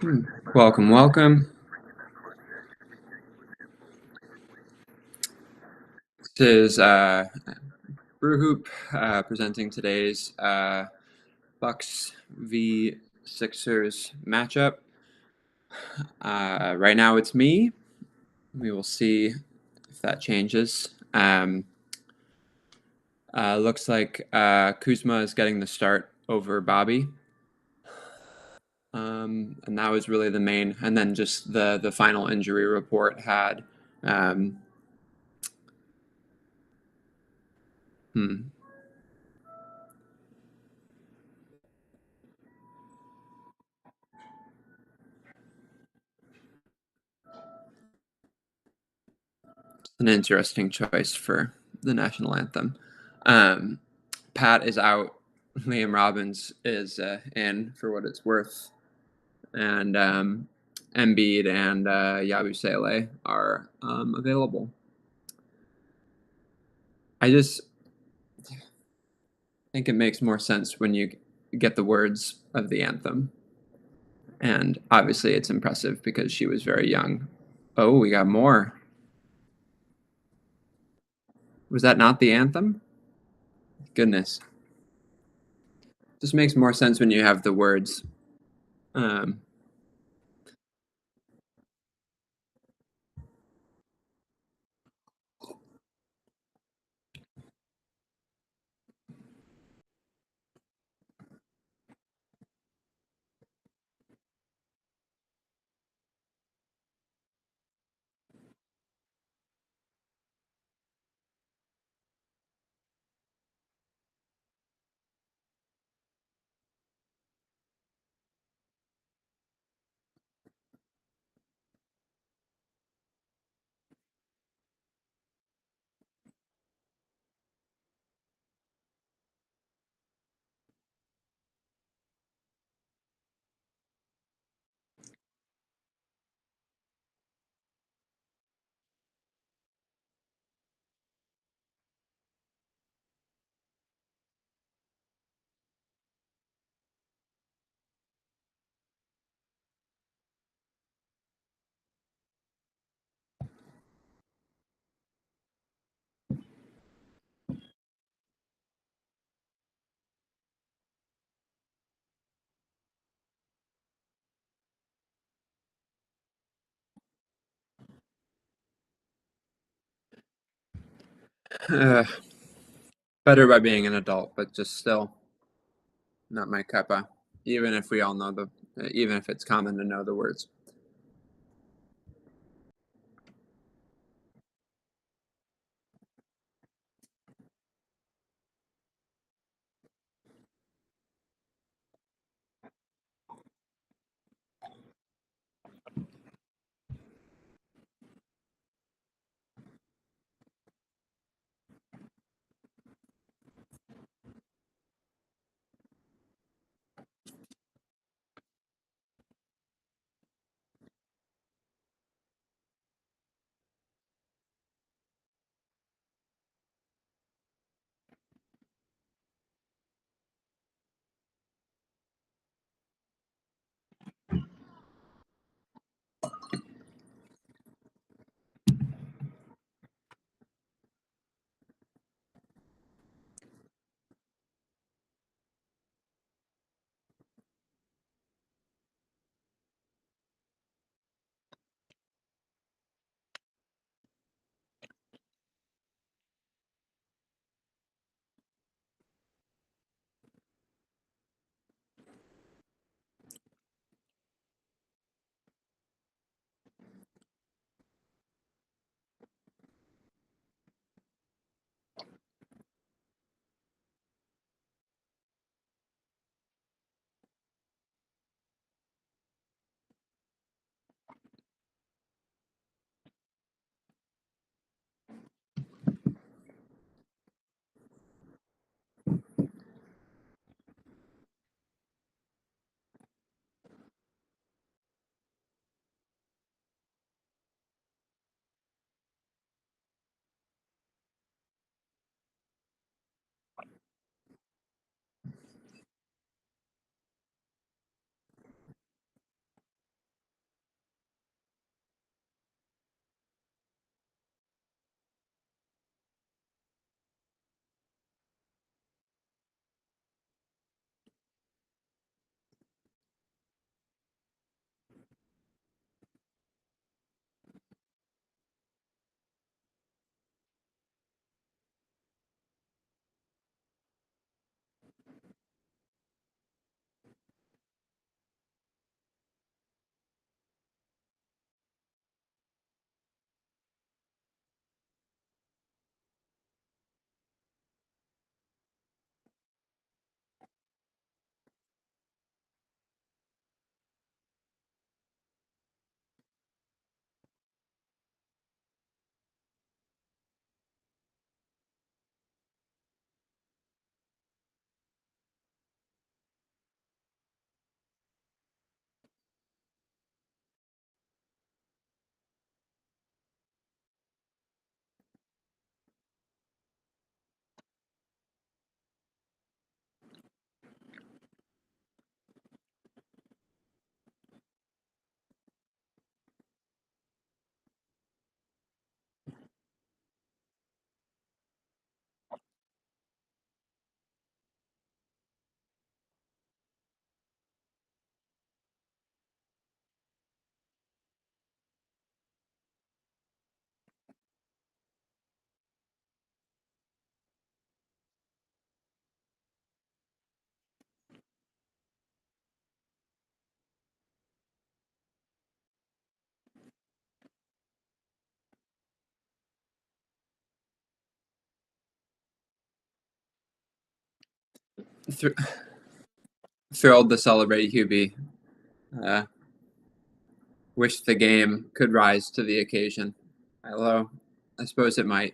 Welcome, welcome. This is Brewhoop presenting today's Bucks v Sixers matchup. Right now it's me. We will see if that changes. Looks like Kuzma is getting the start over Bobby. And that was really the main. And then just the final injury report had. Um, hmm, an interesting choice for the national anthem. Um, Pat is out. Liam Robbins is in for what it's worth, and Embiid and Yabusele are available. I just think it makes more sense when you get the words of the anthem, and obviously it's impressive because she was very young. Oh, we got more. Was that not the anthem? Goodness, just makes more sense when you have the words. Um, uh, Better by being an adult, but just still not my cuppa. Even if we all know even if it's common to know the words. Th- Thrilled to celebrate Hubie. Uh, Wish the game could rise to the occasion. Although, I suppose it might.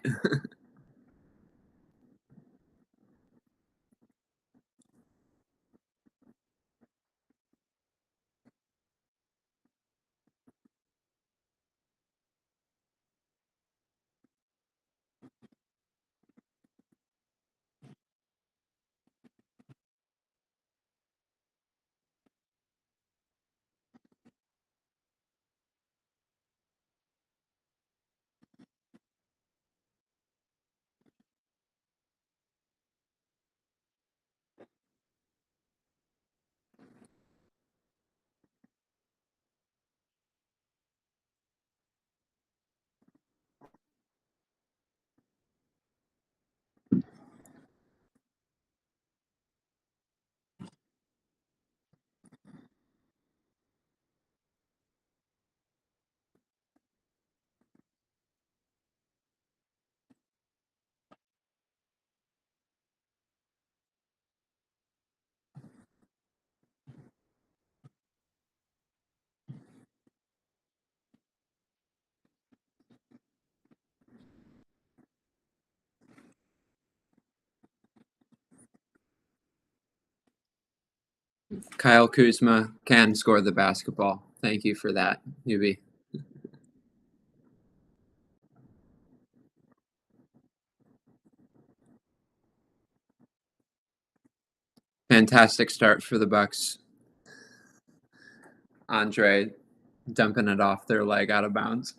Kyle Kuzma can score the basketball. Thank you for that, Hubie. Fantastic start for the Bucks. Andre dumping it off their leg out of bounds.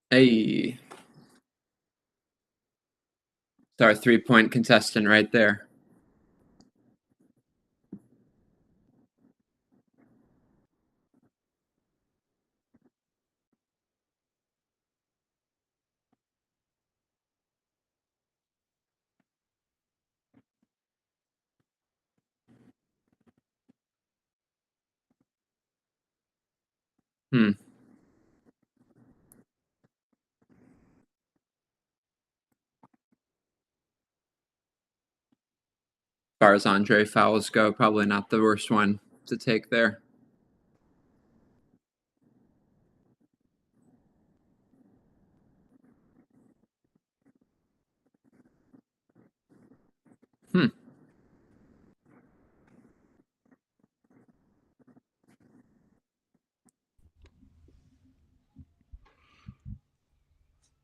Hey, it's our 3-point contestant right there. Hmm. As far as Andre fouls go, probably not the worst one to take there. Hmm.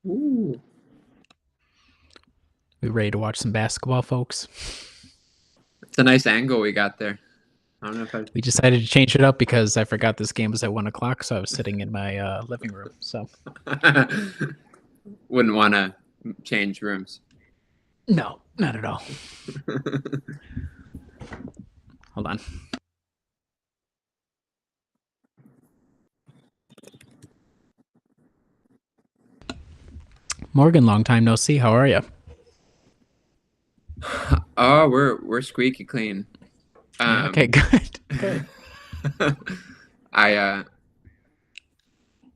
Ooh. We ready to watch some basketball, folks? It's a nice angle we got there. I don't know if I. We decided to change it up because I forgot this game was at 1:00, so I was sitting in my living room. So Wouldn't want to change rooms. no, not at all. Hold on. Morgan, long time no see. How are you? Oh, we're squeaky clean. Okay, good. Good.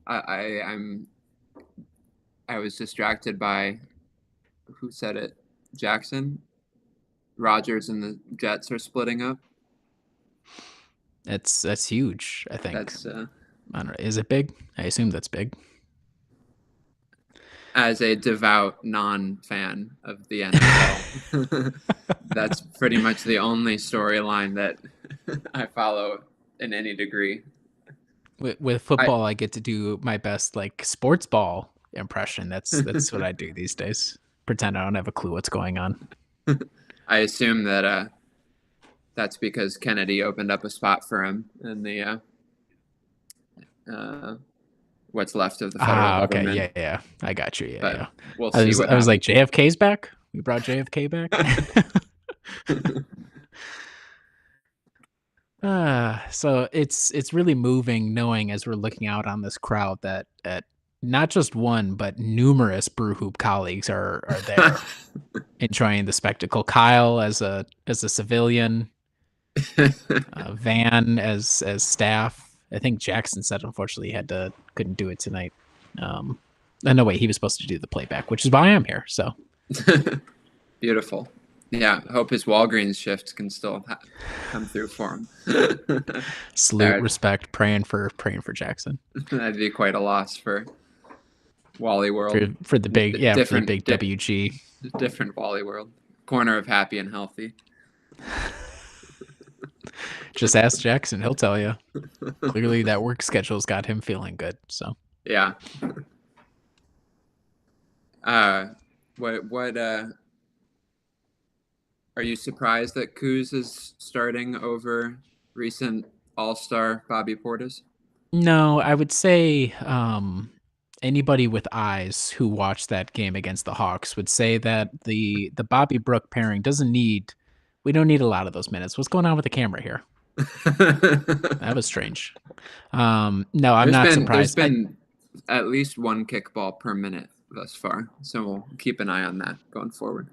I'm I was distracted by who said it? Jackson? Rodgers and the Jets are splitting up. That's huge. I think. That's I don't know. Is it big? I assume that's big. as a devout non-fan of the NFL. That's pretty much the only storyline that I follow in any degree. With football, I get to do my best like sports ball impression. That's what I do these days. Pretend I don't have a clue what's going on. I assume that that's because Kennedy opened up a spot for him in the what's left of the federal Okay, government. yeah. I got you. But Yeah. we'll I see was what I was like, happens. JFK's back. We brought JFK back. So it's really moving knowing as we're looking out on this crowd that not just one but numerous Brewhoop colleagues are there enjoying the spectacle. Kyle as a civilian, Van as staff. I think Jackson said unfortunately couldn't do it tonight. No wait, he was supposed to do the playback, which is why I'm here. So beautiful. Yeah, I hope his Walgreens shift can still come through for him. Salute, respect, praying for Jackson. That'd be quite a loss for Wally World. For the big, for the big WG. Different Wally World. Corner of happy and healthy. Just ask Jackson, he'll tell you. Clearly that work schedule's got him feeling good, so. Yeah. What are you surprised that Kuz is starting over recent All-Star Bobby Portis? No, I would say anybody with eyes who watched that game against the Hawks would say that the Bobby Brook pairing we don't need a lot of those minutes. What's going on with the camera here? That was strange. No, I'm not surprised. There's been at least one kickball per minute thus far, so we'll keep an eye on that going forward.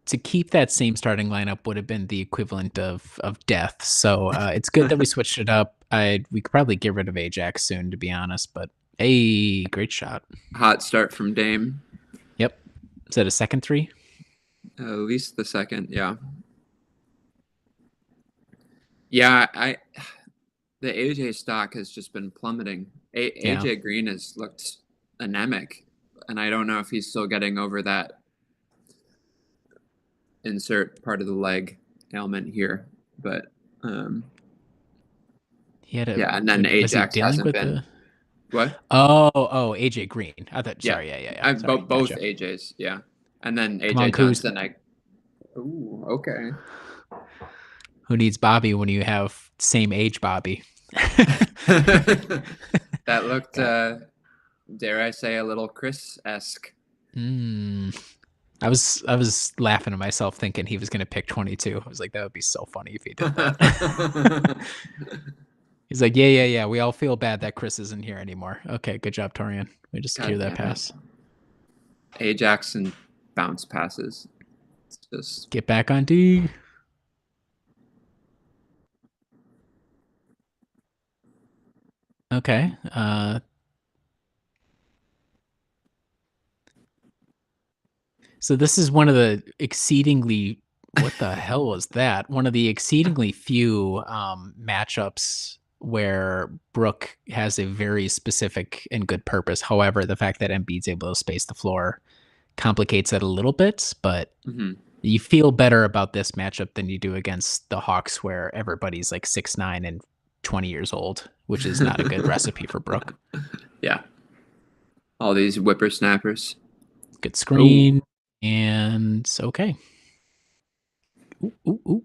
To keep that same starting lineup would have been the equivalent of death. So it's good that we switched it up. We could probably get rid of Ajax soon, to be honest, but hey, great shot. Hot start from Dame. Yep. Is that a second three? At least the second, yeah. Yeah, the AJ stock has just been plummeting. AJ Green has looked anemic, and I don't know if he's still getting over that insert part of the leg ailment here, but he had and then Ajax hasn't been. What? Oh, AJ Green. I thought. Yeah. Sorry, yeah. Sorry, both gotcha. AJs, yeah, and then AJ Johnson. Ooh, okay. Who needs Bobby when you have same age Bobby? That looked, dare I say, a little Chris-esque. I was laughing to myself thinking he was going to pick 22. I was like, that would be so funny if he did that. He's like, yeah. We all feel bad that Chris isn't here anymore. Okay, good job, Torian. We just secure that pass. Ajax and bounce passes. Just get back on D. Okay. So this is one of the exceedingly, what the hell was that? One of the exceedingly few matchups where Brook has a very specific and good purpose. However, the fact that Embiid's able to space the floor complicates it a little bit, but you feel better about this matchup than you do against the Hawks where everybody's like 6'9" and 20 years old, which is not a good recipe for Brook. Yeah. All these whippersnappers. Good screen. Ooh. And okay. Ooh.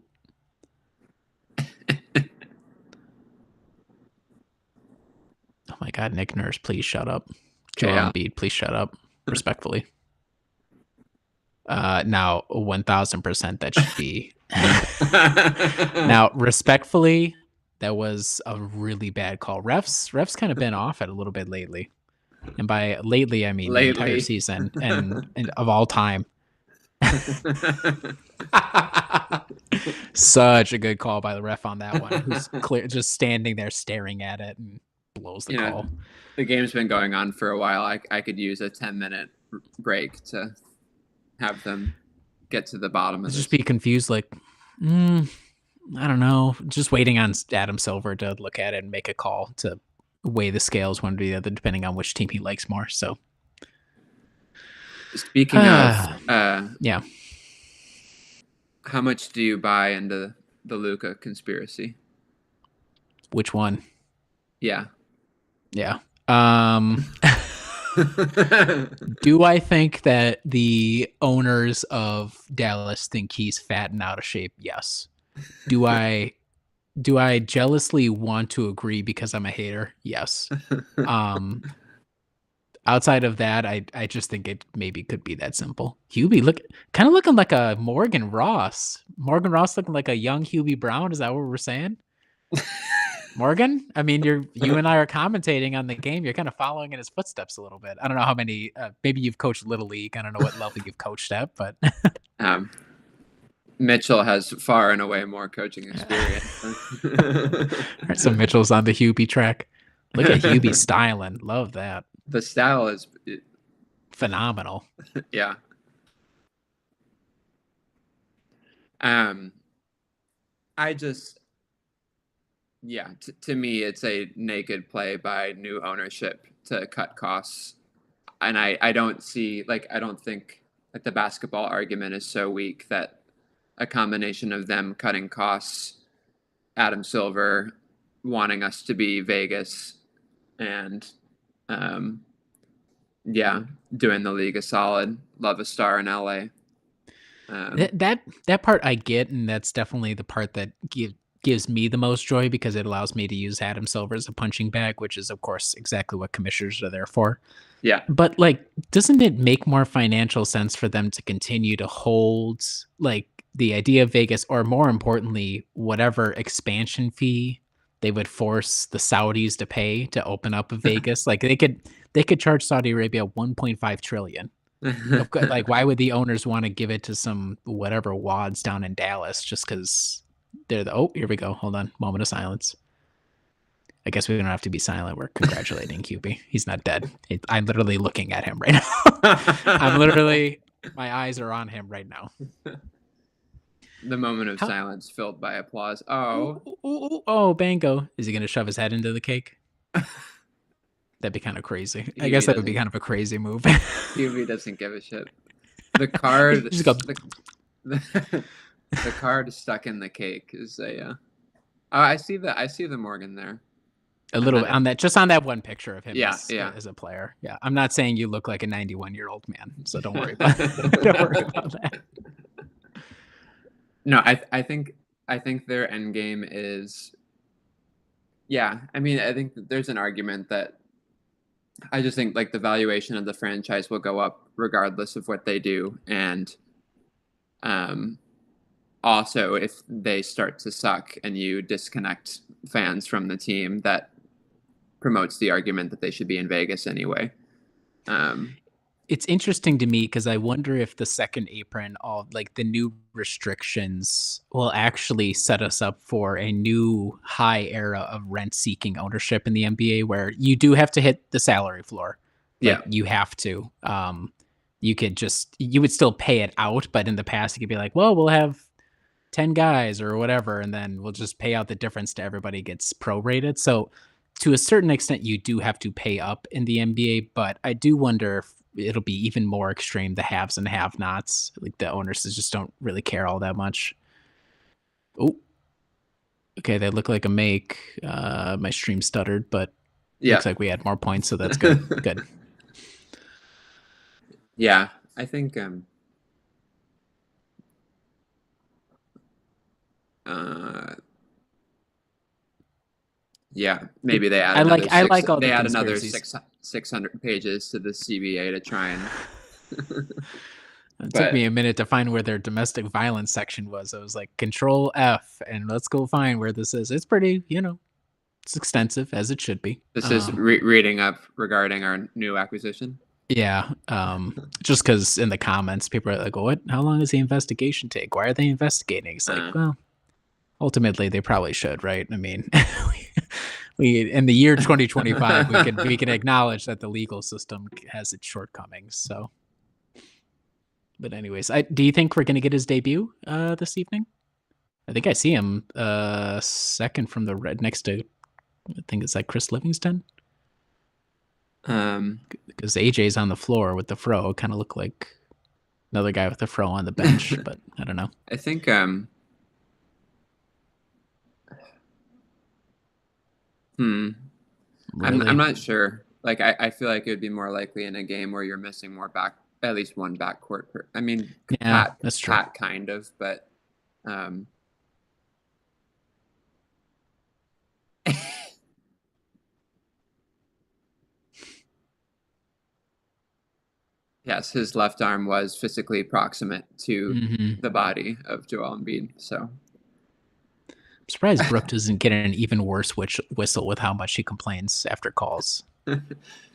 Oh my God, Nick Nurse, please shut up. Joel Embiid, please shut up. Respectfully. Now 1000% that should be. Now, respectfully, that was a really bad call. Refs kind of been off it a little bit lately. And by lately, I mean the entire season and of all time. Such a good call by the ref on that one. Who's clear, just standing there staring at it and blows the call. The game's been going on for a while. I could use a 10-minute break to have them get to the bottom of this. Just be confused, like, I don't know. Just waiting on Adam Silver to look at it and make a call to weigh the scales one or the other, depending on which team he likes more. So, speaking of, how much do you buy into the Luka conspiracy? Which one? Yeah. Do I think that the owners of Dallas think he's fat and out of shape? Yes. Do I jealously want to agree because I'm a hater? Yes. Outside of that, I just think it maybe could be that simple. Hubie looking like a Morgan Ross. Morgan Ross looking like a young Hubie Brown. Is that what we're saying? Morgan, I mean, you and I are commentating on the game. You're kind of following in his footsteps a little bit. I don't know how many. Maybe you've coached Little League. I don't know what level you've coached at, but Um, Mitchell has far and away more coaching experience. Right, so Mitchell's on the Hubie track. Look at Hubie styling. Love that. The style is Phenomenal. yeah. I just yeah, to me it's a naked play by new ownership to cut costs. And I don't see like I don't think that the basketball argument is so weak that a combination of them cutting costs, Adam Silver wanting us to be Vegas, and um, yeah, doing the league a solid. Love a star in LA. That part I get, and that's definitely the part that gives me the most joy because it allows me to use Adam Silver as a punching bag, which is of course exactly what commissioners are there for. Yeah. But like, doesn't it make more financial sense for them to continue to hold like the idea of Vegas, or more importantly, whatever expansion fee they would force the Saudis to pay to open up a Vegas? Like they could charge Saudi Arabia 1.5 trillion. Of course, like why would the owners want to give it to some whatever wads down in Dallas just because they're here we go. Hold on, moment of silence. I guess we don't have to be silent. We're congratulating QB. He's not dead. I'm literally looking at him right now. My eyes are on him right now. The moment of silence filled by applause. Oh. Oh, Bango. Is he going to shove his head into the cake? That'd be kind of crazy. I guess that would be kind of a crazy move. QB doesn't give a shit. The card, the card stuck in the cake is a. I see the Morgan there. A little on that, just on that one picture of him as a player. Yeah, I'm not saying you look like a 91-year-old man, so don't worry about don't worry about that. No, I think their end game is. Yeah, I mean, I think there's an argument that. I just think like the valuation of the franchise will go up regardless of what they do, and also if they start to suck and you disconnect fans from the team, that promotes the argument that they should be in Vegas anyway. It's interesting to me because I wonder if the second apron, all like the new restrictions, will actually set us up for a new high era of rent-seeking ownership in the NBA, where you do have to hit the salary floor. Like you have to. You would still pay it out, but in the past you could be like, well, we'll have 10 guys or whatever, and then we'll just pay out the difference to everybody gets prorated. So to a certain extent, you do have to pay up in the NBA, but I do wonder if it'll be even more extreme, the haves and have-nots. Like the owners just don't really care all that much. Oh, okay, they look like a make. My stream stuttered, but looks like we had more points, so that's good. Good. Yeah, I think yeah, maybe they add another 600 pages to the CBA to try and. It took me a minute to find where their domestic violence section was. I was like, Control F, and let's go find where this is. It's pretty, it's extensive, as it should be. This is reading up regarding our new acquisition. Yeah, just because in the comments, people are like, "What? How long does the investigation take? Why are they investigating?" It's like, well, ultimately, they probably should, right? I mean, we in the year 2025, we can acknowledge that the legal system has its shortcomings. So, but anyways, do you think we're gonna get his debut this evening? I think I see him second from the red next to, I think it's like Chris Livingston. Because AJ's on the floor with the fro, kind of look like another guy with the fro on the bench, but I don't know. I think really? I'm not sure. Like I feel like it would be more likely in a game where you're missing at least one backcourt. I mean, yeah, that's true. Pat kind of, but yes, his left arm was physically proximate to the body of Joel Embiid. So surprised Brooke doesn't get an even worse whistle with how much he complains after calls.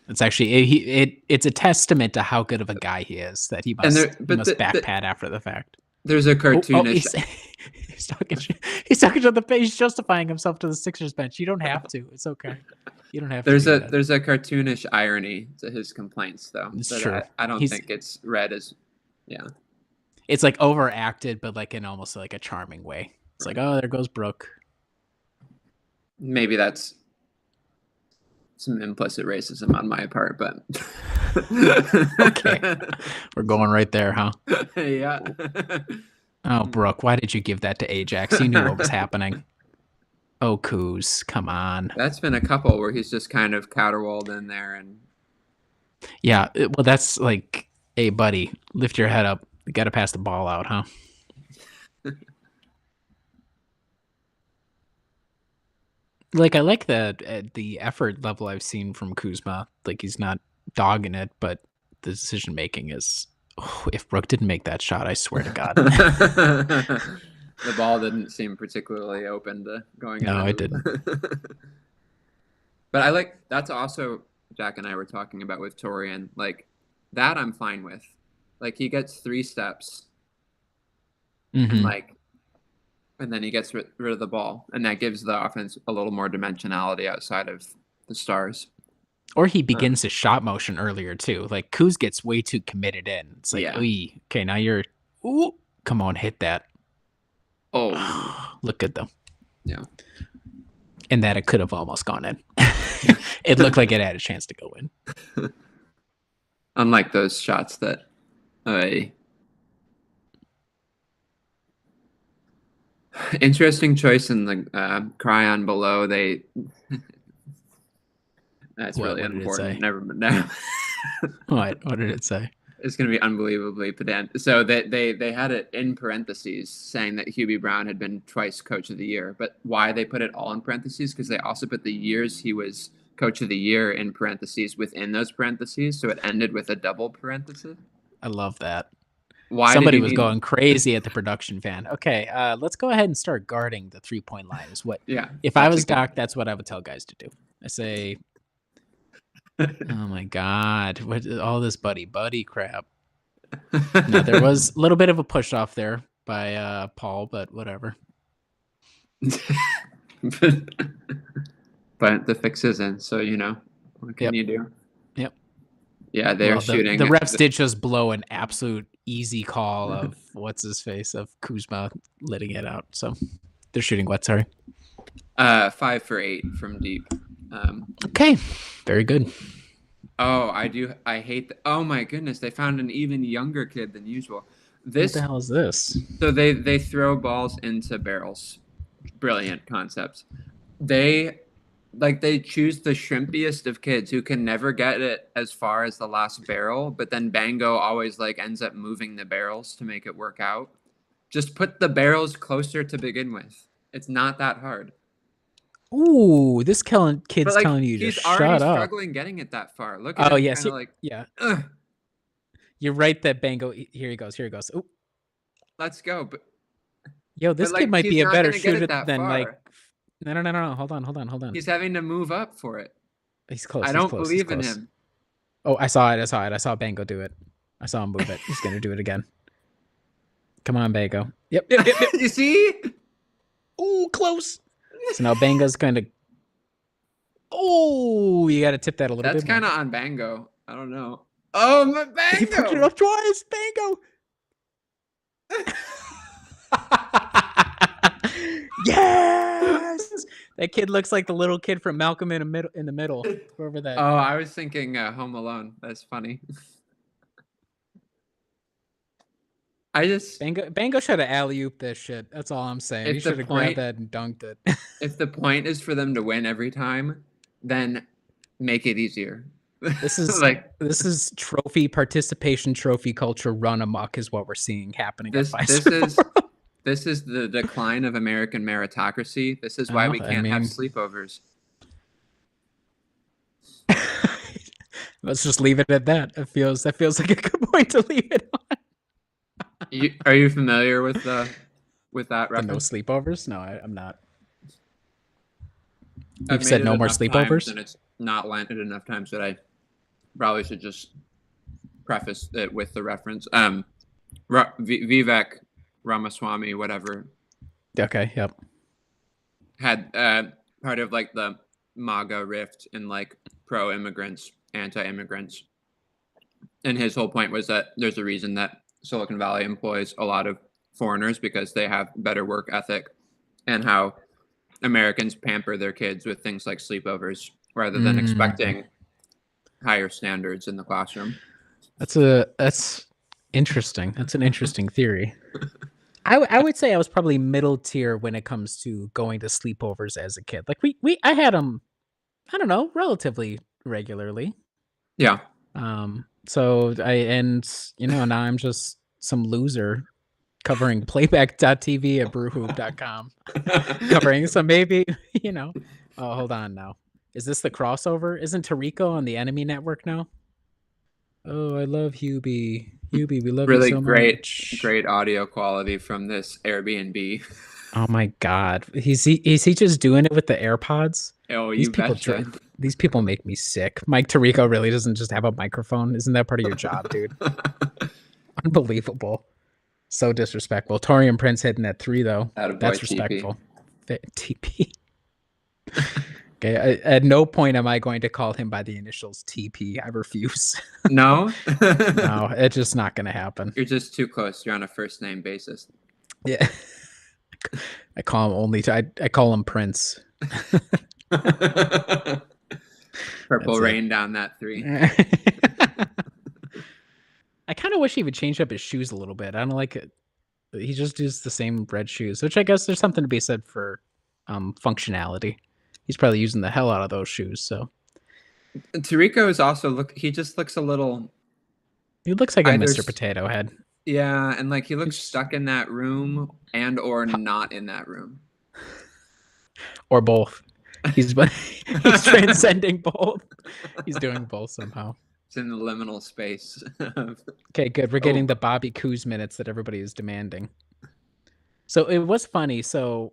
It's actually it's a testament to how good of a guy he is that he must back Pat after the fact. There's a cartoonish. He's talking to the face. He's justifying himself to the Sixers bench. You don't have to. It's okay. You don't have to. There's a cartoonish irony to his complaints, though. It's true. I don't think it's read as, yeah. It's like overacted, but like in almost like a charming way. It's like, oh, there goes Brooke. Maybe that's some implicit racism on my part, but okay, we're going right there, huh? Yeah. Oh, Brooke, why did you give that to Ajax? You knew what was happening. Oh, Kuz, come on. That's been a couple where he's just kind of caterwauled in there, and yeah, well, that's like, hey, buddy, lift your head up. You got to pass the ball out, huh? Like, I like the effort level I've seen from Kuzma. Like, he's not dogging it, but the decision making is. Oh, if Brooke didn't make that shot, I swear to God. The ball didn't seem particularly open to going. No, it didn't. But I like that's also Jack and I were talking about with Torian. Like that, I'm fine with. Like he gets 3 steps, mm-hmm. and then he gets rid of the ball, and that gives the offense a little more dimensionality outside of the stars. Or he begins his shot motion earlier too. Like Kuz gets way too committed in. It's like, okay, now you're, come on, hit that. Oh, look good though. Yeah, and that it could have almost gone in. It looked like it had a chance to go in. Unlike those shots that, interesting choice in the Cryon below. That's really important. Never mind. What did it say? It's going to be unbelievably pedantic. So they had it in parentheses saying that Hubie Brown had been twice Coach of the Year. But why they put it all in parentheses? Because they also put the years he was Coach of the Year in parentheses within those parentheses. So it ended with a double parenthesis. I love that. Why somebody was going crazy at the production van. Okay, let's go ahead and start guarding the 3-point line. Is what? Yeah. If I was Doc, that's what I would tell guys to do. I say, oh my God, what all this buddy crap. Now there was a little bit of a push off there by Paul, but whatever. But the fix is in, so what can you do? Yep. Yeah, they're shooting. The refs did just blow an absolute easy call of what's his face of Kuzma letting it out. So they're shooting what? Sorry. 5 for 8 from deep. Okay, very good. Oh, I hate. Oh my goodness, they found an even younger kid than usual. What the hell is this? So they throw balls into barrels. Brilliant concepts. They choose the shrimpiest of kids who can never get it as far as the last barrel, but then Bango always ends up moving the barrels to make it work out. Just put the barrels closer to begin with. It's not that hard. Ooh, this kid's telling you to shut up. He's already struggling getting it that far. Look at him. Yes, yeah. Ugh. You're right that Bango. Here he goes. Ooh. Let's go. But this kid might be a better shooter than far. No. Hold on. He's having to move up for it. He's close. I don't believe in him. Oh, I saw it. I saw Bango do it. I saw him move it. He's gonna do it again. Come on, Bango. Yep. You see? Ooh, close. So now Bango's going to. Oh, you got to tip that a little bit. That's kind of on Bango. I don't know. Oh, my Bango! He picked it up twice. Bango. Yes. That kid looks like the little kid from Malcolm in the Middle. Whoever that. Oh, I was thinking Home Alone. That's funny. Bango should have alley-ooped this shit. That's all I'm saying. He should have grabbed that and dunked it. If the point is for them to win every time, then make it easier. This is this is trophy participation, trophy culture run amok is what we're seeing happening. This is the decline of American meritocracy. This is why we can't have sleepovers. Let's just leave it at that. That feels like a good point to leave it on. Are you familiar with that reference? No sleepovers? No, I'm not. I've You've made said it no more enough times, sleepovers? and it's not landed enough times that I probably should just preface it with the reference. Vivek Ramaswamy, whatever, Okay, yep. had part of like the MAGA rift in like pro immigrants, anti immigrants. And his whole point was that there's a reason that Silicon Valley employs a lot of foreigners because they have better work ethic, and how Americans pamper their kids with things like sleepovers rather than Mm, expecting higher standards in the classroom. that's interesting. That's an interesting theory. I would say I was probably middle tier when it comes to going to sleepovers as a kid. Like I had them, I don't know, relatively regularly. Yeah. So now I'm just some loser covering playback.tv at brewhoop.com. Covering, so maybe, you know. Oh, hold on now. Is this the crossover? Isn't Tarico on the Enemy Network now? Oh, I love Hubie. Hubie, we love you Really so great, much. great audio quality from this Airbnb. Oh my god. Is he just doing it with the AirPods? Oh, These you people betcha. these people make me sick. Mike Tirico really doesn't just have a microphone. Isn't that part of your job, dude? Unbelievable. So disrespectful. Torian Prince hitting at 3 though. Attaboy That's TP. respectful. TP. Okay, at no point am I going to call him by the initials TP. I refuse. No? No, it's just not going to happen. You're just too close. You're on a first name basis. Yeah. I call him I call him Prince. Purple That's it. rain down that 3. I kind of wish he would change up his shoes a little bit. I don't like it. He just does the same red shoes, which I guess there's something to be said for functionality. He's probably using the hell out of those shoes. So Tarico is also he just looks a little he looks like a either Mr. Potato Head. yeah, and like he looks He's, stuck in that room and or not in that room. or both. He's transcending both. He's doing both somehow. It's in the liminal space. Okay, good. We're getting the Bobby Coos minutes that everybody is demanding. So it was funny. So,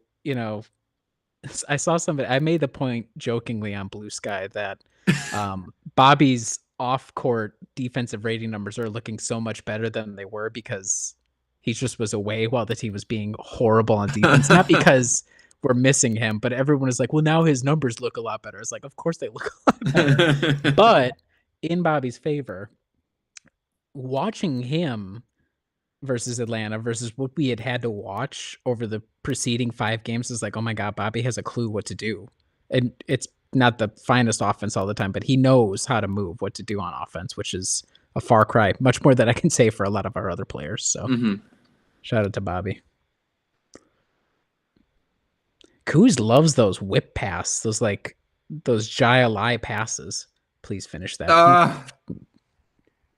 I saw somebody, I made the point jokingly on Blue Sky that Bobby's off-court defensive rating numbers are looking so much better than they were because he just was away while the team was being horrible on defense. Not because we're missing him, but everyone is like, well, now his numbers look a lot better. It's like, of course they look a lot better. But in Bobby's favor, watching him versus Atlanta versus what we had to watch over the preceding 5 games is like, oh my God, Bobby has a clue what to do. And it's not the finest offense all the time, but he knows how to move, what to do on offense, which is a far cry, much more than I can say for a lot of our other players. So shout out to Bobby. Kuz loves those whip pass, those Jai passes. Please finish that.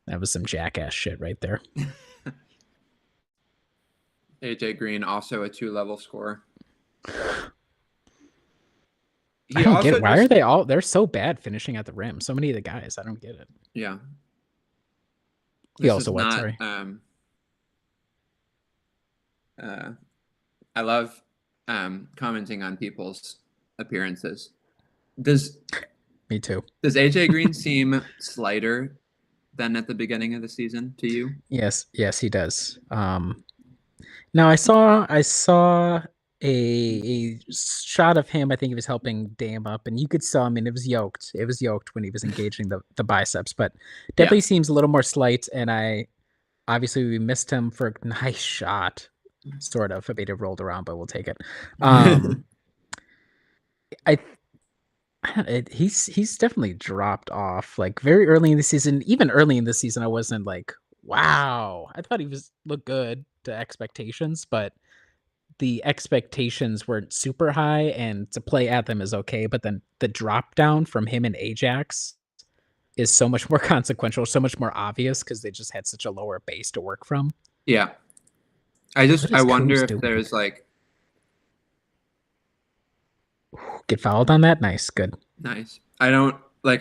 That was some jackass shit right there. AJ Green, also a 2-level scorer. I don't get it. Why are they're so bad finishing at the rim? So many of the guys, I don't get it. Yeah. He also what? Sorry. I love commenting on people's appearances. Me too. Does AJ Green seem slighter than at the beginning of the season to you? Yes, he does. Now I saw a shot of him. I think he was helping Dame up, and you could saw. I mean, it was yoked. It was yoked when he was engaging the biceps, but definitely seems a little more slight. And obviously we missed him for a nice shot, sort of. I mean, it rolled around, but we'll take it. He's definitely dropped off. Like very early in the season, even early in the season, I wasn't like, wow. I thought he looked good to expectations, but the expectations weren't super high, and to play at them is okay. But then the drop down from him and Ajax is so much more consequential, so much more obvious because they just had such a lower base to work from. Yeah. I wonder if there's like get fouled on that. Nice. Good. Nice. I don't like,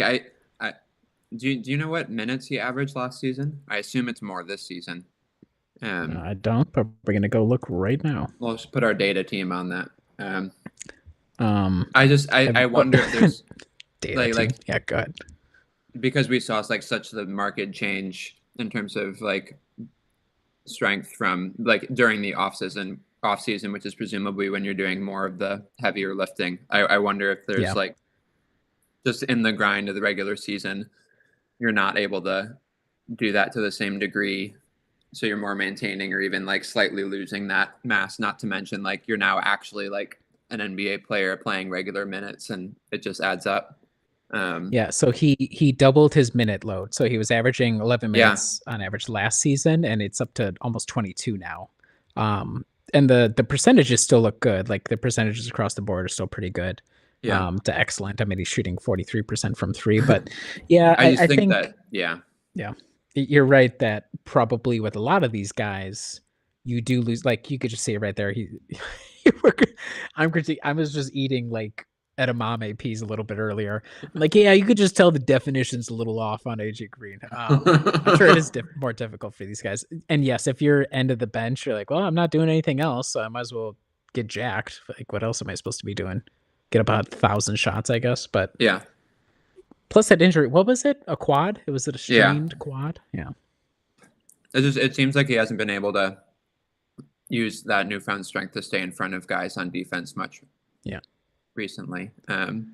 do you know what minutes he averaged last season? I assume it's more this season. I don't, but we're going to go look right now. We'll just put our data team on that. I wonder if there's data too. like Yeah, go ahead. because we saw like such the market change in terms of like strength from like during the off season, which is presumably when you're doing more of the heavier lifting. I wonder if there's like just in the grind of the regular season, you're not able to do that to the same degree. So you're more maintaining or even like slightly losing that mass, not to mention like you're now actually like an NBA player playing regular minutes and it just adds up. Yeah, so he doubled his minute load. So he was averaging 11 Yeah. minutes on average last season, and it's up to almost 22 now. And the percentages still look good. Like the percentages across the board are still pretty good. Yeah. To excellent. I mean, he's shooting 43% from three, but yeah, I just I think think that, yeah. Yeah, you're right that probably with a lot of these guys, you do lose. Like you could just see it right there. I was just eating like edamame peas a little bit earlier. I'm like, yeah, you could just tell the definition's a little off on AJ Green. I'm sure it is more difficult for these guys. And yes, if you're end of the bench, you're like, well, I'm not doing anything else, so I might as well get jacked. Like, what else am I supposed to be doing? Get about 1,000 shots, I guess. But Yeah. plus that injury, what was it? A quad? Was it a Yeah. strained quad? Yeah. It seems like he hasn't been able to use that newfound strength to stay in front of guys on defense much. Yeah. Recently, it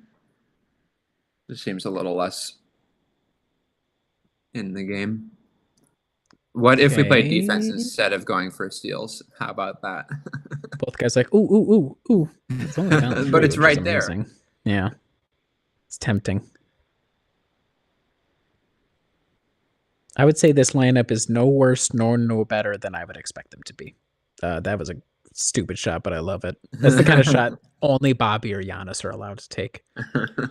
seems a little less in the game. What if we played defense instead of going for steals? How about that? Both guys like, ooh, ooh, ooh, ooh. It's only down 3, but it's which right is amazing. there. Yeah. It's tempting. I would say this lineup is no worse nor no better than I would expect them to be. That was a stupid shot, but I love it. That's the kind of shot only Bobby or Giannis are allowed to take.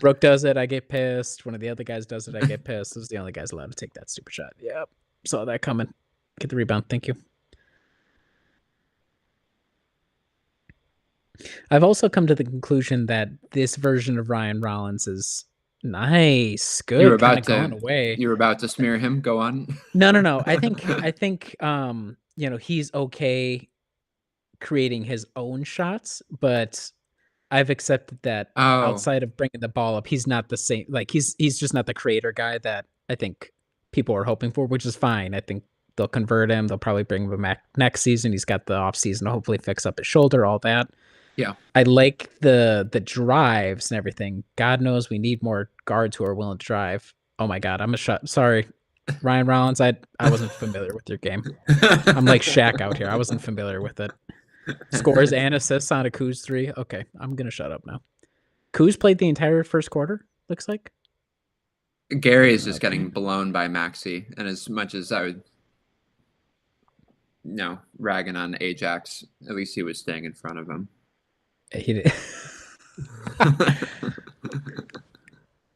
Brooke does it, I get pissed. One of the other guys does it, I get pissed. Those are the only guys allowed to take that stupid shot. Yep. Saw that coming. Get the rebound. Thank you. I've also come to the conclusion that this version of Ryan Rollins is nice, good, you were about going away. You were about to smear him. Go on. No. I think he's okay creating his own shots, but I've accepted that outside of bringing the ball up, he's not the same. Like he's just not the creator guy that I think people are hoping for, which is fine. I think they'll convert him. They'll probably bring him back next season. He's got the off season to hopefully fix up his shoulder, all that. Yeah. I like the drives and everything. God knows we need more guards who are willing to drive. Oh my God, I'm a shot. Sorry, Ryan Rollins. I wasn't familiar with your game. I'm like Shaq out here. I wasn't familiar with it. Scores and assists on a Kuz 3. Okay, I'm gonna shut up now. Kuz played the entire first quarter. Looks like. Gary is just getting blown by Maxey, and as much as I would, ragging on Ajax, at least he was staying in front of him. He did.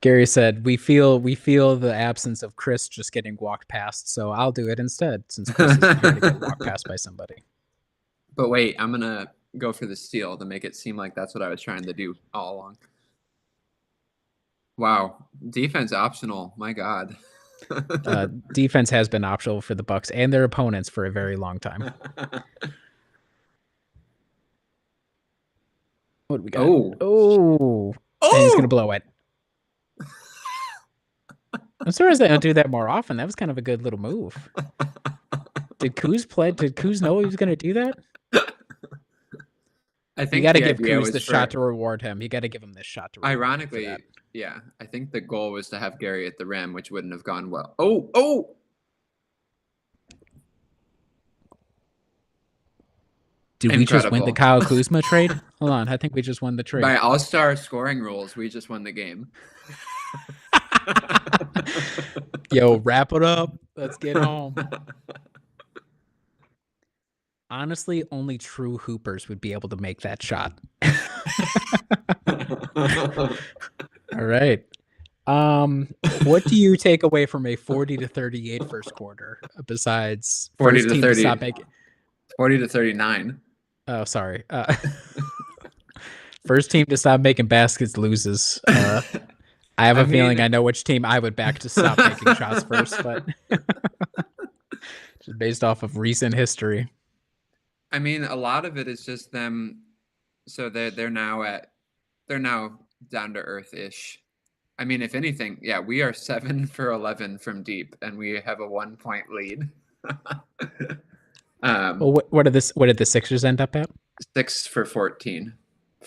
Gary said, "We feel the absence of Chris just getting walked past, so I'll do it instead, since Chris is going to get walked past by somebody." But wait, I'm gonna go for the steal to make it seem like that's what I was trying to do all along. Wow, defense optional. My God. Defense has been optional for the Bucks and their opponents for a very long time. What do we got? Oh! And he's gonna blow it. I'm surprised they don't do that more often. That was kind of a good little move. Did Kuz know he was gonna do that? I think you got to give Kuz the shot to reward him. You got to give him this shot to reward ironically, him. Yeah. I think the goal was to have Gary at the rim, which wouldn't have gone well. Oh! Did we just win the Kyle Kuzma trade? Hold on, I think we just won the trade. By all-star scoring rules, we just won the game. Yo, wrap it up. Let's get home. Honestly, only true hoopers would be able to make that shot. All right. What do you take away from a 40-38 first quarter besides 40 to 30? 40 to 39. Oh, sorry. First team to stop making baskets loses. I have a feeling I know which team I would back to stop making shots first, but just based off of recent history. I mean, a lot of it is just them. So they're they're now down to earth-ish. I mean, if anything, yeah, we are 7 for 11 from deep, and we have a 1-point lead. Well, what did the Sixers end up at? 6 for 14,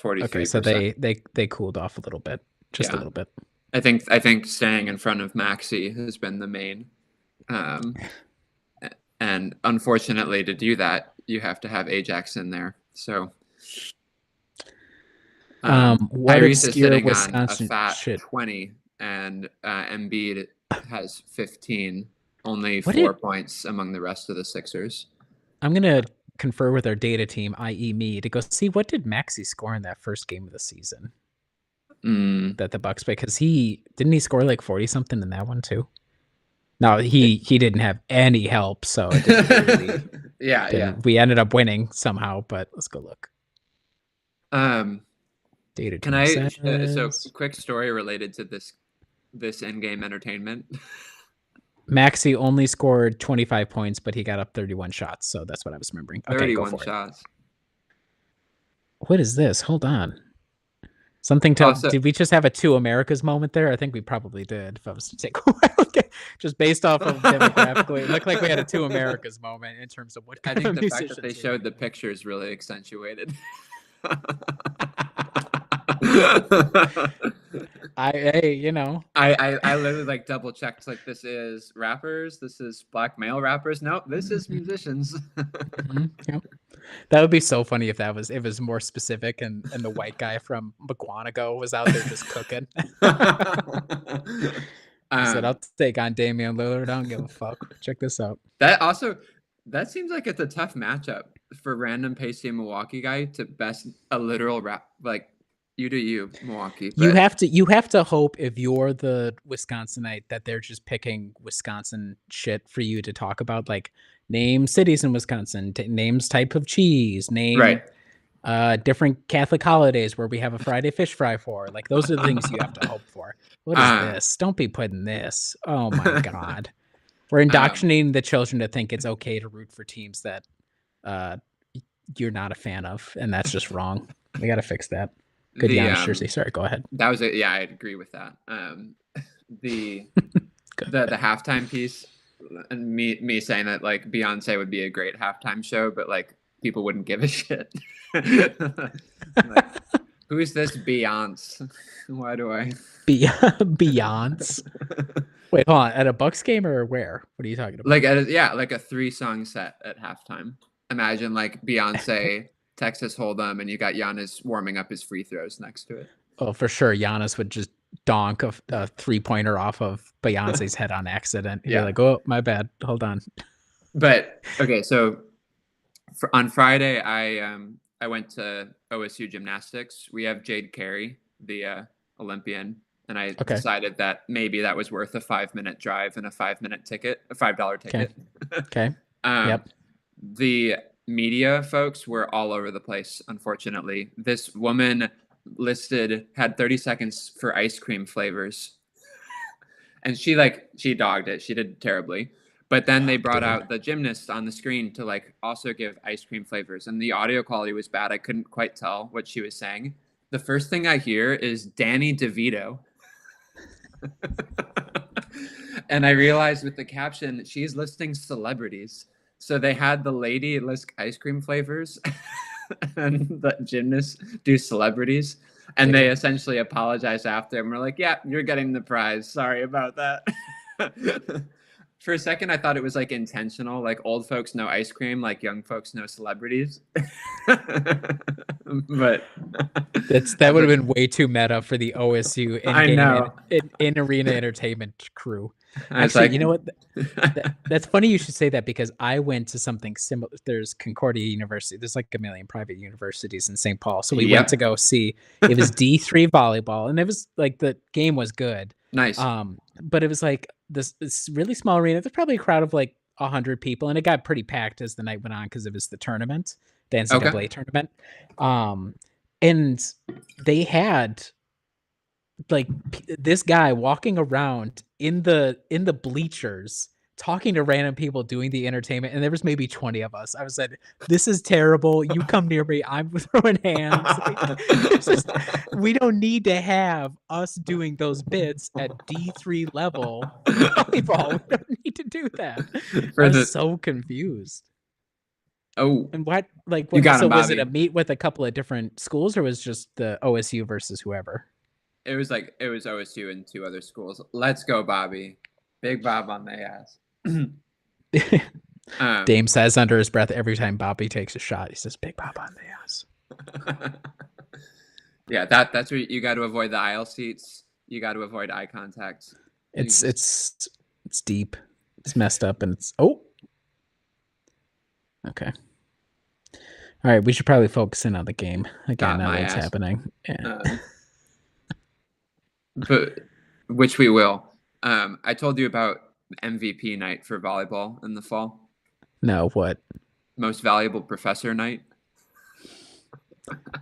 Okay, so 43%. they cooled off a little bit, just a Yeah, little bit. I think staying in front of Maxey has been the main. And unfortunately, to do that, you have to have Ajax in there. So What Tyrese is obscure sitting on a Wisconsin fat shit? 20, and Embiid has 15, only What 4 did points among the rest of the Sixers. I'm gonna confer with our data team, i.e., me, to go see what did Maxey score in that first game of the season that the Bucks, because he score like 40 something in that one too. No, he didn't have any help, so it didn't really. Yeah. We ended up winning somehow, but let's go look. Data Can team I? says, So, quick story related to this in-game entertainment. Maxey only scored 25 points, but he got up 31 shots, so that's what I was remembering. Okay, go 31 for shots. it. What is this? Hold on. Something to did we just have a two Americas moment there? I think we probably did. If I was to take a look, just based off of demographically, it looked like we had a two Americas moment in terms of what I kind think of the fact that they musicians showed the pictures really accentuated. I literally like double checked, like, this is rappers, this is black male rappers. No, this is musicians. Yep. That would be so funny if it was more specific and the white guy from McGuanago was out there just cooking. He said, "I'll take on Damian Lillard. I don't give a fuck. Check this out." That seems like it's a tough matchup for random pasty Milwaukee guy to best a literal rap, like, you do you, Milwaukee. You But have to hope, if you're the Wisconsinite, that they're just picking Wisconsin shit for you to talk about, like name cities in Wisconsin, names type of cheese, name right. different Catholic holidays where we have a Friday fish fry for. Like, those are the things you have to hope for. What is this? Don't be putting this. Oh my God. We're indoctrinating the children to think it's okay to root for teams that you're not a fan of, and that's just wrong. We got to fix that. Good Giannis jersey. Sorry, go ahead. That was it. Yeah, I agree with that. The halftime piece, and me saying that, like, Beyonce would be a great halftime show, but like people wouldn't give a shit. Like, who's this Beyonce? Why do I? Beyonce. Wait, hold on. At a Bucks game or where? What are you talking about? Like, like a 3-song set at halftime. Imagine like Beyonce, Texas Hold'em, and you got Giannis warming up his free throws next to it. Oh, for sure. Giannis would just donk a 3-pointer off of Beyonce's head on accident. He'd be like, "Oh, my bad. Hold on." But okay, so on Friday, I went to OSU gymnastics. We have Jade Carey, the Olympian, and I decided that maybe that was worth a 5-minute drive and a $5 ticket. Okay. Yep. The media folks were all over the place, unfortunately. This woman had 30 seconds for ice cream flavors. And she dogged it. She did terribly. But then they brought out the gymnast on the screen to like also give ice cream flavors, and the audio quality was bad. I couldn't quite tell what she was saying. The first thing I hear is Danny DeVito. And I realized with the caption, she's listing celebrities. So they had the lady list ice cream flavors and the gymnast do celebrities. And they essentially apologized after, and we're like, "Yeah, you're getting the prize. Sorry about that." For a second, I thought it was like intentional, like old folks know ice cream, like young folks know celebrities. But that would have been way too meta for the OSU in arena entertainment crew. Actually, you know what? That's funny you should say that, because I went to something similar. There's Concordia University. There's like a million private universities in St. Paul. So we went to go see. It was D3 volleyball, and it was like the game was good. Nice. But it was like this really small arena. There's probably a crowd of like 100 people, and it got pretty packed as the night went on because it was the tournament, the NCAA tournament. And they had like this guy walking around in the bleachers talking to random people doing the entertainment, and there was maybe 20 of us. I was like, "This is terrible. You come near me, I'm throwing hands." Like, it's just we don't need to have us doing those bits at D3 level volleyball. We don't need to do that. I For was the so confused. oh, And what, like, you what? got So him, was it a Bobby. meet with a couple of different schools, or was just the OSU versus whoever? It was OSU and two other schools. Let's go, Bobby. Big Bob on the ass. Dame says under his breath every time Bobby takes a shot. He says, "Big Bob on the ass." Yeah, that's where you got to avoid the aisle seats. You got to avoid eye contact. It's deep. It's messed up, and it's okay. All right, we should probably focus in on the game again. Now that's happening. Yeah. But which we will. I told you about MVP night for volleyball in the fall. No, what? Most valuable professor night.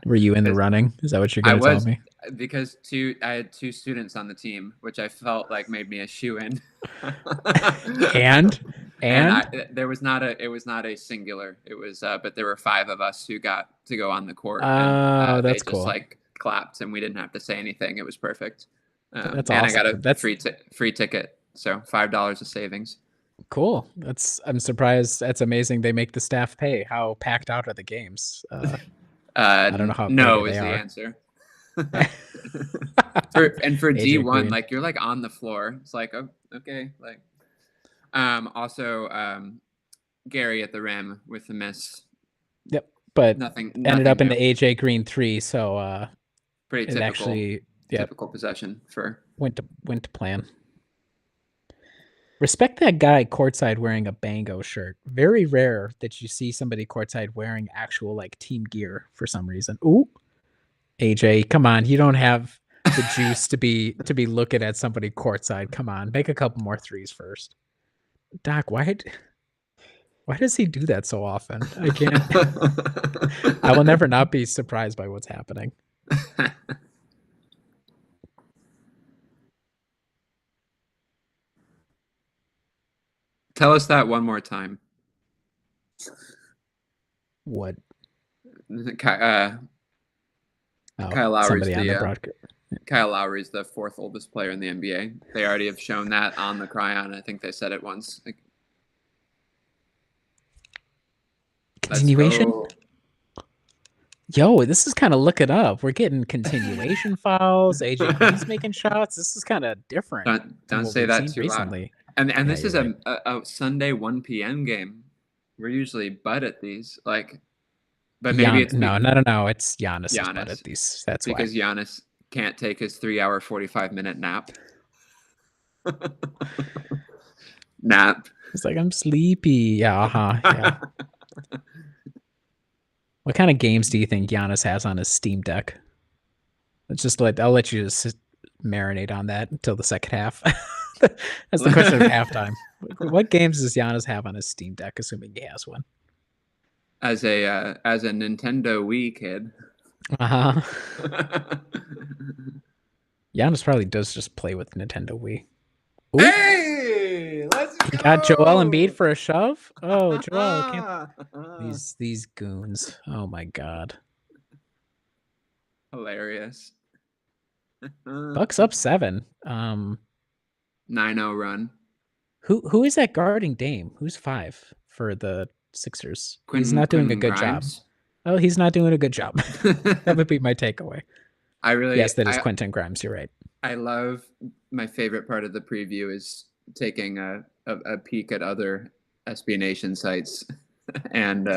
Were you in the running? Is that what you're going to tell me? Because I had two students on the team, which I felt like made me a shoe-in. and it was not a singular. It was, but there were 5 of us who got to go on the court. Oh, and, that's they cool. just like clapped, and we didn't have to say anything. It was perfect. That's and awesome. I got a free ticket, so $5 of savings. Cool. I'm surprised. That's amazing. They make the staff pay. How packed out are the games? I don't know how no big is they the are. answer. for D1, like you're like on the floor. It's like, oh, okay, like also Gary at the rim with the miss. Yep, but nothing ended up new. in the AJ Green 3, so pretty typical. Actually, typical possession for went to plan. Respect that guy courtside wearing a Bango shirt. Very rare that you see somebody courtside wearing actual like team gear for some reason. Ooh, AJ, come on, you don't have the juice to be looking at somebody courtside. Come on, make a couple more threes first. Doc, why does he do that so often? I can't. I will never not be surprised by what's happening. Tell us that one more time. What? Kyle Lowry's Kyle Lowry's the 4th oldest player in the NBA. They already have shown that on the Cryon. I think they said it once. Like, continuation? Yo, this is kind of looking up. We're getting continuation fouls. AJ Green's making shots. This is kind of different. Don't say that too loud. And yeah, this is a Sunday 1 p.m. game. We're usually butt at these. Like, but maybe it's no. It's Giannis butt at these. That's because why. Giannis can't take his 3-hour 45-minute nap. Nap. It's like, I'm sleepy. Yeah. Yeah. What kind of games do you think Giannis has on his Steam Deck? I'll let you just marinate on that until the second half. That's the question of halftime. What games does Giannis have on his Steam Deck, assuming he has one? As a Nintendo Wii kid. Giannis probably does just play with Nintendo Wii. Ooh. Hey, let's go! You got Joel Embiid for a shove? Oh, Joel, these goons. Oh my god. Hilarious. Bucks up 7. 9-0 run. Who is that guarding Dame? Who's 5 for the Sixers? He's not doing a good job. Oh, he's not doing a good job. That would be my takeaway. Yes, that is Quentin Grimes. You're right. I love, my favorite part of the preview is taking a peek at other SB Nation sites, and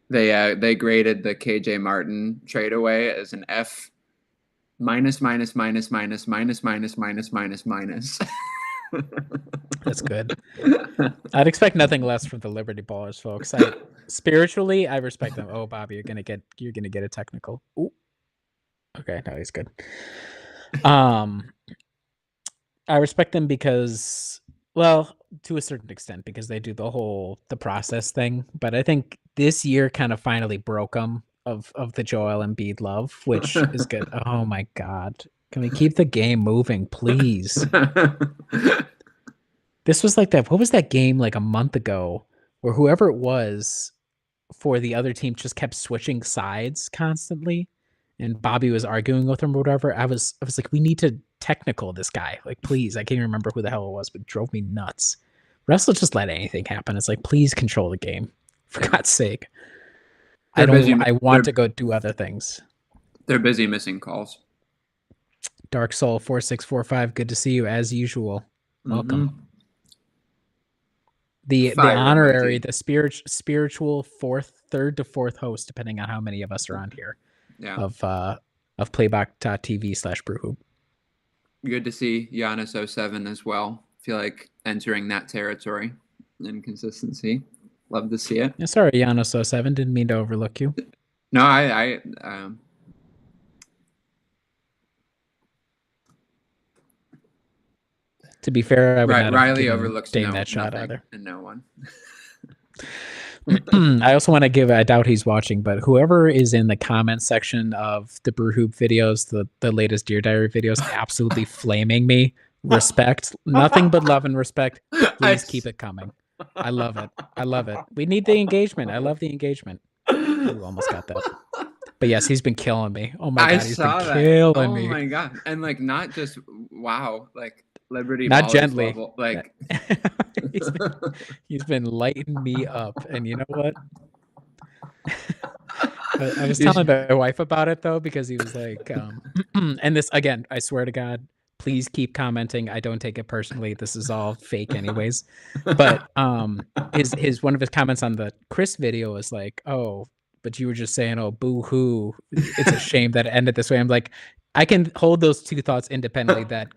they graded the KJ Martin trade away as an F minus. That's good. I'd expect nothing less from the Liberty Ballers, folks. Spiritually, I respect them. Oh, Bobby, you're gonna get a technical. Ooh. Okay, no, he's good. I respect them because, well, to a certain extent, because they do the process thing. But I think this year kind of finally broke them of the Joel Embiid love, which is good. Oh my God. Can we keep the game moving, please? This was like that. What was that game like a month ago where whoever it was for the other team just kept switching sides constantly, and Bobby was arguing with him or whatever. I was like, we need to technical this guy. Like, please. I can't even remember who the hell it was, but it drove me nuts. Wrestle just let anything happen. It's like, please control the game. For Yeah. God's sake. They're busy. I want to go do other things. They're busy missing calls. Dark Soul 4645, good to see you as usual. Welcome. Mm-hmm. The honorary, the spiritual third to fourth host, depending on how many of us are on here. Yeah. Of playback.tv/brewhoop. Good to see Giannis07 as well. Feel like entering that territory in consistency. Love to see it. Yeah, sorry, Giannis07. Didn't mean to overlook you. No, I to be fair, I would not Riley overlooks Dame that shot either. And no one. I also want to give, I doubt he's watching, but whoever is in the comment section of the Brewhoop videos, the latest Dear Diary videos, absolutely flaming me. Respect. Nothing but love and respect. Please keep it coming. I love it. I love it. We need the engagement. I love the engagement. Ooh, almost got that. But yes, he's been killing me. Oh my God, he's been killing me. Oh my God. And like, not just, wow, like Liberty not gently level, like he's been lighting me up. And you know what? I was telling my wife about it though, because he was like, and this again, I swear to God, please keep commenting. I don't take it personally. This is all fake anyways. But his one of his comments on the Chris video was like, oh, but you were just saying, oh, boo-hoo. It's a shame that it ended this way. I'm like, I can hold those two thoughts independently, that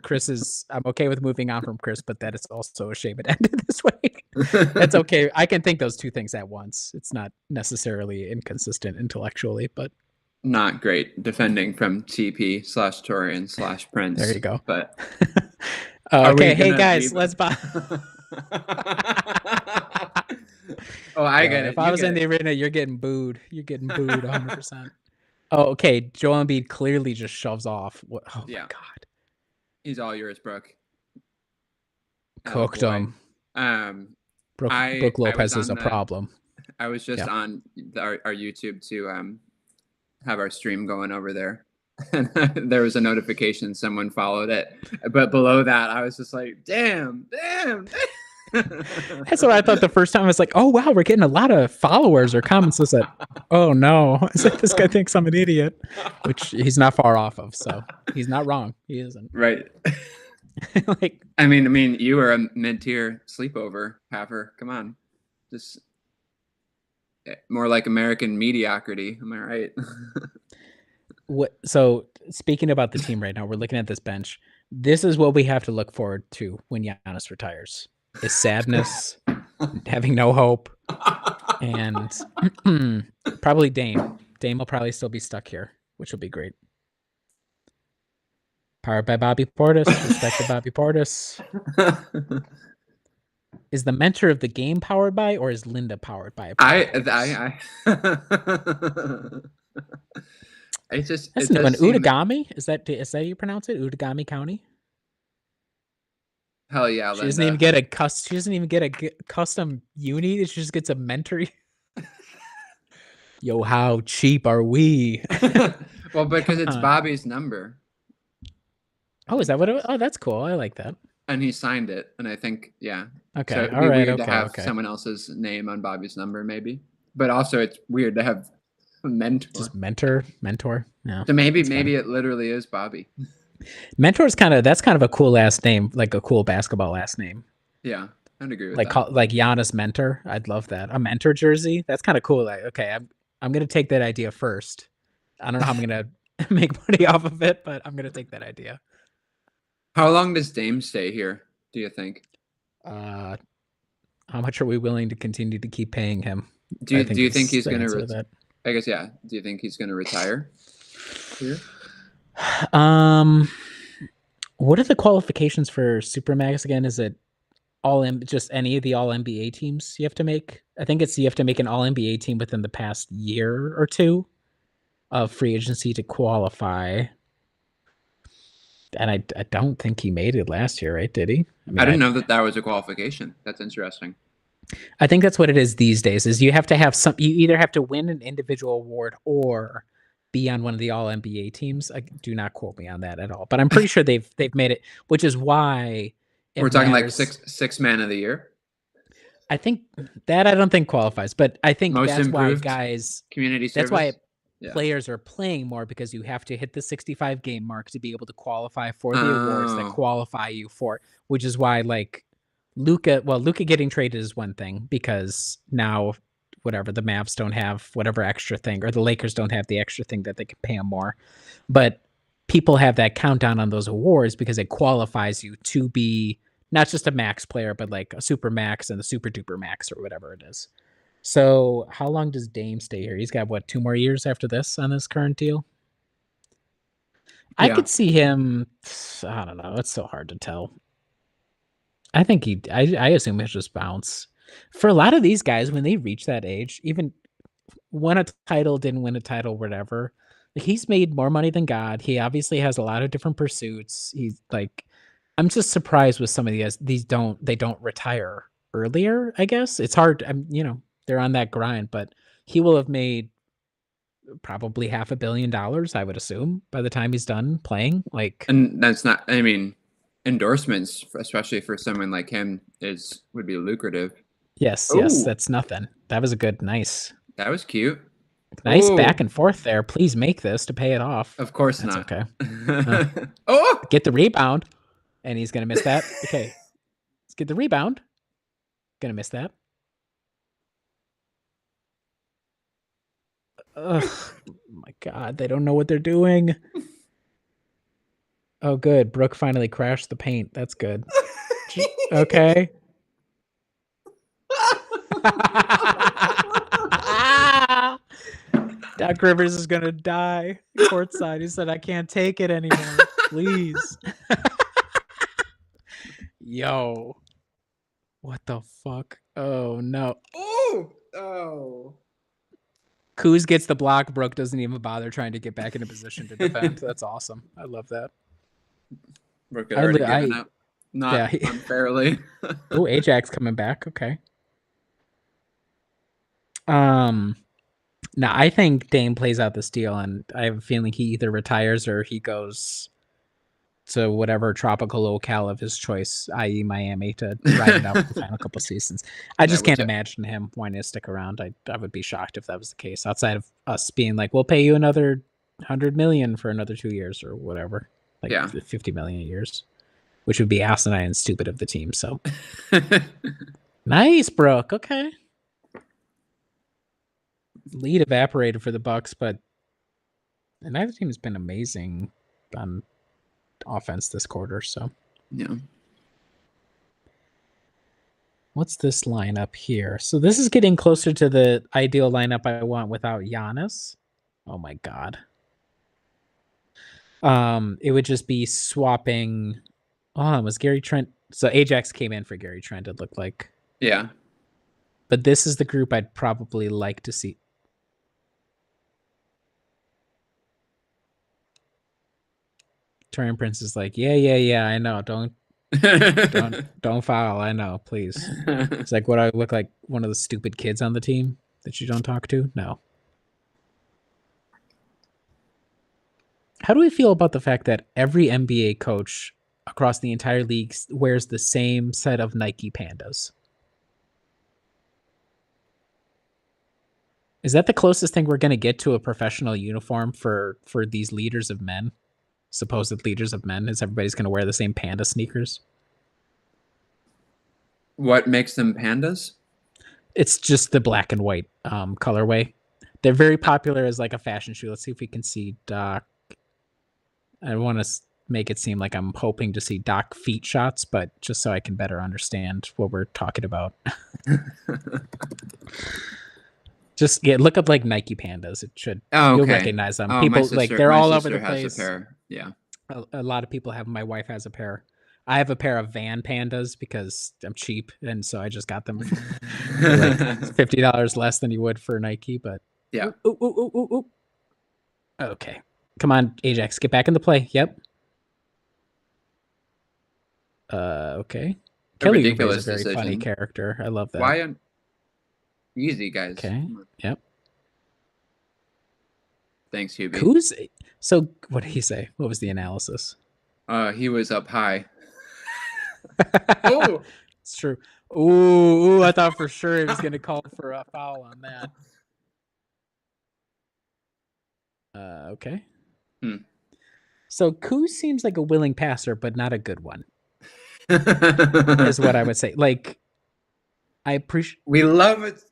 I'm okay with moving on from Chris, but that it's also a shame it ended this way. That's okay. I can think those two things at once. It's not necessarily inconsistent intellectually, but not great defending from TP/Torian/Prince. There you go. But okay, hey guys, let's buy. Oh, I get it. If I was in the arena, you're getting booed. You're getting booed 100%. Oh, okay. Joel Embiid clearly just shoves off. Oh yeah. My God. He's all yours, Brooke. Cooked him. Brooke Lopez is a problem. I was just on our YouTube to have our stream going over there. And there was a notification, someone followed it. But below that, I was just like, damn. That's what I thought the first time. I was like, oh wow, we're getting a lot of followers or comments. I said, oh no, I said, this guy thinks I'm an idiot, which he's not far off of, so he's not wrong. He isn't. Right. Like, I mean, you were a mid-tier sleepover haver. Come on. Just more like American mediocrity. Am I right? So speaking about the team right now, we're looking at this bench. This is what we have to look forward to when Giannis retires. Is sadness, having no hope, and probably Dame. Dame will probably still be stuck here, which will be great. Powered by Bobby Portis. Respect to Bobby Portis. Is the mentor of the game powered by, or is Linda powered by? It's just that's an Utagami. Is that how you pronounce it? Utagami County. Hell yeah, Linda. She doesn't even get a custom uni. She just gets a mentor. Yo, how cheap are we? Well, because it's Bobby's number. Oh, is that what? Oh, that's cool. I like that. And he signed it, and I think Okay, so it'd be weird to have someone else's name on Bobby's number, maybe. But also, it's weird to have a mentor. Just mentor. Yeah. So maybe it literally is Bobby. Mentor is kind of a cool last name, like a cool basketball last name. Yeah, I'd agree with that. Like Giannis Mentor. I'd love that. A mentor jersey. That's kind of cool. Like, okay, I'm gonna take that idea first. I don't know how I'm gonna make money off of it, but I'm gonna take that idea. How long does Dame stay here, do you think? How much are we willing to continue to keep paying him? Do you think he's gonna? I guess yeah. Do you think he's gonna retire here? What are the qualifications for Supermax again? Is it just any of the all NBA teams you have to make? I think you have to make an all NBA team within the past year or two of free agency to qualify. And I don't think he made it last year, right? Did he? I I mean, didn't know that that was a qualification. That's interesting. I think that's what it is these days. Is you have to have some. You either have to win an individual award or be on one of the All NBA teams. Do not quote me on that at all, but I'm pretty sure they've made it, which is why it We're talking like matters. six man of the year, I think that I don't think qualifies, but I think most that's why improved guys. community That's why service. Yeah. players are playing more because you have to hit the 65 game mark to be able to qualify for the awards that Oh, qualify you for. Which is why like Luca getting traded is one thing because now whatever the Mavs don't have whatever extra thing or the Lakers don't have the extra thing that they can pay him more. But people have that countdown on those awards because it qualifies you to be not just a max player, but like a super max and a super duper max or whatever it is. So how long does Dame stay here? He's got what, 2 more years after this on his current deal? I yeah. could see him. I don't know. It's so hard to tell. I think I assume he'll just bounce. For a lot of these guys, when they reach that age, even won a title, didn't win a title, whatever. Like he's made more money than God. He obviously has a lot of different pursuits. He's like, I'm just surprised with some of these. They don't retire earlier. I guess it's hard. They're on that grind, but he will have made probably $500 million, I would assume, by the time he's done playing. Like, And that's not. I mean, endorsements, especially for someone like him, is would be lucrative. yes, Oh, that's nothing. That was a good, that was cute. nice back Oh, and forth there. Please make this to pay it off. of course That's not. okay. Uh, Oh, get the rebound, and he's gonna miss that. Okay, let's get the rebound. Gonna miss that. Ugh, my God, they don't know what they're doing. Oh, good. Brooke finally crashed the paint. That's good. Okay. Doc Rivers is gonna die courtside. He said, "I can't take it anymore. Please." Yo, what the fuck? Oh no. oh, oh. Kuz gets the block. Brooke doesn't even bother trying to get back into position to defend. That's awesome. I love that. Brooke had already given up, Yeah. not unfairly. Oh, Ajax coming back. Okay. Um. Now I think Dame plays out this deal, and I have a feeling he either retires or he goes to whatever tropical locale of his choice, i.e., Miami, to ride it out for the final couple seasons. I Yeah, just can't imagine him wanting to stick around. I would be shocked if that was the case. Outside of us being like, we'll pay you another 100 million for another 2 years or whatever, like yeah. 50 million years, which would be asinine and stupid of the team. So nice, Brooke. Okay. Lead evaporated for the Bucks, but neither team has been amazing on offense this quarter. So yeah. what's this lineup here? So this is getting closer to the ideal lineup I want without Giannis. Oh my God. It would just be swapping. Oh, it was Gary Trent. So Ajax came in for Gary Trent, it looked like. Yeah. But this is the group I'd probably like to see. Torian Prince is like, yeah, I know. Don't foul. I know, please. It's like, what, I look like one of the stupid kids on the team that you don't talk to? No. How do we feel about the fact that every NBA coach across the entire league wears the same set of Nike Pandas? Is that the closest thing we're going to get to a professional uniform for these leaders of men? Supposed leaders of men? Is everybody's going to wear the same Panda sneakers? What makes them pandas? It's just the black and white colorway. They're very popular as like a fashion shoe. Let's see if we can see Doc. I want to make it seem like I'm hoping to see Doc feet shots, but just so I can better understand what we're talking about. Just look up like Nike Pandas. It should. Oh, You'll okay. recognize them. Oh, People like they're all over the place. Has a pair. Yeah. A lot of people have. My wife has a pair. I have a pair of Van Pandas because I'm cheap, and so I just got them for like $50 less than you would for Nike. But yeah. Ooh. Okay, come on, Ajax, get back into play. Yep. Okay. A Kelly Oubre is a ridiculous very funny decision. character. I love that. Why? Easy, guys. Okay. Yep. Thanks, Hubie. Who's so? What did he say? What was the analysis? He was up high. Oh, It's true. Ooh, I thought for sure he was going to call for a foul on that. Okay. Hmm. So Kuz seems like a willing passer, but not a good one, is what I would say. Like, I appreciate. we love it.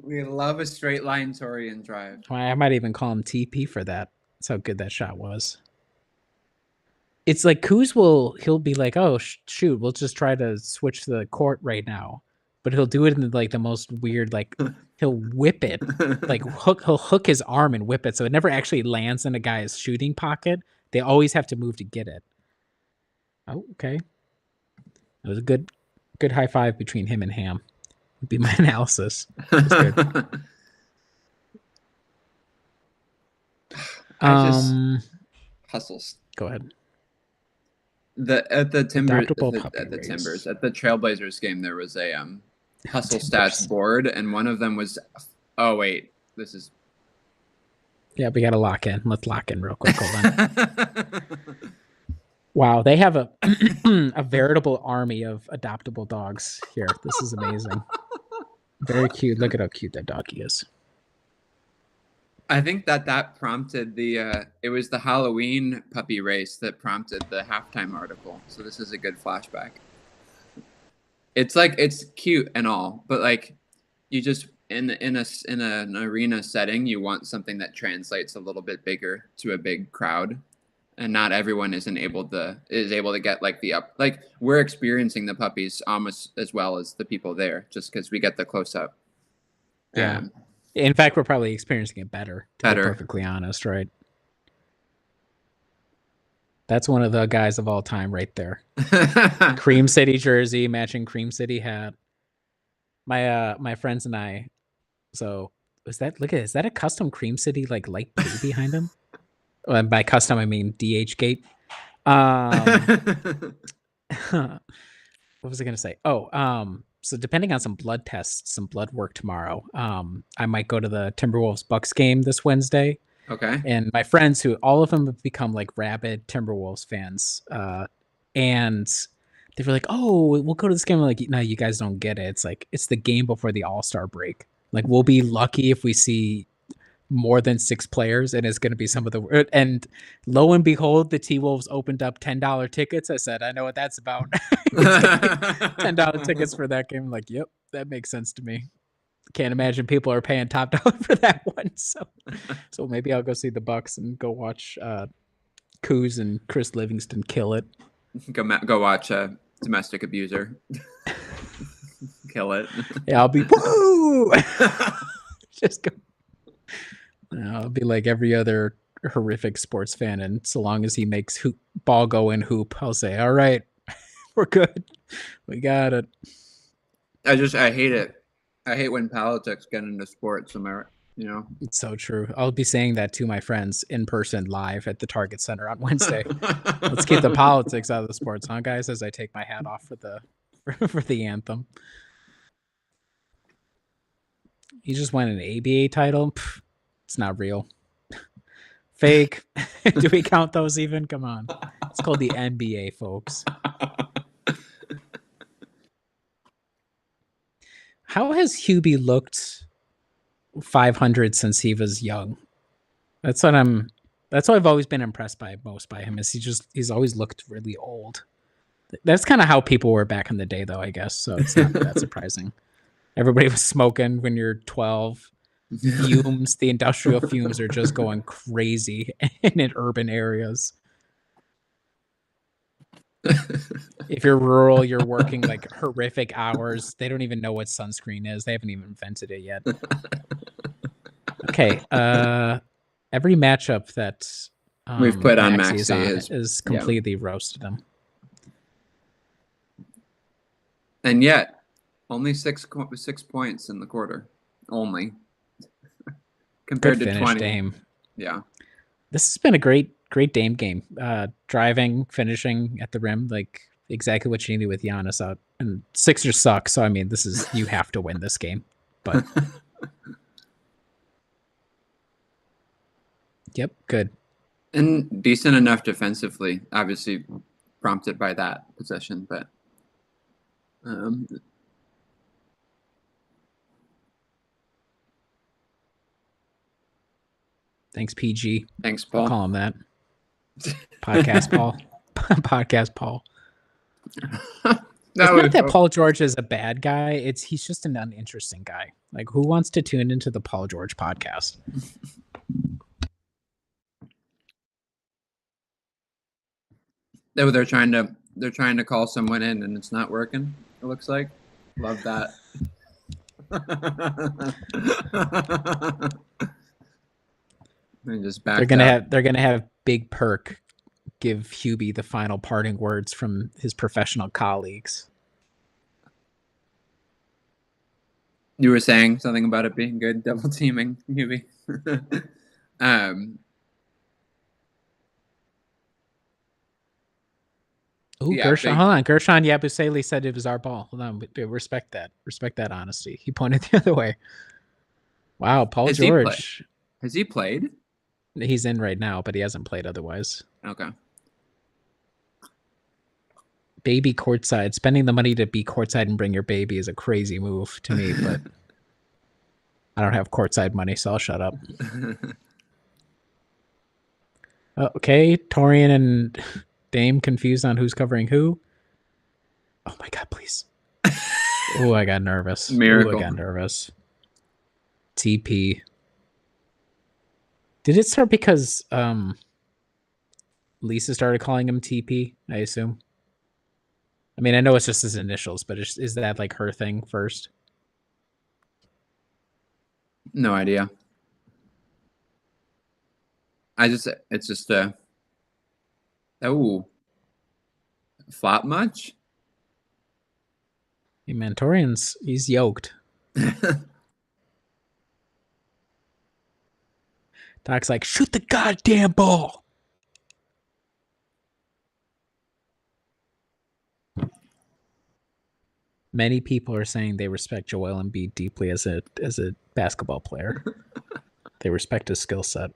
We love a straight line Torian drive. I might even call him TP for that. That's how good that shot was. It's like Kuz he'll be like, oh shoot, we'll just try to switch the court right now, but he'll do it in like the most weird, like he'll whip it, like he'll hook his arm and whip it, so it never actually lands in a guy's shooting pocket. They always have to move to get it. Oh, okay. It was a good high five between him and Ham. Would be my analysis. That's good. I just hustles. Go ahead. At the Timbers Race. at the Trailblazers game there was a hustle stats board, and one of them was, oh wait, this is, yeah, we gotta lock in. Let's lock in real quick. Hold on. Wow, they have a a veritable army of adoptable dogs here. This is amazing. Very cute. Look at how cute that doggy is. I think that prompted the it was the Halloween puppy race that prompted the halftime article. So this is a good flashback. It's like, it's cute and all, but like you just in an arena setting, you want something that translates a little bit bigger to a big crowd. And not everyone is able to get like the up, like we're experiencing the puppies almost as well as the people there, just because we get the close up. Yeah. In fact, we're probably experiencing it better, to be perfectly honest, right? That's one of the guys of all time right there. Cream City jersey, matching Cream City hat. My friends and I, so is that, look at, is that a custom Cream City like light blue behind him? And by custom, I mean DH gate. What was I going to say? Oh, so depending on some blood tests, some blood work tomorrow, I might go to the Timberwolves Bucks game this Wednesday. Okay. And my friends, who all of them have become like rabid Timberwolves fans, and they were like, "Oh, we'll go to this game." I'm like, no, you guys don't get it. It's like it's the game before the All-Star break. Like we'll be lucky if we see more than 6 players, and it's going to be some of the, and lo and behold, the T-Wolves opened up $10 tickets. I said, I know what that's about. $10 tickets for that game. I'm like, yep, that makes sense to me. Can't imagine people are paying top dollar for that one. So maybe I'll go see the Bucks and go watch Kuz and Chris Livingston kill it. Go watch a domestic abuser kill it. Yeah, I'll be woo. Just go. I'll be like every other horrific sports fan, and so long as he makes ball go in hoop, I'll say, all right, we're good. We got it. I hate it. I hate when politics get into sports. It's so true. I'll be saying that to my friends in person live at the Target Center on Wednesday. Let's keep the politics out of the sports, huh, guys? As I take my hat off for the anthem. He just won an ABA title. Pff, it's not real. Fake. Do we count those even? Come on. It's called the NBA, folks. How has Hubie looked 500 since he was young? That's what I've always been impressed by him, is he's always looked really old. That's kind of how people were back in the day, though, I guess. So it's not that surprising. Everybody was smoking when you're 12. Fumes, the industrial fumes are just going crazy in urban areas. If you're rural, you're working like horrific hours. They don't even know what sunscreen is. They haven't even invented it yet. Okay. Every matchup that we've put on Maxi is completely roasted him. And yet, only 6 points in the quarter. Only. Compared to 20. Dame. Yeah. This has been a great Dame game. Driving, finishing at the rim, like exactly what you needed with Giannis out. And Sixers suck, so I mean, you have to win this game. But yep, good. And decent enough defensively, obviously prompted by that possession, but um, Thanks, PG. thanks, I'll Paul. call him that. Podcast Paul. Podcast Paul. It's not that Paul George is a bad guy. He's just an uninteresting guy. Like, who wants to tune into the Paul George podcast? They're trying to call someone in and it's not working. It looks like. Love that. They're gonna have Big Perk give Hubie the final parting words from his professional colleagues. You were saying something about it being good, double teaming Hubie. Gershon. Hold on. Gershon Yabusele said it was our ball. Hold on. Respect that. Respect that honesty. He pointed the other way. Wow, Paul George. Has he played? He's in right now, but he hasn't played otherwise. Okay. Baby courtside. Spending the money to be courtside and bring your baby is a crazy move to me, but I don't have courtside money, so I'll shut up. Okay, Torian and Dame confused on who's covering who. Oh my god, please. Oh, I got nervous. Miracle. I got nervous. TP. Did it start because Lisa started calling him TP, I assume? I mean, I know it's just his initials, but is that like her thing first? No idea. It's just flop much? Hey, Mantorian's, he's yoked. Doc's like, shoot the goddamn ball. Many people are saying they respect Joel Embiid deeply as a basketball player. They respect his skill set.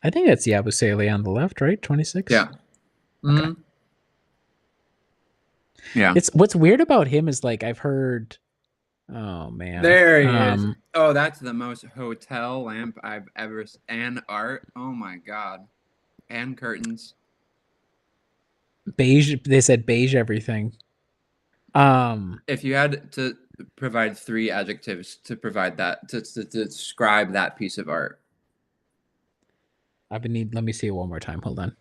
I think that's Yabusele on the left, right? 26? Yeah. Mm-hmm. Okay. Yeah. What's weird about him is like I've heard. Oh man. There he is. Oh, that's the most hotel lamp I've ever seen. And art. Oh my god. And curtains. Beige. They said beige everything. If you had to provide 3 adjectives to provide that to describe that piece of art. Let me see it one more time. Hold on.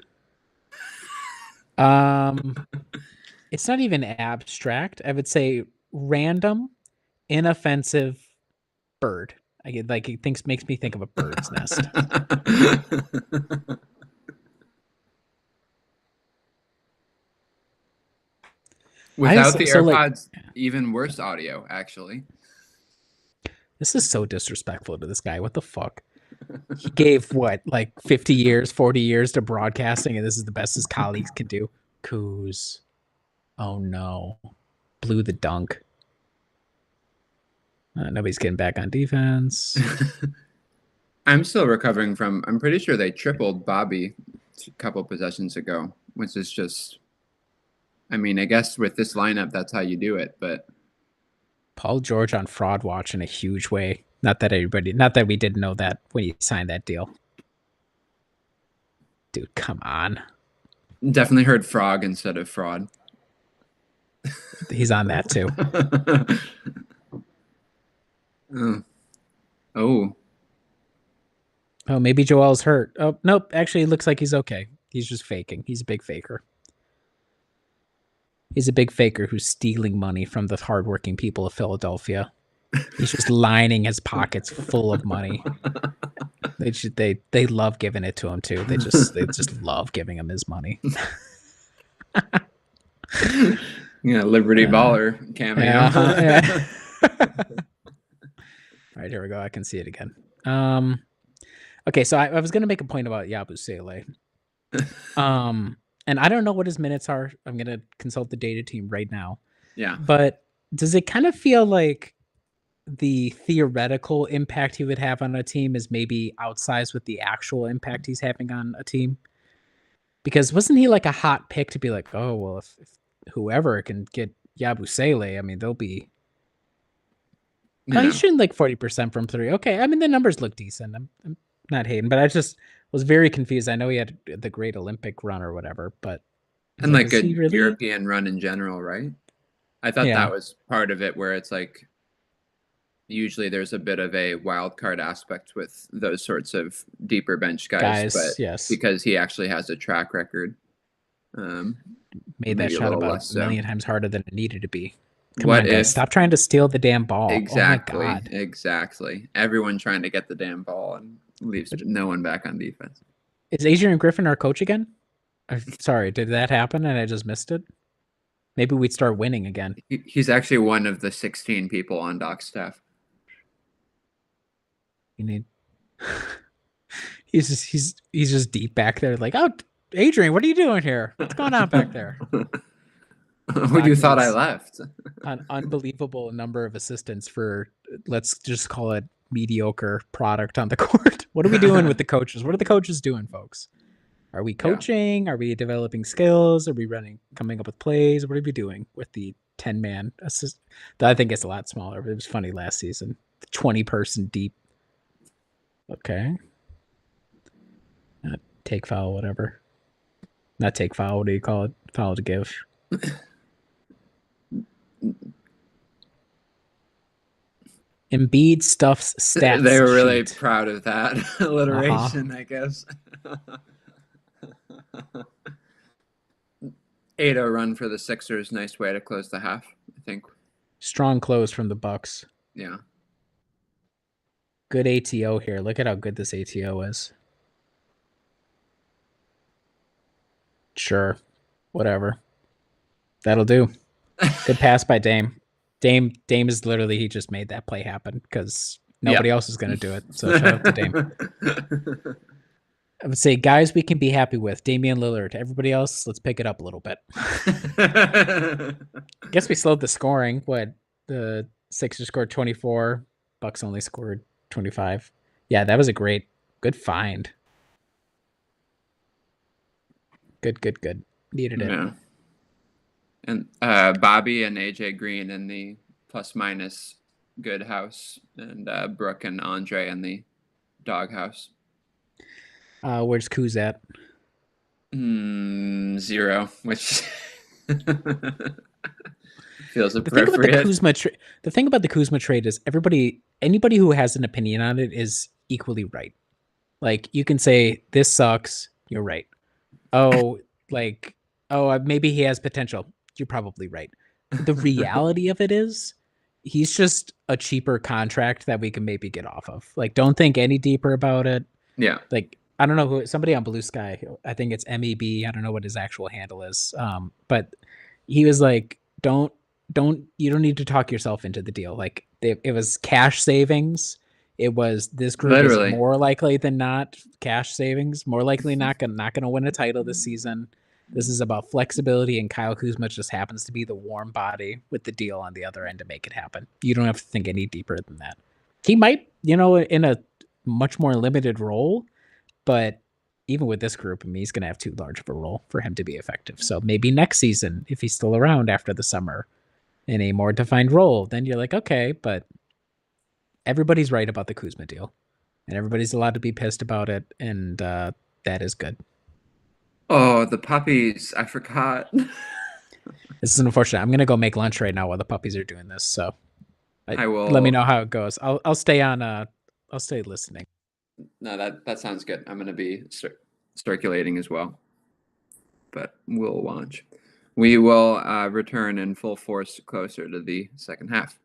It's not even abstract. I would say random, inoffensive bird. Makes me think of a bird's nest. Without the AirPods, even worse audio, actually. This is so disrespectful to this guy. What the fuck? He gave 50 years, 40 years to broadcasting, and this is the best his colleagues can do. Coos. Oh no. Blew the dunk. Nobody's getting back on defense. I'm still recovering from, I'm pretty sure they tripled Bobby a couple possessions ago, which is just, I mean, I guess with this lineup, that's how you do it, but. Paul George on fraud watch in a huge way. Not that we didn't know that when he signed that deal. Dude, come on. Definitely heard frog instead of fraud. He's on that too. Oh, maybe Joel's hurt. Oh, nope. Actually, it looks like he's okay. He's just faking. He's a big faker. He's a big faker who's stealing money from the hardworking people of Philadelphia. He's just lining his pockets full of money. They love giving it to him too. They just love giving him his money. Yeah, Liberty Baller cameo. Yeah. All right, here we go. I can see it again. Okay, so I was going to make a point about Yabusele. Um, and I don't know what his minutes are. I'm gonna consult the data team right now. Yeah. But does it kind of feel like the theoretical impact he would have on a team is maybe outsized with the actual impact he's having on a team? Because wasn't he like a hot pick to be like, oh well, if whoever can get Yabusele, I mean, they'll be. Oh, he's Yeah. shooting like 40% from three. Okay, I mean the numbers look decent. I'm not hating, but I just was very confused. I know he had the great Olympic run or whatever, but it's And like, like is he good really? European run in general, right? I thought Yeah, that was part of it where it's like usually there's a bit of a wild card aspect with those sorts of deeper bench guys, guys, but yes, because he actually has a track record, um, made that maybe a shot little about less a so. million times harder than it needed to be. Come What on, guys, if stop trying to steal the damn ball. Oh my exactly, god. exactly? Everyone trying to get the damn ball and leaves But no one back on defense. is Adrian Griffin our coach again? Sorry, did that happen and I just missed it? Maybe we'd start winning again. He's actually one of the 16 people on Doc's staff. You need. He's just deep back there, like, oh, Adrian, what are you doing here? What's going on back there? Who you Doc thought I needs left? an unbelievable number of assistants for, let's just call it, mediocre product on the court. What are we doing with the coaches? What are the coaches doing, folks? Are we Yeah. coaching? Are we developing skills? Are we coming up with plays? What are we doing with the 10-man assist? I think it's a lot smaller, but it was funny last season. 20-person deep. Okay. Take foul, whatever. Not take foul. What do you call it? Foul to give. Embiid stuffs They stats were really sheet. proud of that Uh-huh. alliteration, I guess. 8-0 run for the Sixers. Nice way to close the half, I think. Strong close from the Bucks. Yeah. Good ATO here. Look at how good this ATO is. Sure. Whatever. That'll do. Good pass by Dame. Dame is literally, he just made that play happen because Yeah. nobody else is going to do it. So shout out to Dame. I would say guys we can be happy with. Damian Lillard. Everybody else, let's pick it up a little bit. I guess we slowed the scoring. What, the Sixers scored 24, Bucks only scored 25. Yeah, that was a good find. Good. Needed it. Yeah. And Bobby and AJ Green in the plus minus good house, and Brooke and Andre in the dog house. Where's Kuz at? 0, which feels The thing about the appropriate. Kuzma the thing about the Kuzma trade is anybody who has an opinion on it is equally right. Like you can say this sucks, you're right. Oh, like maybe he has potential. You're probably right. The reality of it is he's just a cheaper contract that we can maybe get off of. Like don't think any deeper about it. Yeah. Like I don't know who, somebody on Blue Sky, I think it's MEB, I don't know what his actual handle is. But he was like, you don't need to talk yourself into the deal. Like it was cash savings. It was, this group is Literally. more likely than not cash savings, more likely not gonna win a title this season. This is about flexibility, and Kyle Kuzma just happens to be the warm body with the deal on the other end to make it happen. You don't have to think any deeper than that. He might, in a much more limited role, but even with this group, I mean, he's going to have too large of a role for him to be effective. So maybe next season, if he's still around after the summer in a more defined role, then you're like, okay, but everybody's right about the Kuzma deal, and everybody's allowed to be pissed about it, and that is good. Oh, the puppies. I forgot. This is unfortunate. I'm going to go make lunch right now while the puppies are doing this. So I let me will. know how it goes. I'll stay on. I'll stay listening. No, that sounds good. I'm going to be circulating as well, but we'll watch. We will return in full force closer to the second half.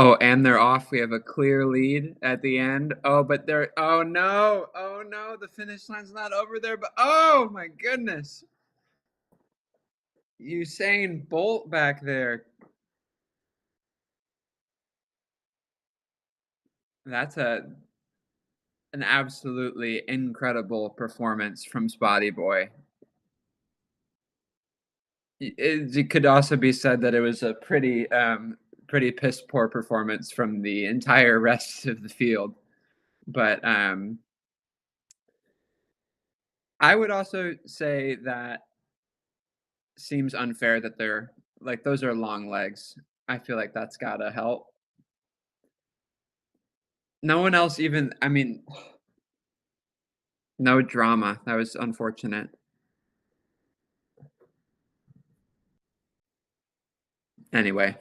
Oh, and they're off. We have a clear lead at the end. Oh, but they're oh no. Oh no, the finish line's not over there, but oh my goodness. Usain Bolt back there. That's an absolutely incredible performance from Spotty Boy. It could also be said that it was a pretty piss poor performance from the entire rest of the field. But I would also say that seems unfair that they're like those are long legs. I feel like that's gotta help. No one else even I mean, no drama. That was unfortunate. Anyway.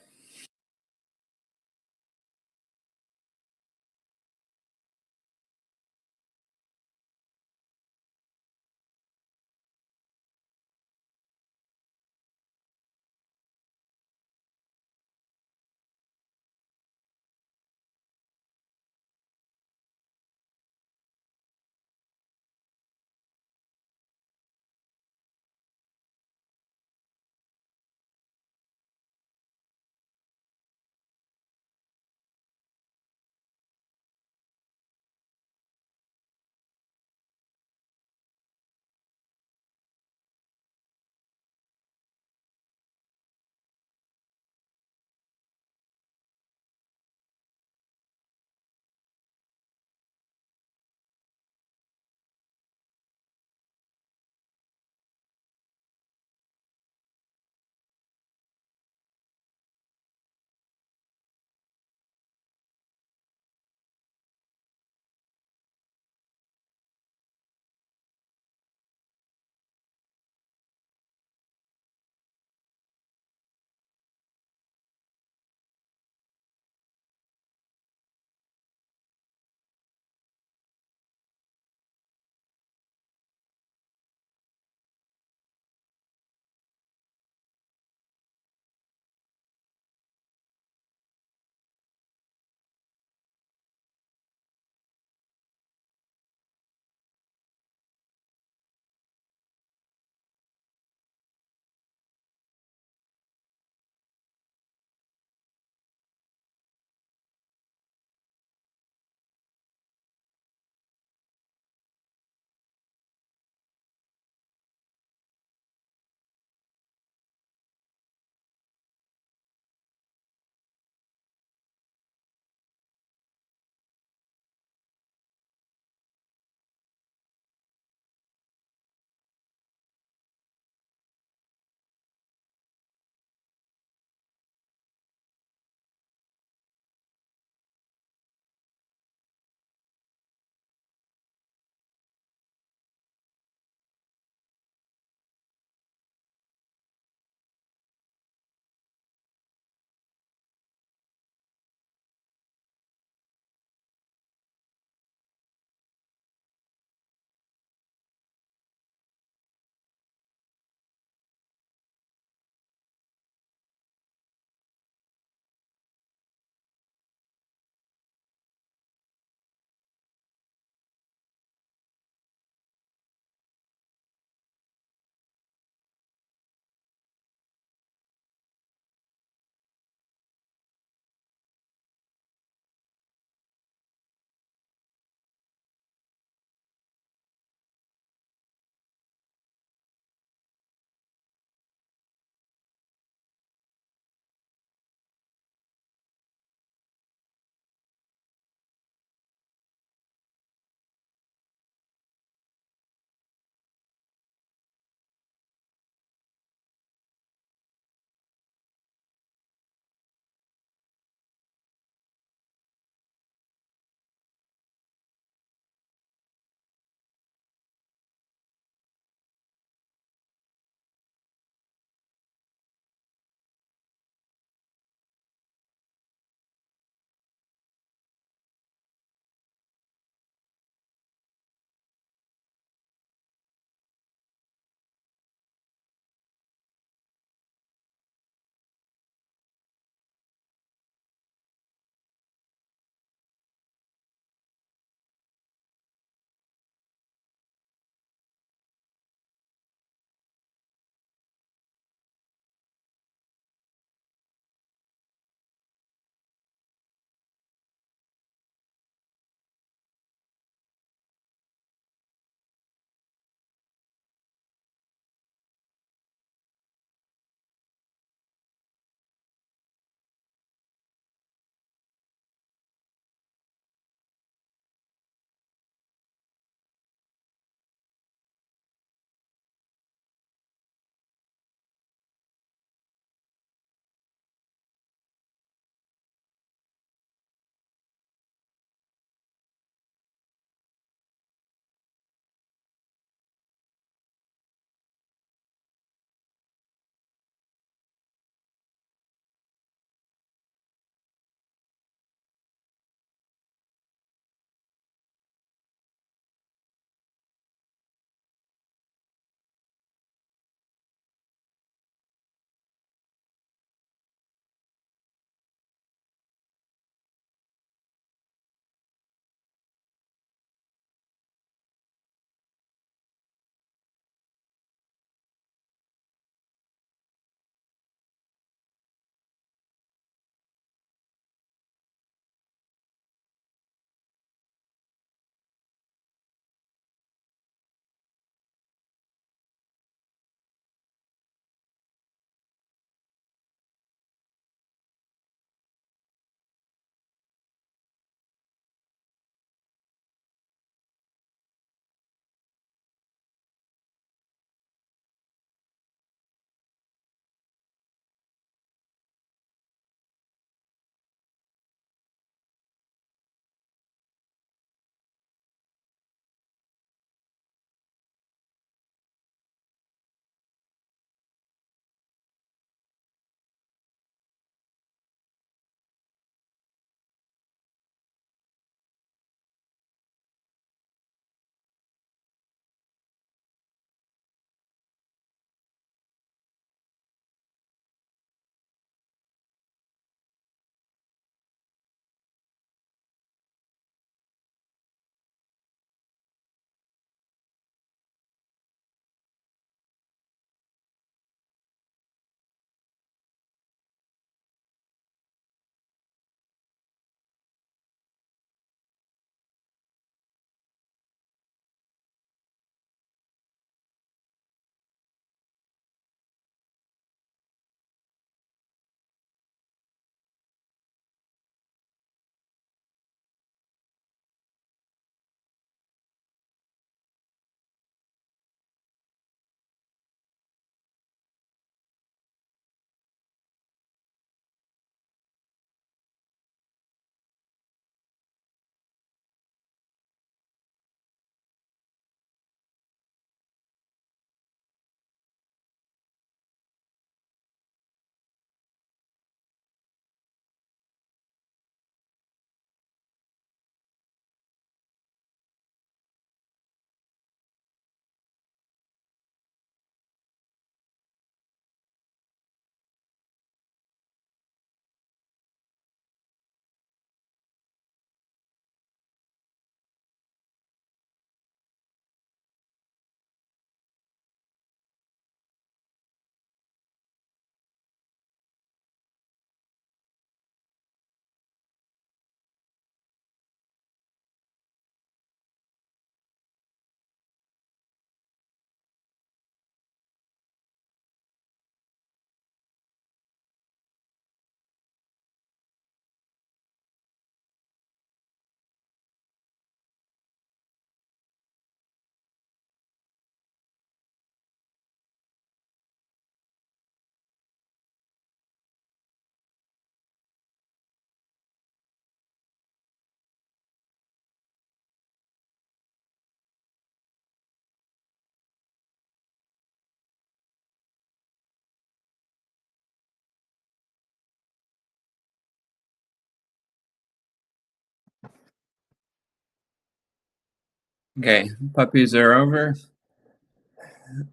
Okay, puppies are over.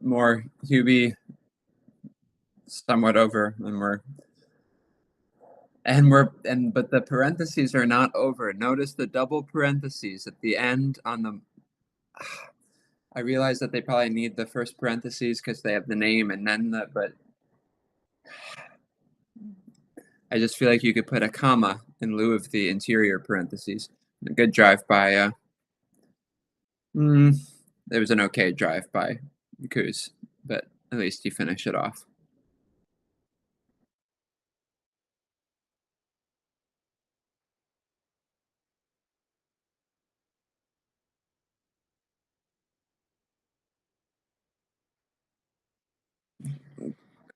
More Hubie, somewhat over, but the parentheses are not over. Notice the double parentheses at the end on the. I realize that they probably need the first parentheses because they have the name and then but I just feel like you could put a comma in lieu of the interior parentheses. A good drive by. It was an okay drive by Kuz, but at least you finish it off.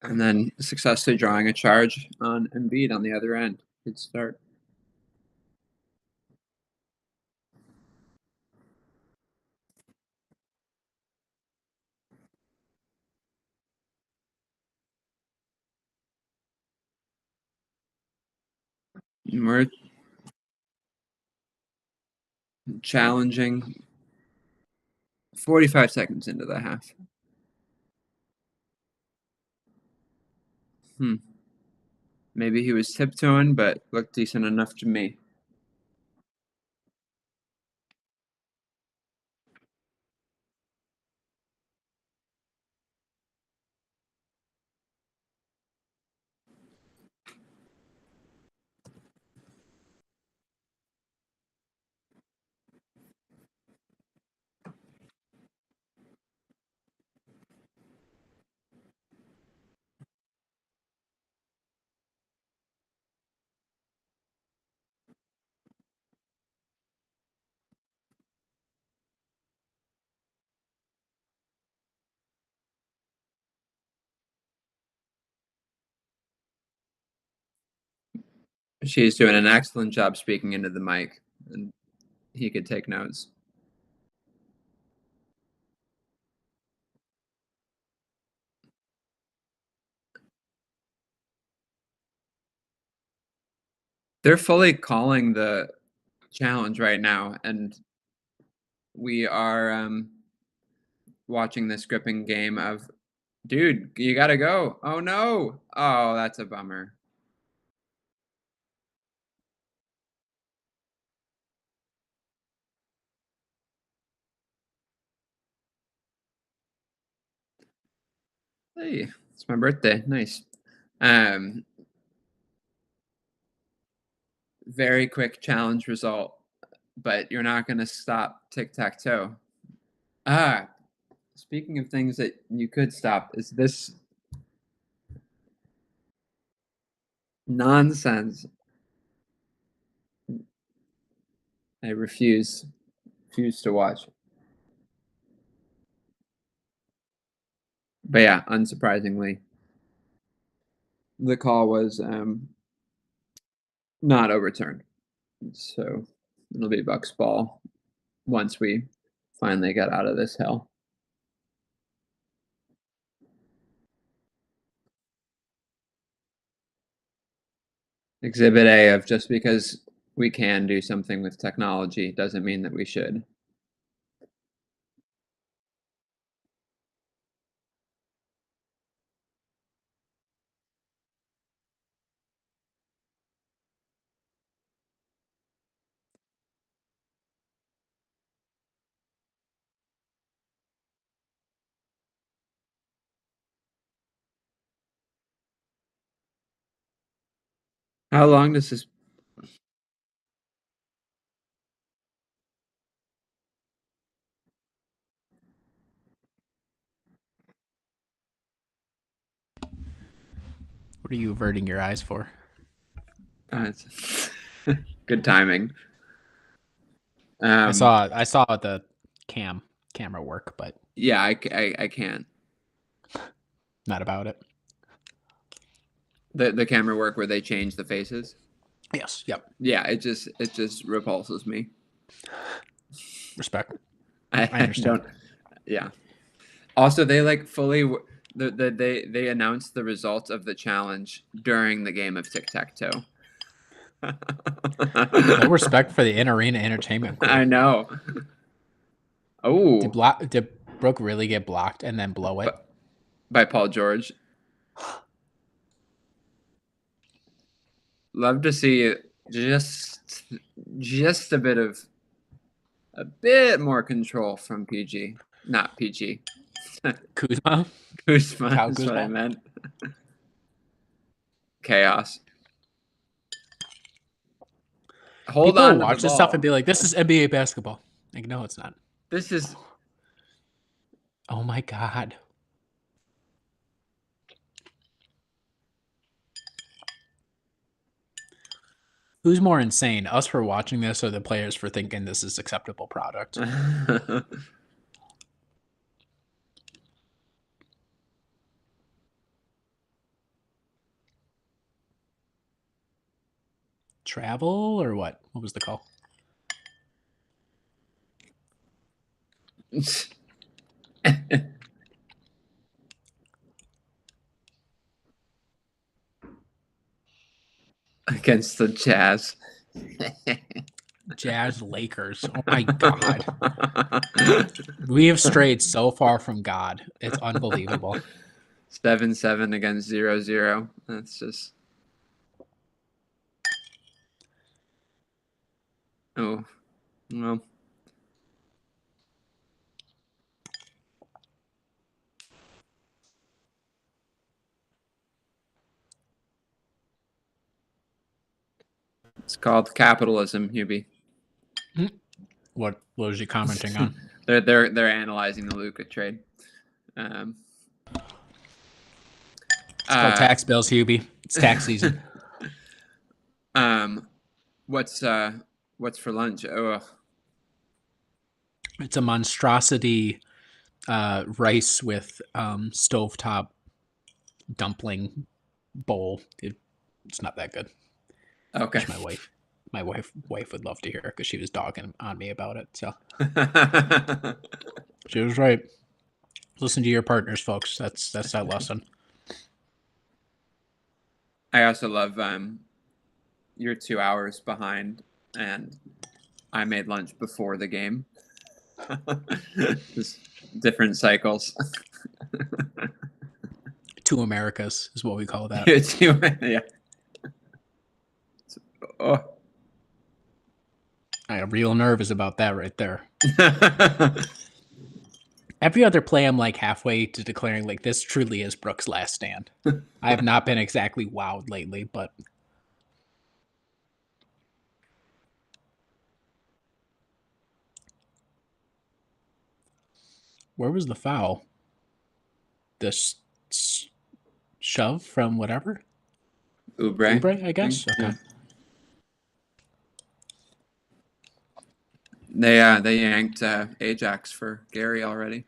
And then successfully drawing a charge on Embiid on the other end. Good start. We're challenging 45 seconds into the half. Maybe he was tiptoeing, but looked decent enough to me. She's doing an excellent job speaking into the mic, and he could take notes. They're fully calling the challenge right now, and we are watching this gripping game of, dude, you gotta go. Oh no. Oh, that's a bummer. Hey, it's my birthday. Nice. Um, very quick challenge result, but you're not gonna stop tic-tac-toe. Ah, speaking of things that you could stop, is this nonsense. I refuse to watch. But yeah, unsurprisingly, the call was not overturned. So it'll be Bucks ball once we finally get out of this hell. Exhibit A of just because we can do something with technology doesn't mean that we should. How long does this? What are you averting your eyes for? It's good timing. I saw the camera work, but Yeah, I can't. not about it. The camera work where they change the faces. Yes. Yep. Yeah, it just repulses me. Respect. I understand. don't. Yeah. Also, they like fully. They announced the results of the challenge during the game of tic tac toe. No respect for the in arena entertainment crew. I know. Oh, Did Brooke really get blocked and then blow it? by Paul George. Love to see just a bit more control from PG, not PG. Kuzma? Kuzma Kyle is what I Kuzma? meant. Chaos. Hold People will on to the watch this stuff and ball. be like, this is NBA basketball. Like, no, it's not. This is Oh my God. Who's more insane? Us for watching this or the players for thinking this is acceptable product? Travel or what? What was the call? against the Jazz. Jazz Lakers. Oh my God. We have strayed so far from God. It's unbelievable. 7-7 against 0-0. That's just oh well. It's called capitalism, Hubie. What was you commenting on? They're analyzing the Luka trade. It's called tax bills, Hubie. It's tax season. What's for lunch? Oh, It's a monstrosity rice with stovetop dumpling bowl. It's not that good. okay. Which my wife would love to hear because she was dogging on me about it. So she was right. Listen to your partners, folks. That's that lesson. I also love you're 2 hours behind, and I made lunch before the game. Just different cycles. Two Americas is what we call that. Yeah. Oh. I got real nervous about that right there. Every other play, I'm like halfway to declaring like this truly is Brooks' last stand. I have not been exactly wowed lately, but where was the foul? This shove from whatever? Oubre, I guess. Okay. Yeah. They yanked Ajax for Gary already.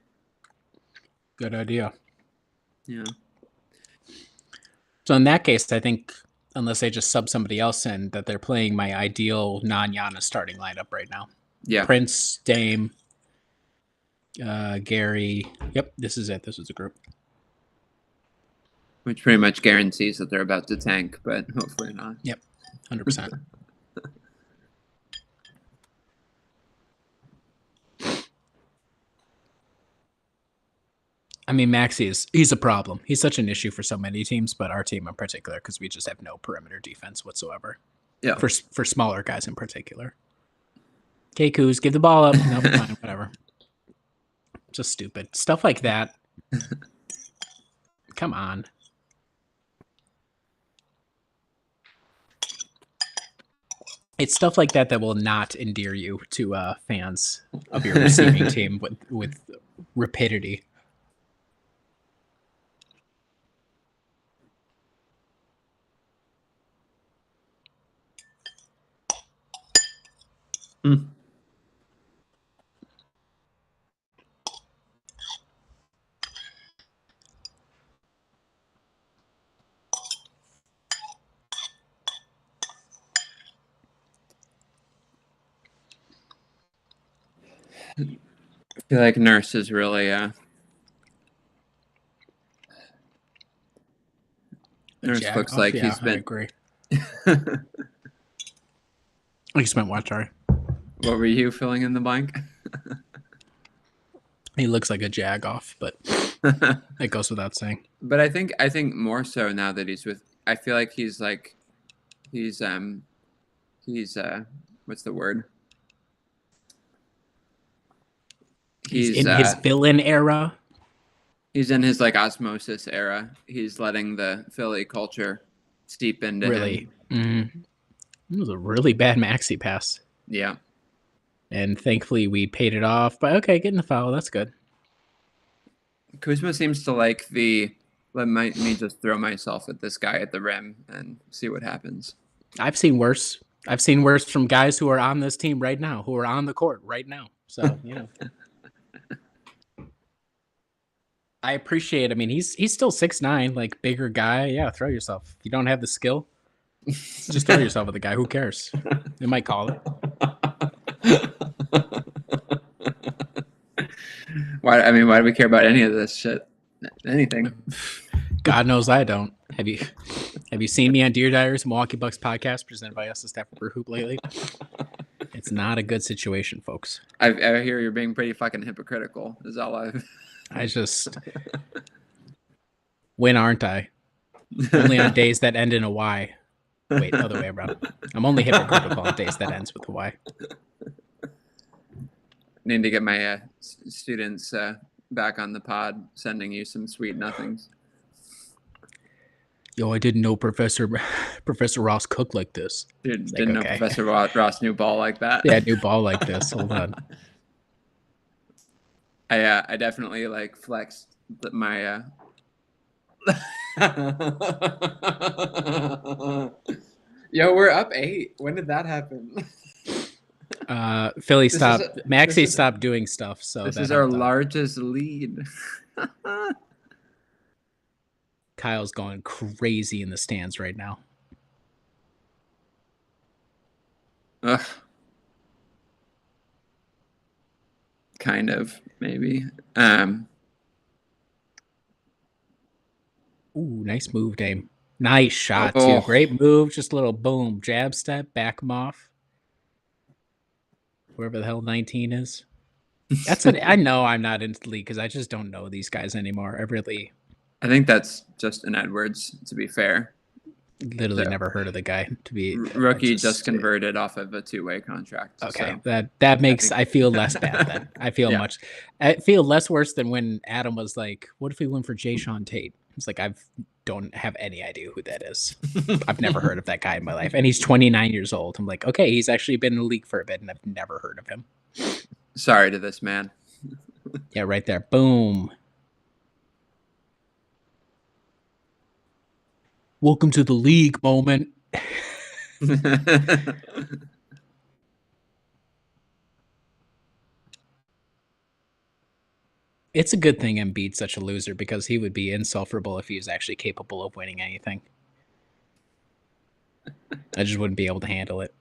Good idea. Yeah. So in that case, I think unless they just sub somebody else in, that they're playing my ideal non-Giannis starting lineup right now. Yeah. Prince, Dame, Gary. Yep, this is it. This is a group. Which pretty much guarantees that they're about to tank, but hopefully not. Yep, 100%. I mean, Maxey he's a problem. He's such an issue for so many teams, but our team in particular, because we just have no perimeter defense whatsoever. Yeah. For smaller guys in particular. Okay, Kuz, give the ball up. No, fine, whatever. Just stupid. Stuff like that. Come on. It's stuff like that that will not endear you to fans of your receiving team with rapidity. Mm. I feel like Nurse is really Nurse looks like he's been. I agree. I just meant what? Sorry. What were you filling in the blank? He looks like a jagoff, but it goes without saying. But I think more so now that he's with. I feel like he's he's what's the word? He's in his villain era. He's in his like osmosis era. He's letting the Philly culture steep into him. It was a really bad maxi pass. Yeah. And thankfully we paid it off. But okay, getting the foul, that's good. Kuzma seems to like let me just throw myself at this guy at the rim and see what happens. I've seen worse. I've seen worse from guys who are on this team right now, who are on the court right now. So, you know. I appreciate it. I mean, he's still 6'9", like bigger guy. Yeah, throw yourself. If you don't have the skill, just throw yourself at the guy. Who cares? They might call it. Why do we care about any of this shit? Anything. God knows I don't. Have you seen me on Dear Diaries, Milwaukee Bucks podcast presented by us, the staff of Brewhoop lately? It's not a good situation, folks. I hear you're being pretty fucking hypocritical. Is all I just when aren't I? Only on days that end in a Y. Wait, other way around. I'm only hypocritical on days that ends with a Y. Need to get my students back on the pod, sending you some sweet nothings. Yo, I didn't know Professor Ross cooked like this. Didn't know Professor Ross knew ball like that. Yeah, knew ball like this. Hold on. I definitely like flexed my. Yo, we're up 8. When did that happen? Philly stopped. Maxey stopped doing stuff. So this is our largest lead. Kyle's going crazy in the stands right now. Ugh. Kind of, maybe. Ooh, nice move, Dame. Nice shot, too. Great move. Just a little boom. Jab step. Back him off. Wherever the hell 19 is. I know I'm not into the league because I just don't know these guys anymore. I think that's Justin Edwards, to be fair. Literally never heard of the guy. To be rookie, just converted off of a 2-way contract. Okay, so that makes I feel less bad then. I feel less worse than when Adam was like, "What if we went for Jayshawn Tate?" It's like I don't have any idea who that is. I've never heard of that guy in my life, and he's 29 years old. I'm like, okay, he's actually been in the league for a bit, and I've never heard of him. Sorry to this man. Yeah, right there. Boom. Welcome to the league moment. It's a good thing Embiid's such a loser because he would be insufferable if he was actually capable of winning anything. I just wouldn't be able to handle it.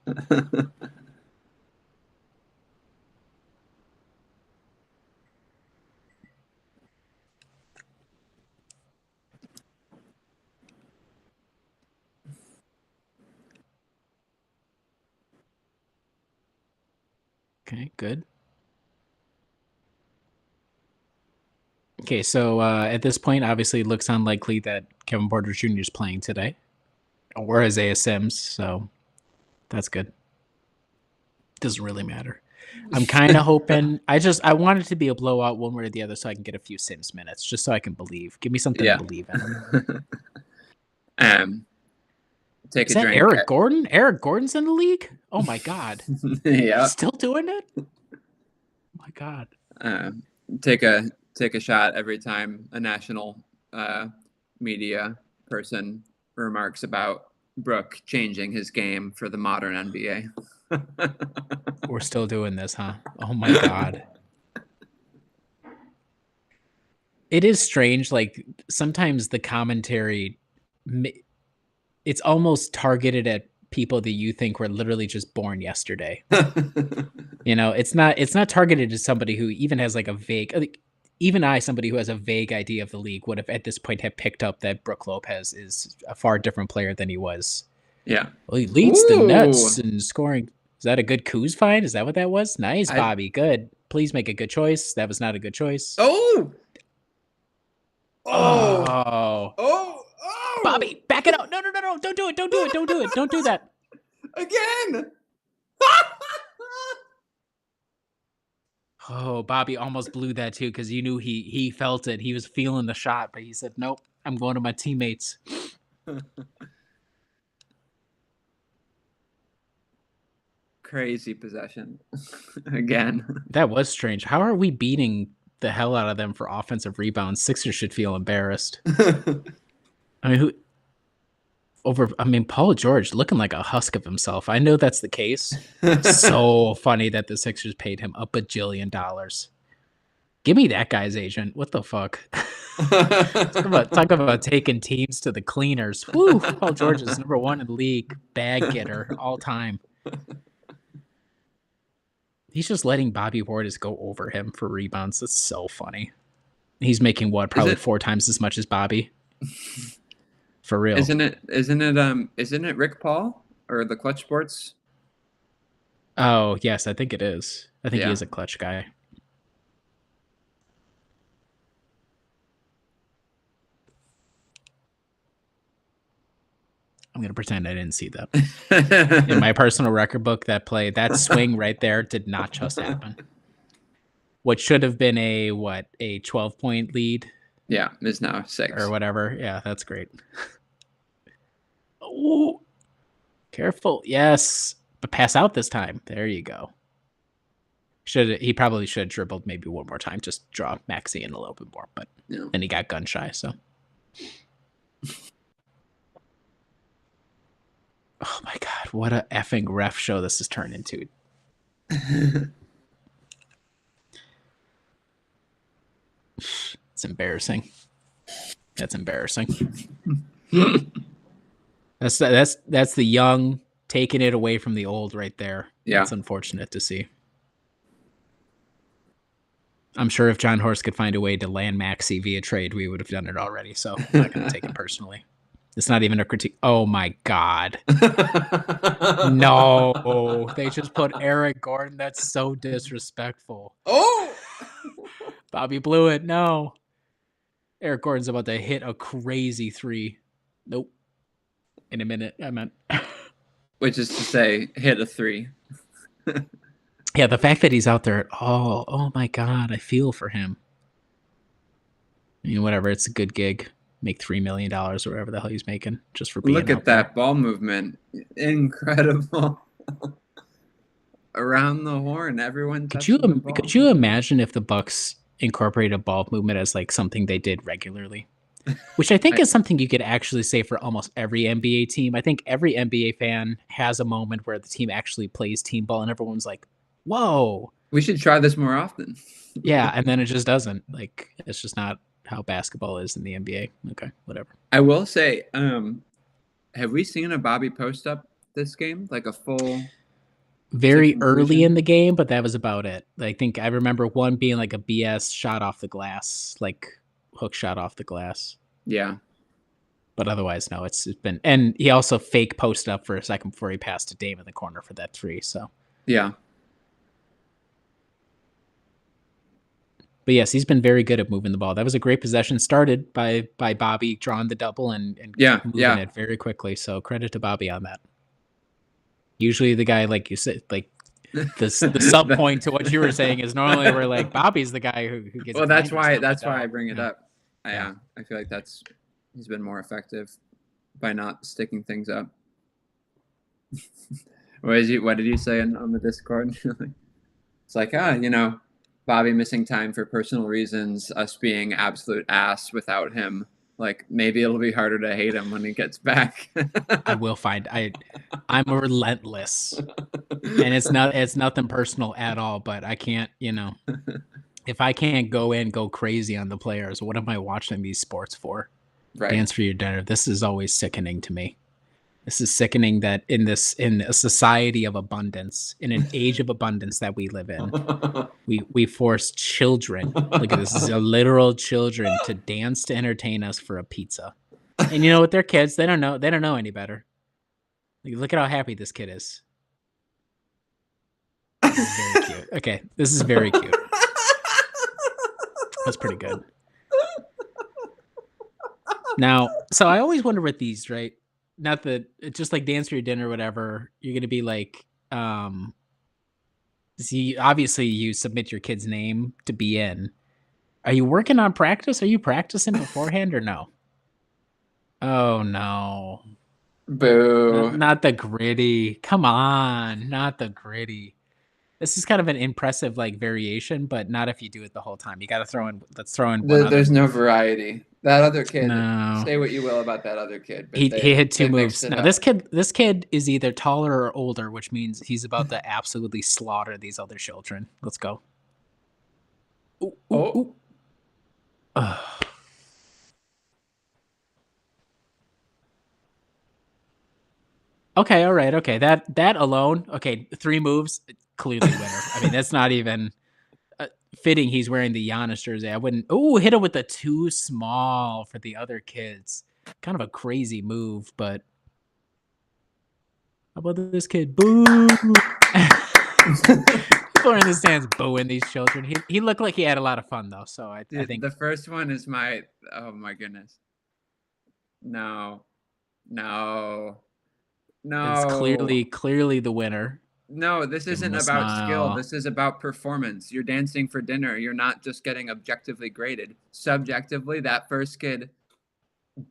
Okay, good. Okay, so at this point, obviously, it looks unlikely that Kevin Porter Jr. is playing today, or Isaiah Sims, so that's good. Doesn't really matter. I'm kind of hoping. I want it to be a blowout one way or the other, so I can get a few Sims minutes, just so I can believe. Give me something to believe in. Take Is a that drink. Eric Gordon? Eric Gordon's in the league? Oh my god! Yeah, still doing it? Oh my god! Take a shot every time a national media person remarks about Brook changing his game for the modern NBA. We're still doing this, huh? Oh my god. It is strange. Like sometimes the commentary, it's almost targeted at people that you think were literally just born yesterday. You know, it's not targeted to somebody who even has like a vague, somebody who has a vague idea of the league would have at this point have picked up that Brook Lopez is a far different player than he was. Yeah. Well, he leads the Nets in scoring. Is that a good Kuz find? Is that what that was? Nice, Bobby. Good. Please make a good choice. That was not a good choice. Oh! Oh. Oh! Bobby, back it up. No. Don't do it. Don't do it. Don't do it. Don't do that. Again! Oh, Bobby almost blew that too because you knew he felt it. He was feeling the shot, but he said, nope, I'm going to my teammates. Crazy possession. Again. That was strange. How are we beating the hell out of them for offensive rebounds? Sixers should feel embarrassed. I mean, Paul George looking like a husk of himself. I know that's the case. So funny that the Sixers paid him $1 bajillion. Give me that guy's agent. What the fuck? talk about taking teams to the cleaners. Woo! Paul George is number 1 in the league bag getter all time. He's just letting Bobby Portis go over him for rebounds. That's so funny. He's making probably 4 times as much as Bobby. For real. Isn't it Rick Paul or the Clutch Sports? Oh, yes, I think it is. I think he is a clutch guy. I'm going to pretend I didn't see that. In my personal record book, that swing right there did not just happen. What should have been a 12-point lead? Yeah, is now 6. Or whatever. Yeah, that's great. Oh, careful. Yes. But pass out this time. There you go. He probably should have dribbled maybe one more time, just draw Maxey in a little bit more, but then he got gun shy, so. Oh my God, what a effing ref show this has turned into. It's embarrassing. That's embarrassing. That's the young taking it away from the old right there. Yeah. It's unfortunate to see. I'm sure if John Horst could find a way to land Maxey via trade, we would have done it already. So I'm not going to take it personally. It's not even a critique. Oh my God. No, they just put Eric Gordon. That's so disrespectful. Oh, Bobby blew it. No. Eric Gordon's about to hit a crazy 3. Nope. In a minute, I meant. Which is to say, hit a 3. Yeah, the fact that he's out there at all. Oh my God, I feel for him. Whatever, it's a good gig. Make $3 million or whatever the hell he's making just for being Look at that ball movement. Incredible. Around the horn, everyone. Could you imagine if the Bucks incorporated a ball movement as like something they did regularly? Which I think is something you could actually say for almost every NBA team. I think every NBA fan has a moment where the team actually plays team ball and everyone's like, whoa. We should try this more often. Yeah, and then it just doesn't. Like, it's just not how basketball is in the NBA. Okay, whatever. I will say, have we seen a Bobby post up this game? Like a full... Very early in the game, but that was about it. I think I remember one being like a BS shot off the glass, like hook shot off the glass. Yeah. But otherwise, no, it's been... And he also fake posted up for a second before he passed to Dame in the corner for that 3, so... Yeah. But yes, he's been very good at moving the ball. That was a great possession started by Bobby drawing the double and moving it very quickly. So credit to Bobby on that. Usually the guy, like you said, like the sub point to what you were saying is normally we're like, Bobby's the guy who gets... Well, that's why I bring it up. I feel like he's been more effective by not sticking things up. What did you say on the Discord? It's like, Bobby missing time for personal reasons, us being absolute ass without him. Like, maybe it'll be harder to hate him when he gets back. I will find I'm relentless. And it's nothing personal at all, but I can't, if I can't go crazy on the players, what am I watching these sports for? Right. Dance for your dinner. This is always sickening to me. This is sickening that in a society of abundance, in an age of abundance that we live in, we force children, look at this, is a literal children, to dance to entertain us for a pizza. And you know what? They're kids. They don't know any better. Like, look at how happy this kid is. This is very cute. Okay, this is very cute. That's pretty good. Now, so I always wonder with these, right? Not that it's just like dance for your dinner or whatever. You're gonna be like, see, obviously you submit your kid's name to be in. Are you working on practice? Are you practicing beforehand or no? Oh no. Boo. Not the gritty. Come on, not the gritty. This is kind of an impressive like variation, but not if you do it the whole time. You got to throw in. Let's throw in one other There's no move. variety. That other kid, No, say what you will about that other kid, but he had two they mixed moves. it Now up. this kid is either taller or older, which means he's about to absolutely slaughter these other children. Let's go. Ooh, ooh, Oh. ooh. Ugh. Okay, all right, okay. That alone, okay, 3 moves, clearly winner. I mean, that's not even fitting. He's wearing the Giannis jersey. I wouldn't. Oh, hit him with the too small for the other kids. Kind of a crazy move, but how about this kid? Boo! People are in the stands booing these children. He looked like he had a lot of fun though, so I Dude, think the first one is my, oh my goodness. No. No. it's No. clearly the winner. No, this Give him isn't a about skill. smile. This is about performance. You're dancing for dinner. You're not just getting objectively graded. Subjectively, that first kid,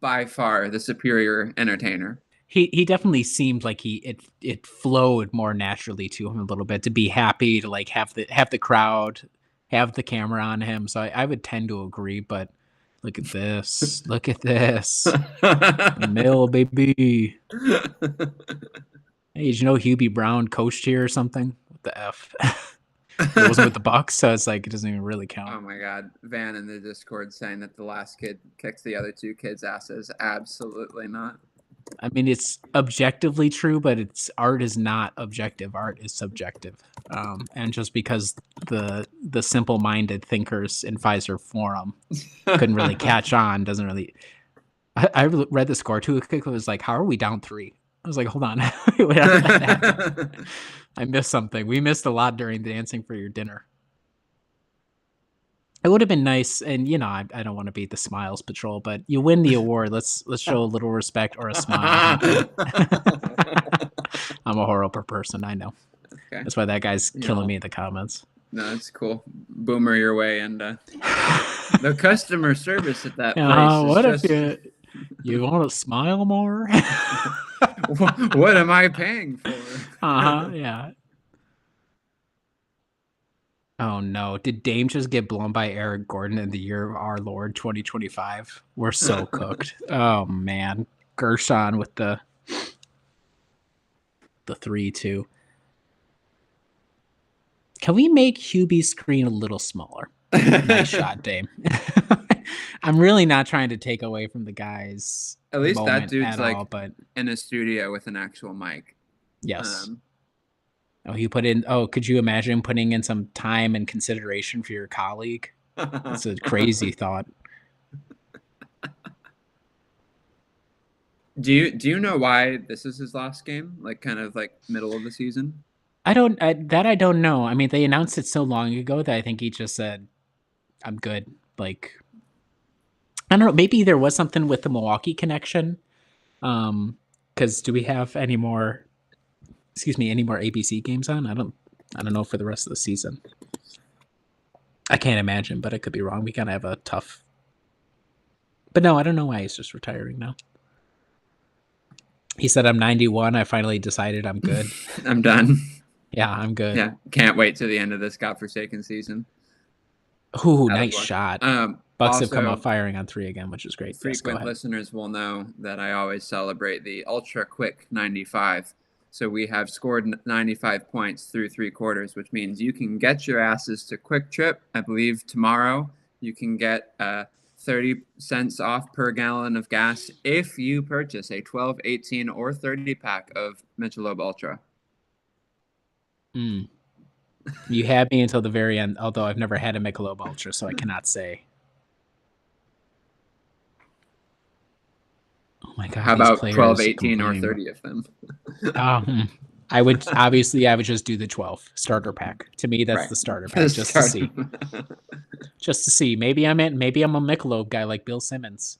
by far the superior entertainer. He definitely seemed like it flowed more naturally to him a little bit to be happy to like have the crowd have the camera on him. So I would tend to agree, but look at this. Look at this. Mill baby. Hey, did you know Hubie Brown coached here or something? What the F? It wasn't with the Bucks, so it's like it doesn't even really count. Oh my God. Van in the Discord saying that the last kid kicks the other two kids' asses. Absolutely not. I mean, it's objectively true, but it's art is not objective. Art is subjective, and just because the simple-minded thinkers in Pfizer Forum couldn't really catch on, doesn't really. I read the score too. It was like, how are we down 3? I was like, hold on, wait, how did that happen? I missed something. We missed a lot during Dancing for Your Dinner. It would have been nice, and you know, I don't want to be the smiles patrol, but you win the award. Let's show a little respect or a smile. Okay? I'm a horrible person. I know. Okay. That's why that guy's killing me in the comments. No, that's cool. Boomer your way, and the customer service at that place. What is if you want to smile more? What am I paying for? Yeah. Oh no! Did Dame just get blown by Eric Gordon in the year of our Lord 2025? We're so cooked. Oh man, Gershon with the 3-2. Can we make Hubie's screen a little smaller? Nice shot, Dame. I'm really not trying to take away from the guy's at least that moment dude's at like all, but in a studio with an actual mic. yes. Oh, he put in. Oh, could you imagine putting in some time and consideration for your colleague? That's a crazy thought. Do you know why this is his last game? Like kind of like middle of the season? I don't know. I mean, they announced it so long ago that I think he just said, "I'm good." Like, I don't know. Maybe there was something with the Milwaukee connection. Because do we have any more? Excuse me, any more ABC games on? I don't know for the rest of the season. I can't imagine, but I could be wrong. We kind of have a tough. But no, I don't know why he's just retiring now. He said, "I'm 91. I finally decided I'm good. I'm done." Yeah, I'm good. Yeah, can't wait to the end of this godforsaken season. Ooh, nice shot. Bucks Also, have come out firing on 3 again, which is great. Frequent listeners will know that I always celebrate the ultra quick 95. So we have scored 95 points through 3 quarters, which means you can get your asses to Quick Trip. I believe tomorrow you can get 30 cents off per gallon of gas if you purchase a 12, 18, or 30 pack of Michelob Ultra. You had me until the very end, although I've never had a Michelob Ultra, so I cannot say. Oh my God. How about 12, 18, or 30 of them? I would just do the 12 starter pack. To me, that's right. The starter pack, just to see. just to see. Maybe I'm a Michelob guy like Bill Simmons.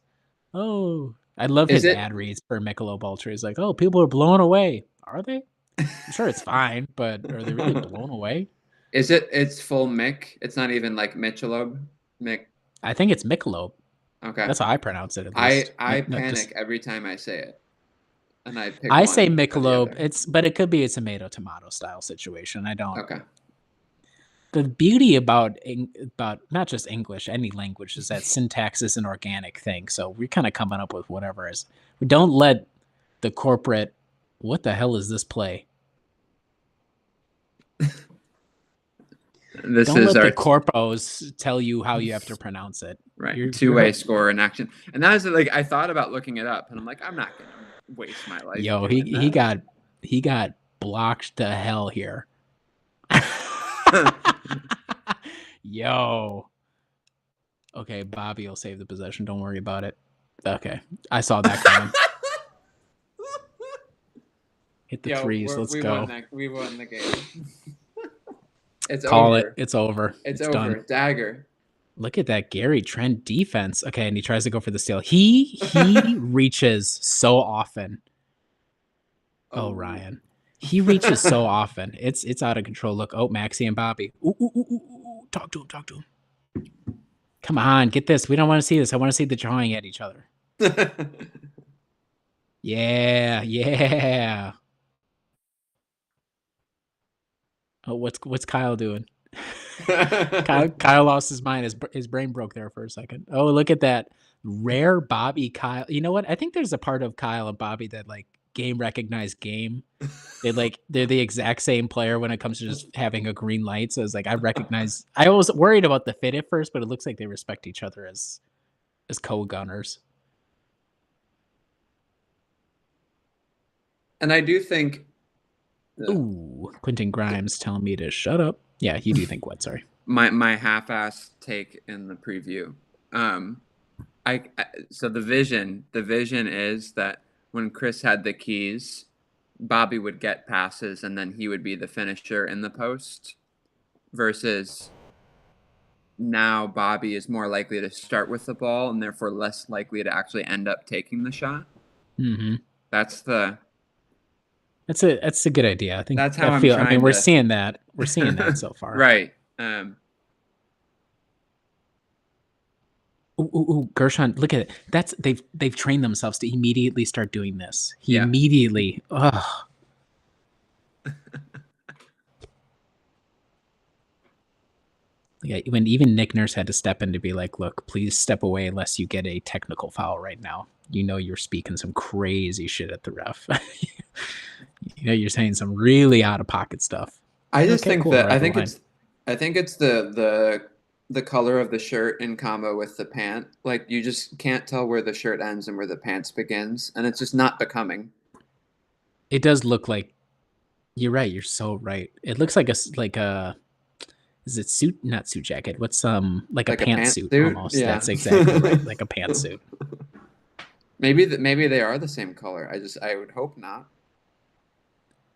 Oh, I love Is his it? ad reads for Michelob Ultra. He's like, oh, people are blown away. Are they? I'm sure it's fine, but are they really blown away? Is it? It's full Mick. It's not even like Michelob. Mick. I think it's Michelob. Okay. That's how I pronounce it, at I least. I Not just panic every time I say it, and I pick I say one or the Michelob. other. But it could be a tomato style situation. I don't. Okay. The beauty about not just English, any language, is that syntax is an organic thing. So we're kind of coming up with whatever is. We don't let the corporate. What the hell is this play? This Don't is let the our corpos tell you how you have to pronounce it. right two-way score in action, and that was like I thought about looking it up, and I'm like, I'm not gonna waste my life Yo, doing that. he got blocked to hell here. Yo. Okay, Bobby will save the possession. Don't worry about it. Okay, I saw that coming. Hit the threes. Let's go. We won the game. It's Call over. it. It's over. It's It's over. done. Dagger. Look at that Gary Trent defense. Okay, and he tries to go for the steal. He reaches so often. Oh, Ryan. He reaches so often. It's out of control. Look, Maxie and Bobby. Ooh. Talk to him. Come on, get this. We don't want to see this. I want to see the drawing at each other. Yeah. Oh, what's Kyle doing? Kyle lost his mind. His brain broke there for a second. Oh, look at that rare Bobby Kyle. You know what? I think there's a part of Kyle and Bobby that like game recognized game. They're the exact same player when it comes to just having a green light. So it's like I was worried about the fit at first, but it looks like they respect each other as co-gunners. And I do think Ooh, Quentin Grimes telling me to shut up. Yeah, you do think what? Sorry. My half-ass take in the preview. So the vision is that when Chris had the keys, Bobby would get passes and then he would be the finisher in the post, versus now Bobby is more likely to start with the ball and therefore less likely to actually end up taking the shot. Mm-hmm. That's a good idea. I think that's how I'm trying. I mean, we're seeing that so far. Right. Ooh, Gershon, look at it. They've trained themselves to immediately start doing this. Yeah. Immediately. Ugh. Yeah, when even Nick Nurse had to step in to be like, look, please step away unless you get a technical foul right now. You know you're speaking some crazy shit at the ref. You know you're saying some really out of pocket stuff. I just think that I think it's the color of the shirt in combo with the pant. Like you just can't tell where the shirt ends and where the pants begins, and it's just not becoming. It does look like you're right. You're so right. It looks like a is it suit? Not suit jacket. What's like a pantsuit almost? Yeah. That's exactly right. Like a pantsuit. Maybe they are the same color. I would hope not.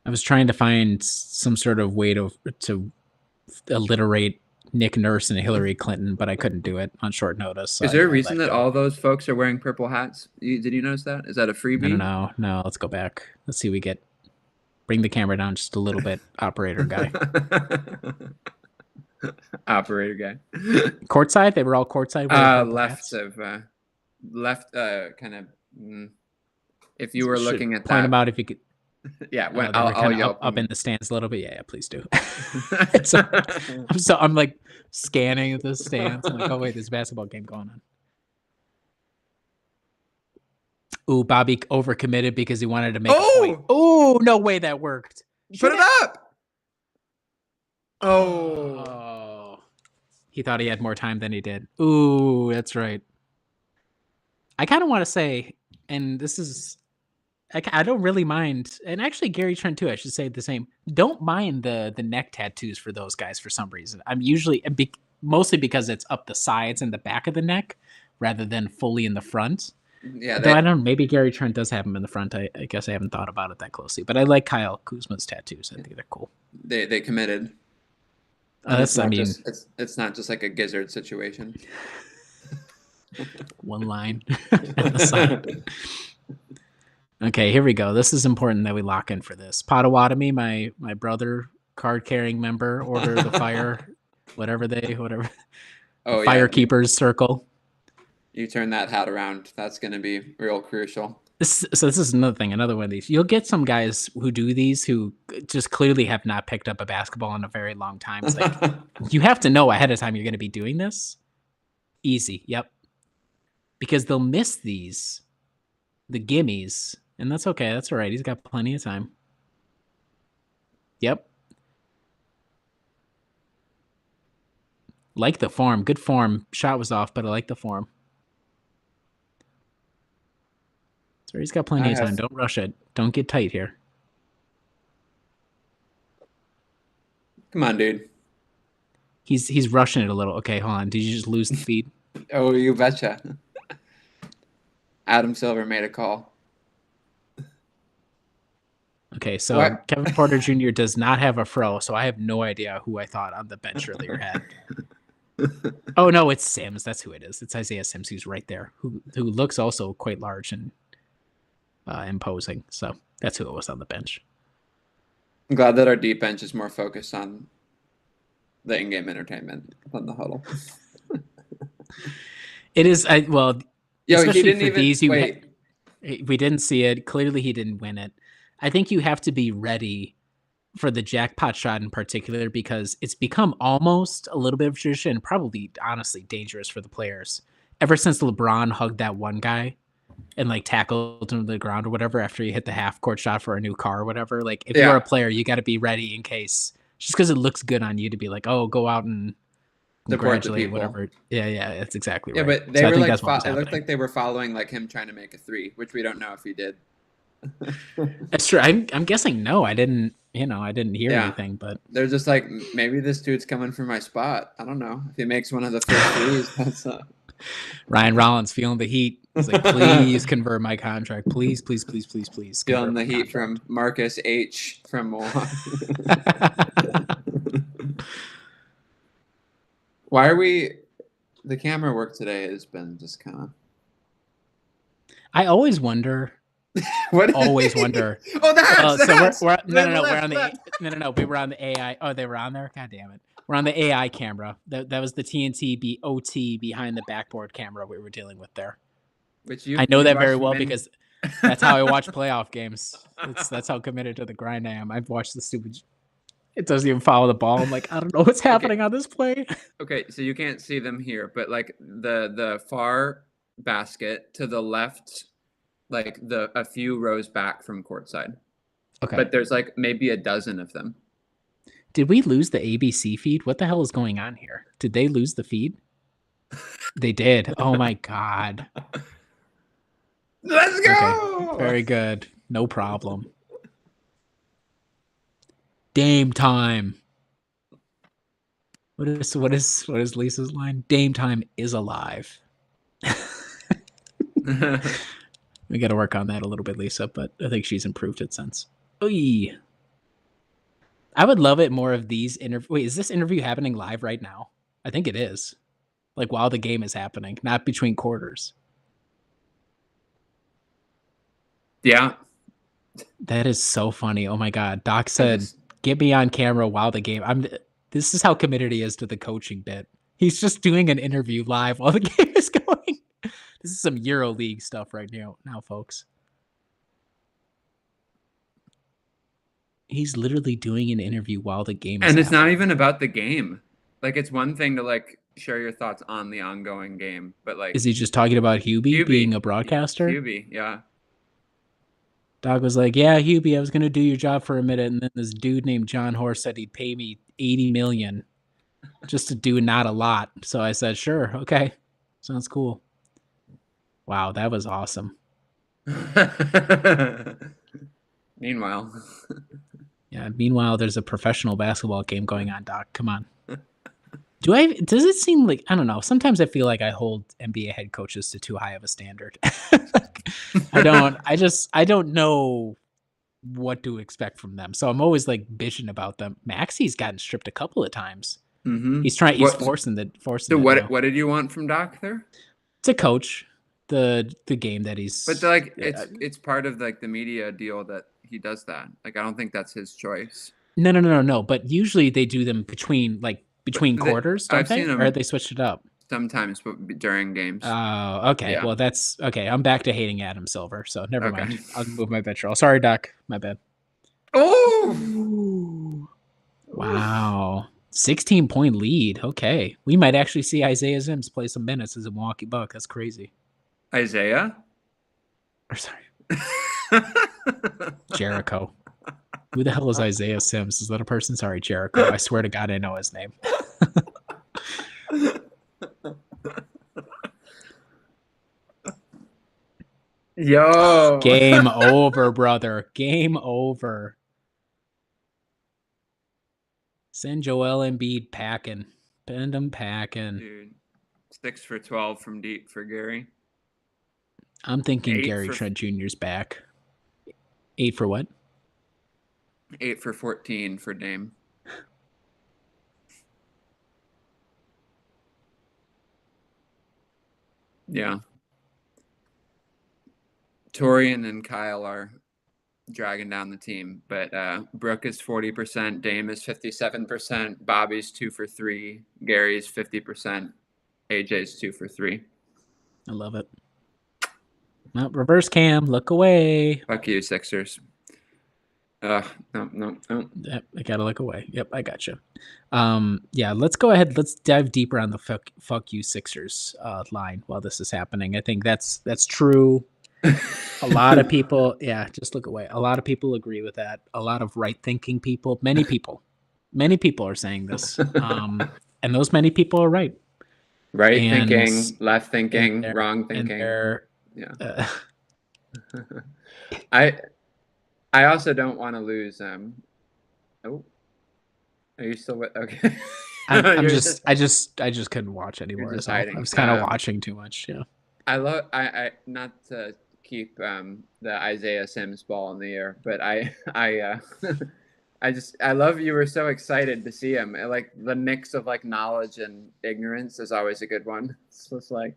I was trying to find some sort of way to alliterate Nick Nurse and Hillary Clinton, but I couldn't do it on short notice. So is there a reason that all those folks are wearing purple hats? Did you notice that? Is that a freebie? No. Let's go back. Let's see. Bring the camera down just a little bit, operator guy. Operator guy. Courtside? They were all courtside? Left, kind of. If you were looking at that. Point them out if you could. Yeah, I'll yell up in the stands a little bit. Yeah, please do. I'm like scanning the stands. I'm like, oh wait, there's a basketball game going on. Ooh, Bobby overcommitted because he wanted to make a point. Oh, no way that worked. Put it up. Oh. He thought he had more time than he did. Ooh, that's right. I kind of want to say, and this is, I don't really mind, and actually Gary Trent too, I should say the same. Don't mind the neck tattoos for those guys for some reason. I'm usually, mostly because it's up the sides and the back of the neck rather than fully in the front. Yeah, though I don't know. Maybe Gary Trent does have them in the front. I guess I haven't thought about it that closely. But I like Kyle Kuzma's tattoos. I think they're cool. They committed. And That's, I mean, it's not just like a gizzard situation. one line at the side. Okay, here we go. This is important that we lock in for this. Potawatomi, my brother, card carrying member, order the fire, whatever. The Oh yeah, firekeepers circle. you turn that hat around. That's going to be real crucial. So this is another thing, another one of these. You'll get some guys who do these who just clearly have not picked up a basketball in a very long time. It's like, you have to know ahead of time you're going to be doing this. Easy, yep. Because they'll miss the gimmies, and that's okay. That's all right. He's got plenty of time. Yep. Like the form. Good form. Shot was off, but I like the form. So he's got plenty of time. Don't rush it. Don't get tight here. Come on, dude. He's rushing it a little. Okay, hold on. Did you just lose the feed? Oh, you betcha. Adam Silver made a call. Okay, so what? Kevin Porter Jr. does not have a fro, so I have no idea who I thought on the bench earlier had. Oh no, it's Sims. That's who it is. It's Isaiah Sims, who's right there, who looks also quite large and imposing. So that's who it was on the bench. I'm glad that our deep bench is more focused on the in-game entertainment than the huddle. It is. Well, yo, especially he didn't for even these. wait. We didn't see it. Clearly, he didn't win it. I think you have to be ready for the jackpot shot in particular, because it's become almost a little bit of tradition, probably honestly dangerous for the players. Ever since LeBron hugged that one guy and like tackled him to the ground or whatever after he hit the half court shot for a new car or whatever, like if you're a player, you got to be ready in case, just because it looks good on you to be like, oh, go out and congratulate whatever. Yeah, that's exactly right. Yeah, but they were like, it looked like they were following like him trying to make a three, which we don't know if he did. That's true. I'm guessing no. I didn't hear anything, but they're just like, maybe this dude's coming for my spot. I don't know. If he makes one of the first threes, that's Ryan Rollins feeling the heat. He's like, please convert my contract. Please. Feeling the heat from Marcus H. from Milwaukee. Why are the camera work today has been just kind of. I always wonder. Always wonder. Oh, that's so we're we were on the AI. Oh, they were on there. God damn it. We're on the AI camera. That was the TNT OT behind the backboard camera we were dealing with there. Which I know that very well because that's how I watch playoff games. That's how committed to the grind I am. I've watched the stupid. It doesn't even follow the ball. I'm like, I don't know what's happening on this play. Okay, so you can't see them here, but like the far basket to the left, like a few rows back from courtside. Okay. But there's like maybe a dozen of them. Did we lose the ABC feed? What the hell is going on here? Did they lose the feed? They did. Oh my God. Let's go. Okay. Very good. No problem. Dame time. What is Lisa's line? Dame time is alive. We got to work on that a little bit, Lisa, but I think she's improved it since. Oy. I would love it more of these interviews. Wait, is this interview happening live right now? I think it is. Like while the game is happening, not between quarters. Yeah. That is so funny. Oh my God. Doc said, get me on camera while the game. This is how committed he is to the coaching bit. He's just doing an interview live while the game is going. This is some EuroLeague stuff right now, folks. He's literally doing an interview while the game is happening. It's not even about the game. Like, it's one thing to, like, share your thoughts on the ongoing game, but, like... Is he just talking about Hubie being a broadcaster? Hubie, yeah. Doc was like, yeah, Hubie, I was going to do your job for a minute, and then this dude named John Horst said he'd pay me $80 million just to do not a lot. So I said, sure, okay. Sounds cool. Wow, that was awesome. Meanwhile. Yeah, meanwhile, there's a professional basketball game going on, Doc. Come on. Does it seem like, I don't know, sometimes I feel like I hold NBA head coaches to too high of a standard. I don't know what to expect from them. So I'm always like bitching about them. Maxi's gotten stripped a couple of times. Mm-hmm. He's What? forcing So it now. what did you want from Doc there? To coach the game that But he's like it's part of like the media deal that he does that. Like I don't think that's his choice. no. But usually they do them But between quarters, don't I've seen they? Or him they switched it up? sometimes during games. Oh, okay. Yeah. Well, that's okay. I'm back to hating Adam Silver, so never mind. Okay. I'll move my vitriol. Sorry, Doc. My bad. Oh. Ooh. Ooh. Wow. 16-point lead. Okay. We might actually see Isaiah Sims play some minutes as a Milwaukee Buck. That's crazy. Isaiah. Or sorry, Jericho. Who the hell is Isaiah Sims? Is that a person? Sorry, Jericho. I swear to God, I know his name. Yo. Game over, brother. Game over. Send Joel Embiid packing. Bend him packing. Dude. 6 for 12 from deep for Gary. I'm thinking 8 Gary for Trent Jr.'s back. 8 for what? 8 for 14 for Dame. Yeah. Torian and Kyle are dragging down the team, but Brooke is 40%, Dame is 57%, Bobby's 2 for 3, Gary's 50%, AJ's 2 for 3. I love it. No, reverse cam. Look away. Fuck you, Sixers. No. Yep, I gotta look away. Yep, I got you. Yeah, let's go ahead. Let's dive deeper on the fuck you Sixers line while this is happening. I think that's true. A lot of people, yeah, just look away. A lot of people agree with that. A lot of right thinking people, many people are saying this. And those many people are right. Right And thinking, left thinking, they're, wrong and thinking. they're, Yeah. I also don't want to lose. Oh, are you still with? Okay. I just couldn't watch You're anymore. just So I hiding. was kind of watching too much. Yeah. I not to keep the Isaiah Sims ball in the air, but I love you were so excited to see him. Like the mix of like knowledge and ignorance is always a good one. It's just like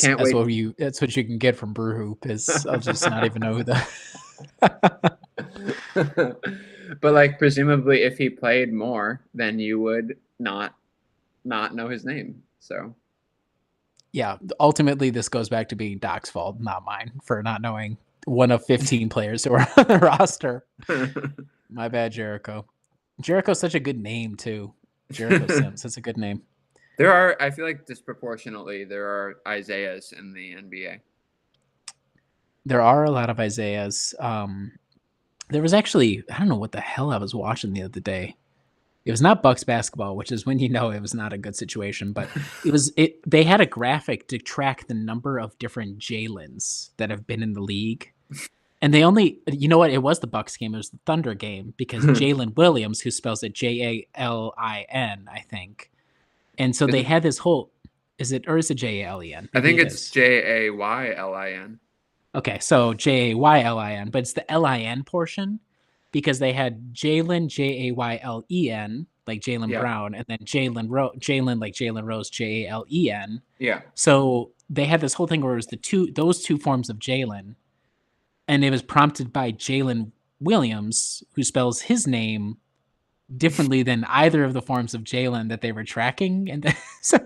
can't wait. That's what you can get from Brewhoop is I'll just not even know who the But like presumably if he played more, then you would not know his name. So yeah, ultimately this goes back to being Doc's fault, not mine, for not knowing one of 15 players who are on the roster. My bad, Jericho. Jericho's such a good name too. Jericho Sims, that's a good name. There are, I feel like disproportionately, there are Isaiahs in the NBA. There are a lot of Isaiahs. There was actually, I don't know what the hell I was watching the other day. It was not Bucks basketball, which is when you know it was not a good situation, but they had a graphic to track the number of different Jalens that have been in the league. And they only, you know what? It was the Bucks game. It was the Thunder game because Jalen Williams, who spells it Jalin, I think. And so they had this whole, is it Jalen? I think it's Jaylin. Okay, so Jaylin, but it's the LIN portion because they had Jalen Jaylen, like Jalen Brown, and then Jalen like Jalen Rose Jalen. Yeah. So they had this whole thing where it was those two forms of Jalen, and it was prompted by Jalen Williams, who spells his name differently than either of the forms of Jalen that they were tracking. And so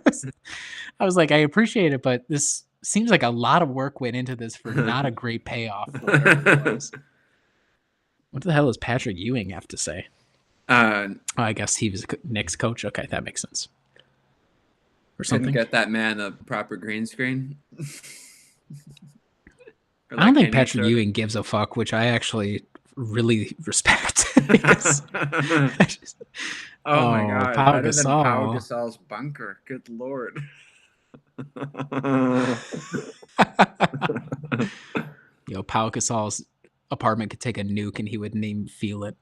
I was like, I appreciate it, but this seems like a lot of work went into this for not a great payoff. What the hell does Patrick Ewing have to say? I guess he was Knicks coach. Okay, that makes sense. Or something. Couldn't get that man a proper green screen. I don't think Patrick Ewing gives a fuck, which I actually really respect. Oh my god! Better than Pau Gasol's bunker. Good lord. Yo, Pau Gasol's apartment could take a nuke and he wouldn't even feel it.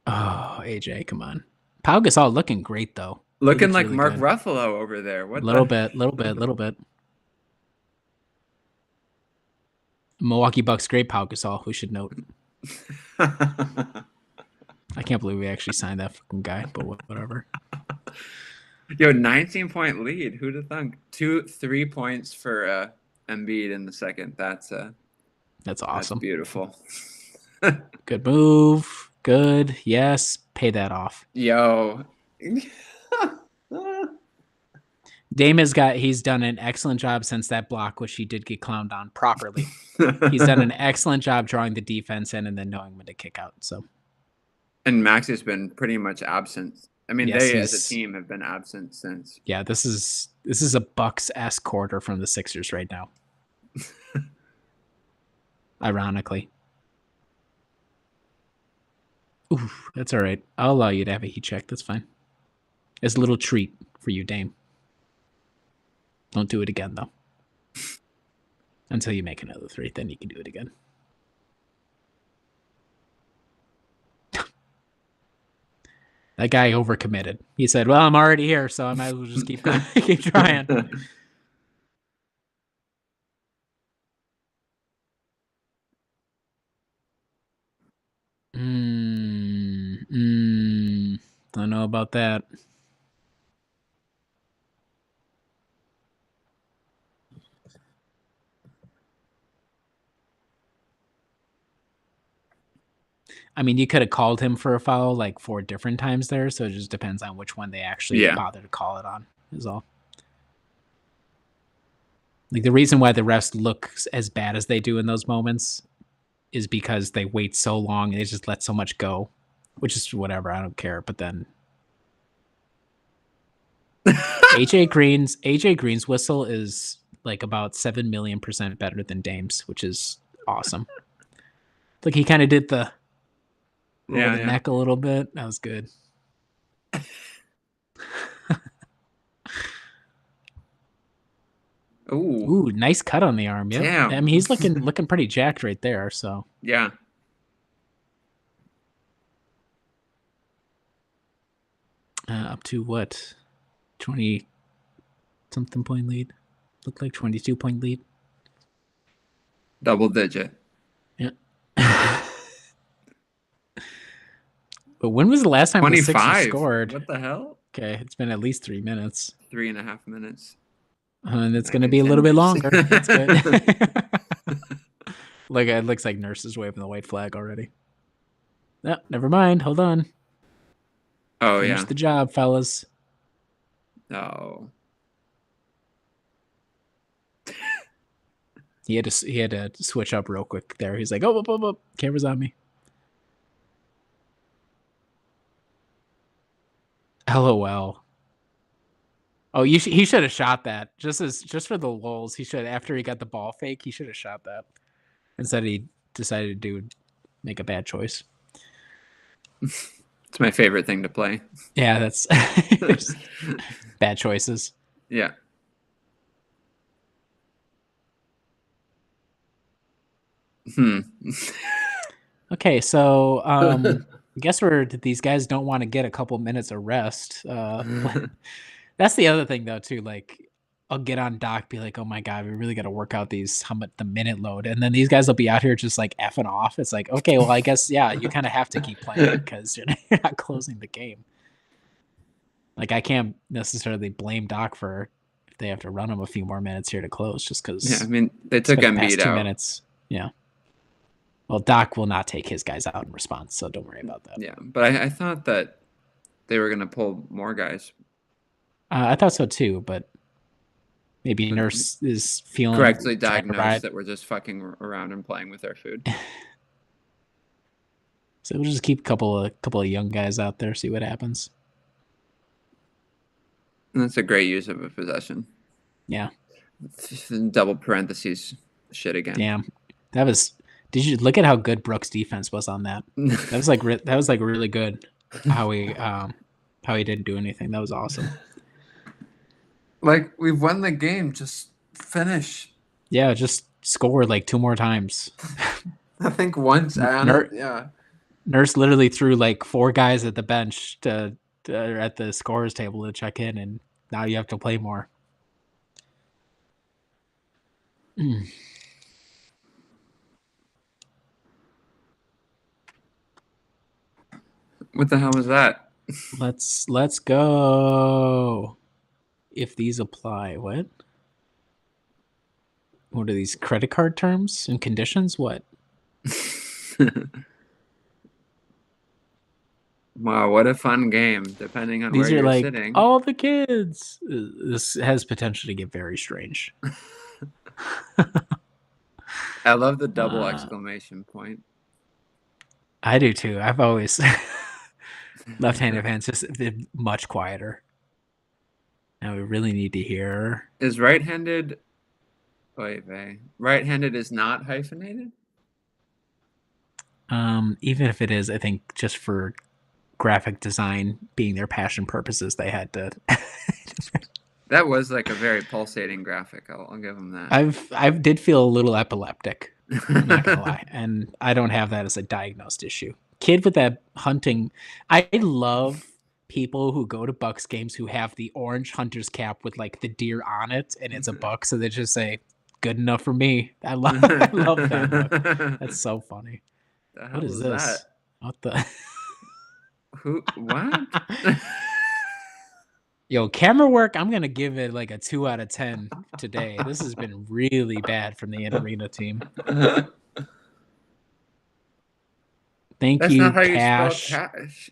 Oh, AJ, come on. Pau Gasol looking great though. Looking like really Mark Ruffalo over there. What? Little bit. Milwaukee Bucks great Pau Gasol, we should note. I can't believe we actually signed that fucking guy, but whatever. Yo, 19-point lead. Who'd have thunk? 3 points for Embiid in the second. That's That's awesome. beautiful. Good move. Good. Yes. Pay that off. Yo. Dame he's done an excellent job since that block, which he did get clowned on properly. He's done an excellent job drawing the defense in and then knowing when to kick out. So, and Max has been pretty much absent. I mean, yes, they as a team have been absent since. Yeah, this is a Bucks-esque quarter from the Sixers right now. Ironically. Ooh, that's all right. I'll allow you to have a heat check. That's fine. It's a little treat for you, Dame. Don't do it again, though. Until you make another 3, then you can do it again. That guy overcommitted. He said, well, I'm already here, so I might as well just keep going, keep trying. Don't know about that. I mean, you could have called him for a foul like 4 different times there, so it just depends on which one they actually bother to call it on, is all. Like, the reason why the refs look as bad as they do in those moments is because they wait so long and they just let so much go, which is whatever. I don't care. But then AJ Green's whistle is like about 7 million% better than Dame's, which is awesome. Like, he kind of did the over the neck a little bit. That was good. Ooh, nice cut on the arm. Yep. Damn. I mean, he's looking pretty jacked right there. So yeah. Up to what? 20-something point lead. Looked like 22-point lead. Double digit. Yeah. But when was the last time the Sixers scored? What the hell? Okay, it's been at least 3 minutes. 3.5 minutes. And it's going to be a little bit longer. That's good. Like, it looks like Nurse is waving the white flag already. No, never mind. Hold on. Oh, Finish the job, fellas. Oh. He had to switch up real quick there. He's like, oh, camera's on me. LOL. Oh, he should have shot that. Just for the lulz. He should, after he got the ball fake, he should have shot that. Instead, he decided to make a bad choice. It's my favorite thing to play. Yeah, that's bad choices. Yeah. Okay, so I guess these guys don't want to get a couple minutes of rest. That's the other thing, though, too. Like, I'll get on Doc, be like, oh my God, we really got to work out the minute load. And then these guys will be out here just like effing off. It's like, okay, well, I guess, yeah, you kind of have to keep playing because you're not closing the game. Like, I can't necessarily blame Doc for if they have to run him a few more minutes here to close, just because. Yeah, I mean, they took Embiid out. 2 minutes. Yeah. Well, Doc will not take his guys out in response, so don't worry about that. Yeah, but I thought that they were going to pull more guys. I thought so too, but maybe Nurse is feeling correctly diagnosed that we're just fucking around and playing with our food. So we'll just keep a couple of young guys out there, see what happens. And that's a great use of a possession. Yeah. Double parentheses shit again. Damn. Did you look at how good Brooks' defense was on that? That was like really good. How he didn't do anything. That was awesome. Like, we've won the game. Just finish. Yeah, just score like 2 more times. I think once. Yeah. Nurse literally threw like 4 guys at the bench at the scorers table to check in, and now you have to play more. What the hell was that? Let's go. If these apply, what? What are these credit card terms and conditions? What? Wow, what a fun game, depending on These where are you're like sitting. all the kids. This has potential to get very strange. I love the double exclamation point. I do too. I've always left-handed fans just much quieter. Now we really need to hear. Is right-handed... Wait. Right-handed is not hyphenated? Even if it is, I think just for graphic design being their passion purposes, they had to. That was like a very pulsating graphic. I'll give them that. I did feel a little epileptic. I'm not gonna lie, and I don't have that as a diagnosed issue. Kid with that hunting, I love people who go to Bucks games who have the orange hunter's cap with like the deer on it, and it's a buck, so they just say, "Good enough for me." I love that look. That's so funny. The hell What is this? that? What the? Who? What? Yo, camera work, I'm going to give it like a 2 out of 10 today. This has been really bad from the in-arena team. Thank That's you, not how Cash. you spell cash.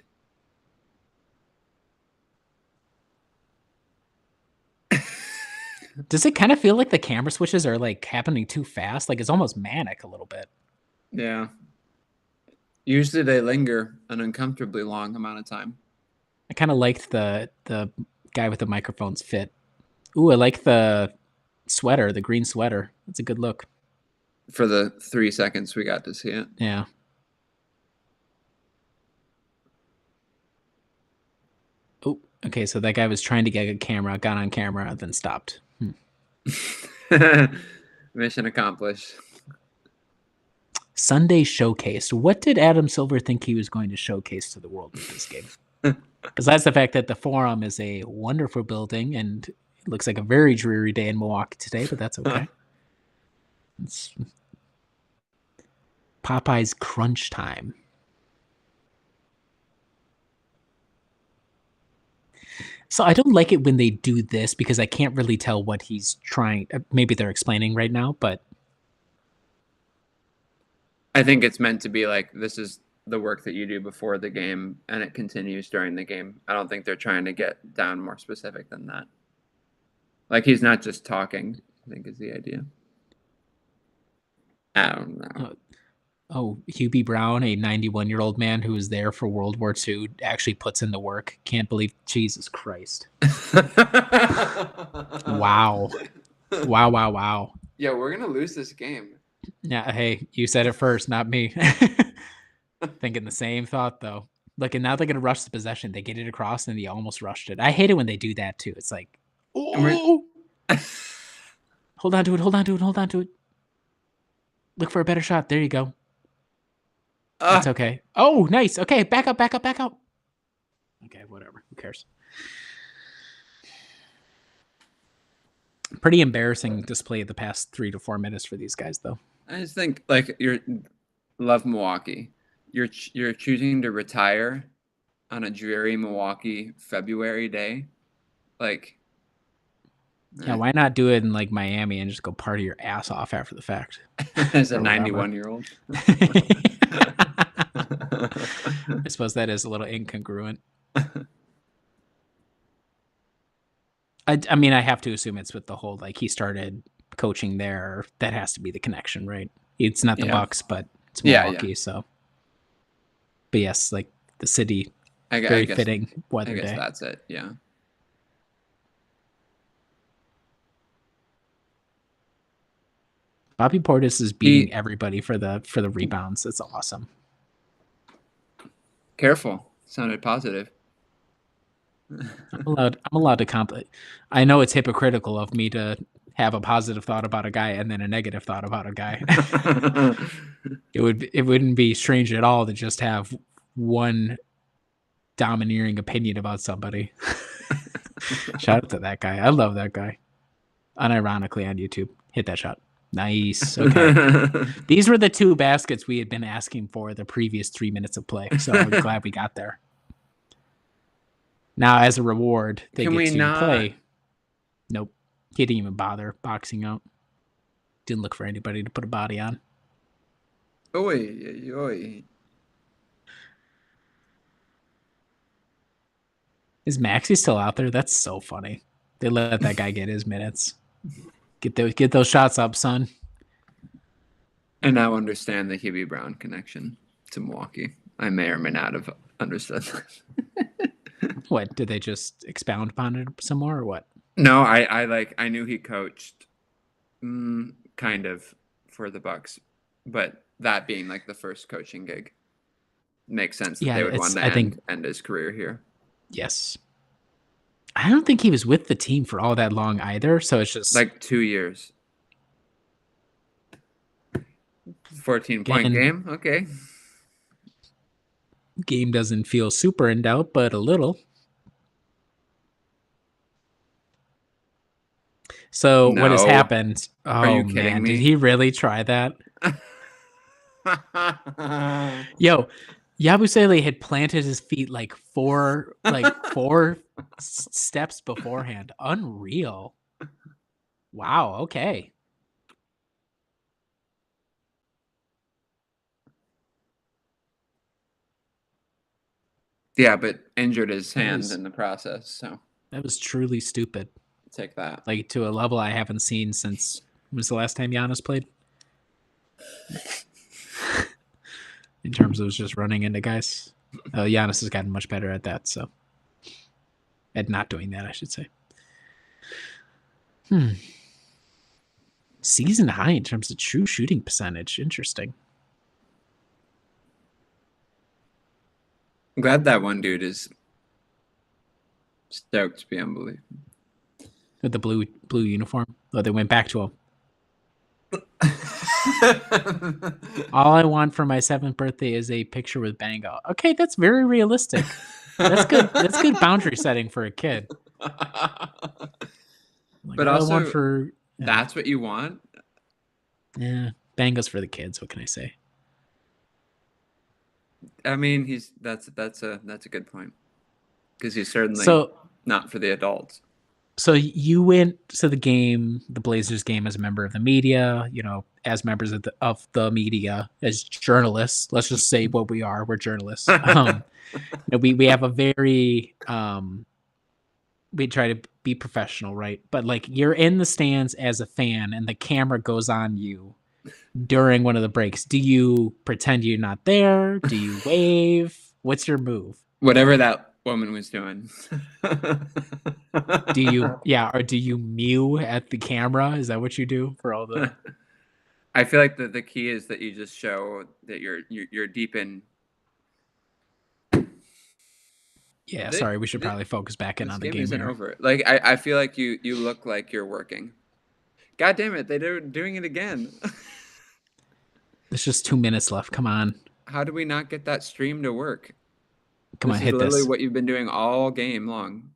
Does it kind of feel like the camera switches are like happening too fast? Like it's almost manic a little bit. Yeah. Usually they linger an uncomfortably long amount of time. I kind of liked the guy with the microphone's fit. Ooh, I like the sweater, the green sweater. That's a good look. For the 3 seconds we got to see it. Yeah. Oh, okay. So that guy was trying to get a camera, got on camera, then stopped. Mission accomplished. Sunday showcase. What did Adam Silver think he was going to showcase to the world with this game? Besides the fact that the Forum is a wonderful building and it looks like a very dreary day in Milwaukee today, but that's okay. It's Popeye's Crunch Time. So I don't like it when they do this because I can't really tell what he's trying. Maybe they're explaining right now, but I think it's meant to be like, this is the work that you do before the game and it continues during the game. I don't think they're trying to get down more specific than that. Like he's not just talking, I think is the idea. I don't know. Oh, Hubie Brown, a 91-year-old man who was there for World War II, actually puts in the work. Can't believe, Jesus Christ. Wow. Wow. Yeah, we're going to lose this game. Yeah, hey, you said it first, not me. Thinking the same thought, though. Look, and now they're going to rush the possession. They get it across, and they almost rushed it. I hate it when they do that, too. It's like, oh! Hold on to it. Look for a better shot. There you go. That's okay. Oh, nice. Okay, back up. Okay, whatever. Who cares? Pretty embarrassing display of the past 3 to 4 minutes for these guys, though. I just think, like, love Milwaukee. You're choosing to retire on a dreary Milwaukee February day. Like, yeah, why not do it in like Miami and just go party your ass off after the fact? As a 91-year-old. I suppose that is a little incongruent. I mean, I have to assume it's with the whole, like, he started coaching there. That has to be the connection, right? It's not the Bucks, but it's Milwaukee, so. But yes, like, the city, very fitting weather day. I guess that's it, yeah. Bobby Portis is beating everybody for the rebounds. It's awesome. Careful. Sounded positive. I'm allowed to compliment. I know it's hypocritical of me to have a positive thought about a guy and then a negative thought about a guy. It wouldn't be strange at all to just have one domineering opinion about somebody. Shout out to that guy. I love that guy. Unironically on YouTube. Hit that shot. Nice. Okay. These were the 2 baskets we had been asking for the previous 3 minutes of play. So I'm glad we got there. Now, as a reward, they Can get we to not? play. Nope. He didn't even bother boxing out. Didn't look for anybody to put a body on. Oi, oi. Is Maxie still out there? That's so funny. They let that guy get his minutes. Get those shots up, son. And now understand the Hubie Brown connection to Milwaukee. I may or may not have understood that. What, did they just expound upon it some more or what? No, I knew he coached kind of for the Bucks, but that being like the first coaching gig makes sense that they would want to end his career here. Yes. I don't think he was with the team for all that long either, so it's just like 2 years. 14-point game. Okay. Game doesn't feel super in doubt, but a little. So what has happened? Are you Oh kidding man, me? did he really try that? Yo, Yabusele had planted his feet like four steps beforehand. Unreal. Wow, okay. Yeah, but injured his hand in the process, so that was truly stupid. Take that. Like to a level I haven't seen since, when was the last time Giannis played? In terms of just running into guys. Giannis has gotten much better at that, so at not doing that, I should say. Season high in terms of true shooting percentage. Interesting. I'm glad that one dude is stoked to be unbelievable. With the blue uniform. Oh, they went back to him. All I want for my 7th birthday is a picture with Bango. Okay, that's very realistic. That's good. That's good boundary setting for a kid. Like, but also, that's what you want? Yeah, Bango's for the kids. What can I say? I mean, that's a good point, because he's certainly not for the adults. So you went to the game, the Blazers game, as a member of the media, as members of the media, as journalists. Let's just say what we are. We're journalists. We have a very, we try to be professional, right? But like, you're in the stands as a fan and the camera goes on you during one of the breaks. Do you pretend you're not there? Do you wave? What's your move? Whatever that woman was doing. Do you mew at the camera? Is that what you do for all the? I feel like the key is that you just show that you're deep in. Yeah, sorry, we should probably focus back in on the game isn't here. Over. Like I feel like you look like you're working. God damn it, they're doing it again. There's just 2 minutes left. Come on. How do we not get that stream to work? Come on, hit this. This is literally what you've been doing all game long.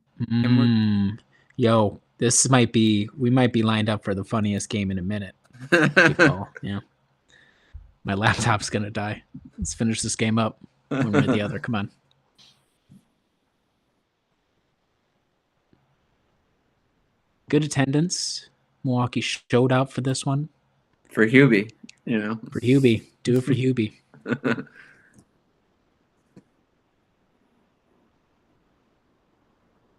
Yo, we might be lined up for the funniest game in a minute. Yeah. My laptop's gonna die. Let's finish this game up one way or the other. Come on. Good attendance. Milwaukee showed out for this one. For Hubie, For Hubie. Do it for Hubie.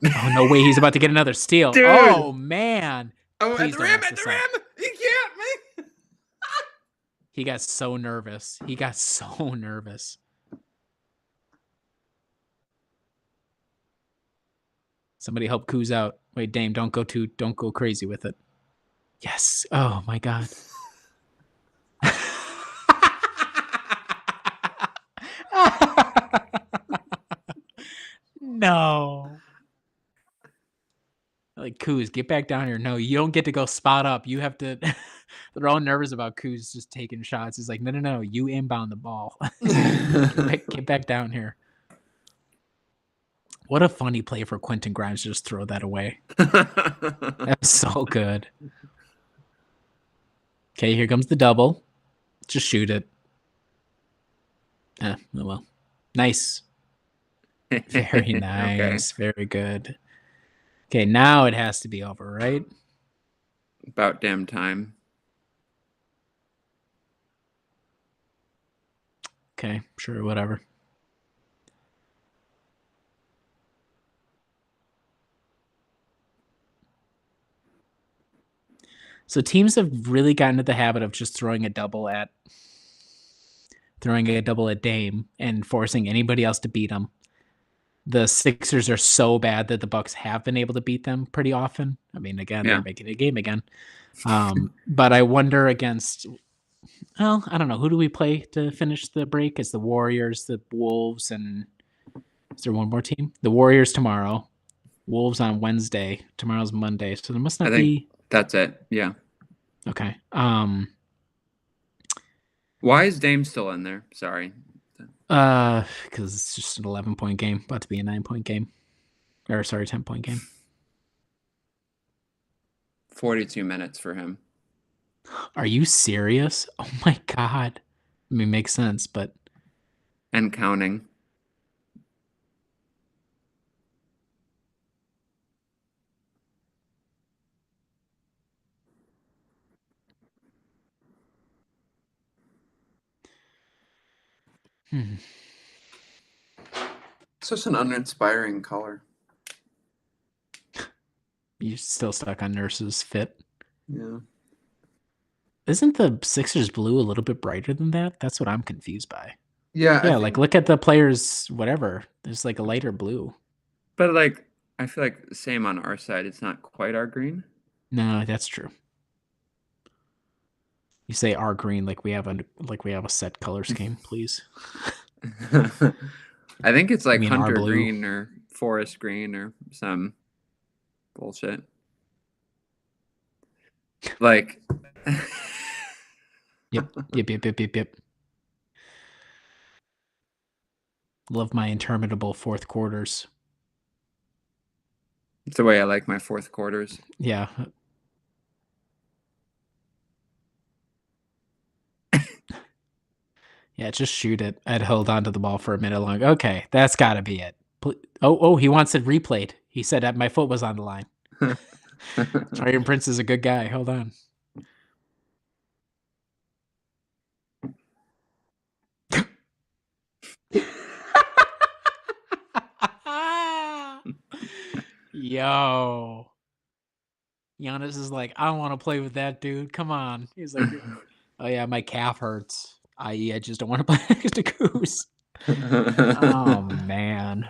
Oh, no way. He's about to get another steal. Dude. Oh, man. Oh, at the rim. He can't, man. He got so nervous. Somebody help Kuz out. Wait, Dame, don't go crazy with it. Yes. Oh, my God. No. Like, Kuz, get back down here. No, you don't get to go spot up. You have to. They're all nervous about Kuz just taking shots. He's like, no. You inbound the ball. Get back down here. What a funny play for Quentin Grimes to just throw that away. That's so good. Okay, here comes the double. Just shoot it. Oh well. Nice. Very Okay. nice. Very good. Okay, now it has to be over, right? About damn time. Okay, sure, whatever. So teams have really gotten into the habit of just throwing a double at Dame and forcing anybody else to beat them. The Sixers are so bad that the Bucks have been able to beat them pretty often. I mean, again, Yeah. they're making a game again. But I wonder against, well, I don't know. Who do we play to finish the break? It's the Warriors, the Wolves, and is there one more team? The Warriors tomorrow, Wolves on Wednesday. Tomorrow's Monday, so there must I not think be. that's it. Yeah. Okay. Why is Dame still in there? Sorry. Because it's just an 11-point game, about to be a 9-point game, or sorry, 10-point game. 42 minutes for him. Are you serious? Oh my god. I mean, makes sense, but And counting. hmm. Such an uninspiring color. You're still stuck on Nurse's fit. Yeah. Isn't the Sixers blue a little bit brighter than that? That's what I'm confused by. Yeah, I Yeah, like think, look at the players, whatever. There's like a lighter blue. but like, I feel like same on our side. It's not quite our green. No, that's true. You say our green like we have a set color scheme, please. I think it's You like mean our hunter blue? green or forest green or some bullshit. Like, Yep. Yep. Love my interminable fourth quarters. it's the way I like my fourth quarters. Yeah. Yeah, just shoot it. I'd hold on to the ball for a minute long. Okay, that's got to be it. Oh, he wants it replayed. He said that my foot was on the line. Tarian Prince is a good guy. Hold on. Yo. Giannis is like, I don't want to play with that dude. Come on. He's like, oh yeah, my calf hurts. I.e., I just don't want to play next to Goose. Oh man.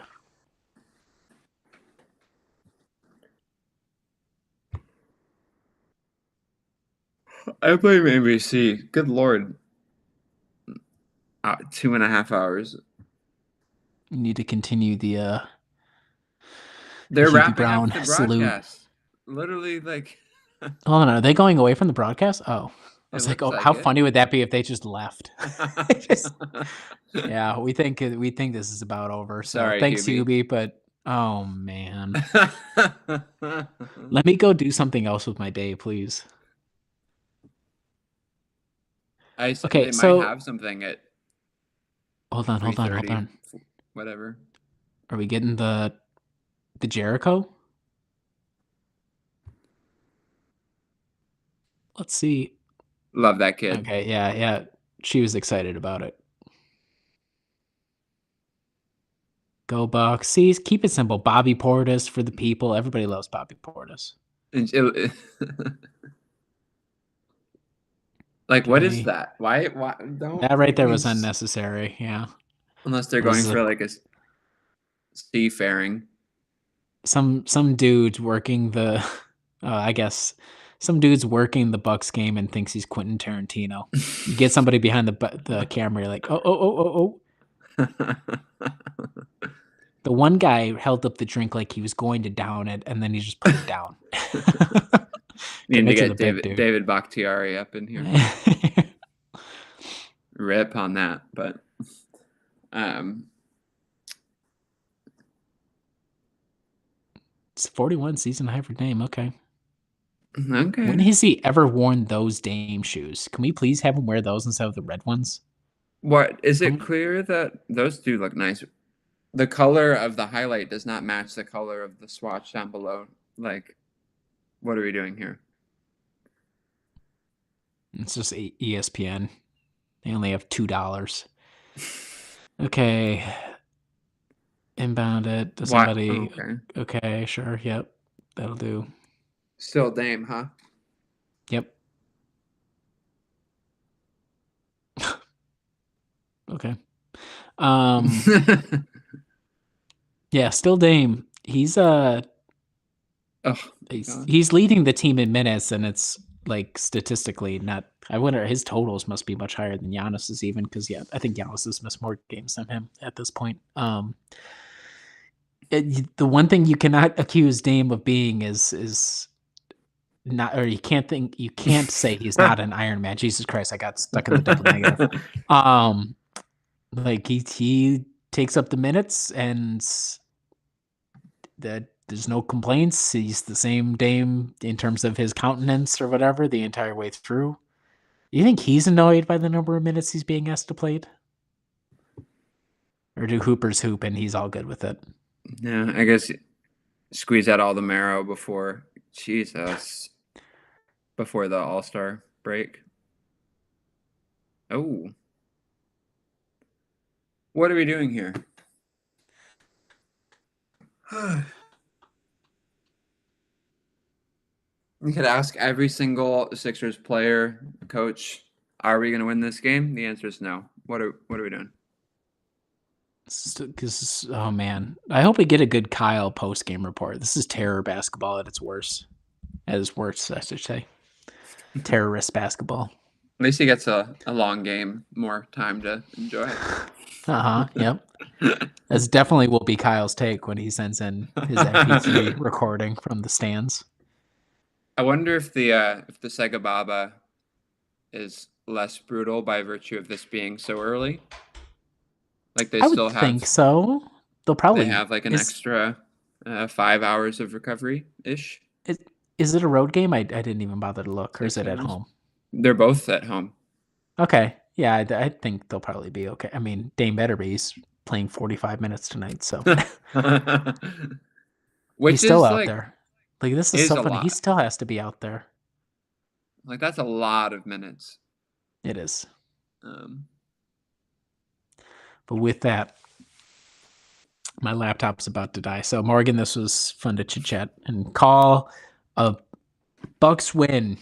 I blame ABC. Good lord. 2.5 hours. You need to continue the They're Hubie wrapping up Brown the salute. broadcast. Literally, like, Oh no, are they going away from the broadcast? Oh. I it was like, looks oh, like how it. funny would that be if they just left? Yeah, we think this is about over. So Sorry, thanks, Hubie. Hubie, but oh man. Let me go do something else with my day, please. Okay, They might so have something at hold on. 3:30, whatever. Are we getting the Jericho? Let's see. Love that kid. Okay, yeah. She was excited about it. Go Bucks. See, keep it simple. Bobby Portis for the people. Everybody loves Bobby Portis. Like, what is Okay. that? Why don't That right there was use unnecessary. Yeah. unless they're Well, this going is for like a seafaring. some dude working the I guess some dude's working the Bucks game and thinks he's Quentin Tarantino. You get somebody behind the camera, you're like, oh. The one guy held up the drink like he was going to down it, and then he just put it down. Need to Commit to the get bit, David dude. David Bakhtiari up in here. Rip on that, but It's 41 season high for Dame. Okay. When okay. has he ever worn those Dame shoes? Can we please have him wear those instead of the red ones? What is How it many? clear that those do look nice? The color of the highlight does not match the color of the swatch down below. Like, what are we doing here? It's just ESPN. They only have $2. Okay. Inbound it to What? somebody. Okay. Okay, sure. Yep. That'll do. Still Dame, huh? Yep. Okay. Um yeah, still Dame. Oh, God. He's leading the team in minutes, and it's like statistically not. I wonder his totals must be much higher than Giannis's even because yeah, I think Giannis has missed more games than him at this point. The one thing you cannot accuse Dame of being is not, or you can't say he's not an Iron Man. Jesus Christ, I got stuck in the double negative. Um, like he takes up the minutes and that there's no complaints. He's the same Dame in terms of his countenance or whatever the entire way through. You think he's annoyed by the number of minutes he's being asked to play? Or do Hoopers hoop and he's all good with it? Yeah, I guess squeeze out all the marrow before Jesus, before the All-Star break. Oh, what are we doing here? We could ask every single Sixers player, coach, are we going to win this game? The answer is no. What are we doing? Because oh man, I hope we get a good Kyle post game report. This is terror basketball at its worst. At its worst, I should say. Terrorist basketball. At least he gets a long game, more time to enjoy. Yep. That's definitely will be Kyle's take when he sends in his MP3 recording from the stands. I wonder if the Sega Baba is less brutal by virtue of this being so early. Like they I still would have, think so. They'll probably they have like an extra 5 hours of recovery ish. Is it a road game? I didn't even bother to look. Or is it at home? They're both at home. Okay. Yeah, I think they'll probably be okay. I mean, Dame Betterby's playing 45 minutes tonight, so Which he's still is out like there. Like this is is so a funny. He lot. still has to be out there. Like that's a lot of minutes. It is. But with that, my laptop's about to die. So Morgan, this was fun to chit chat and call a Bucks win.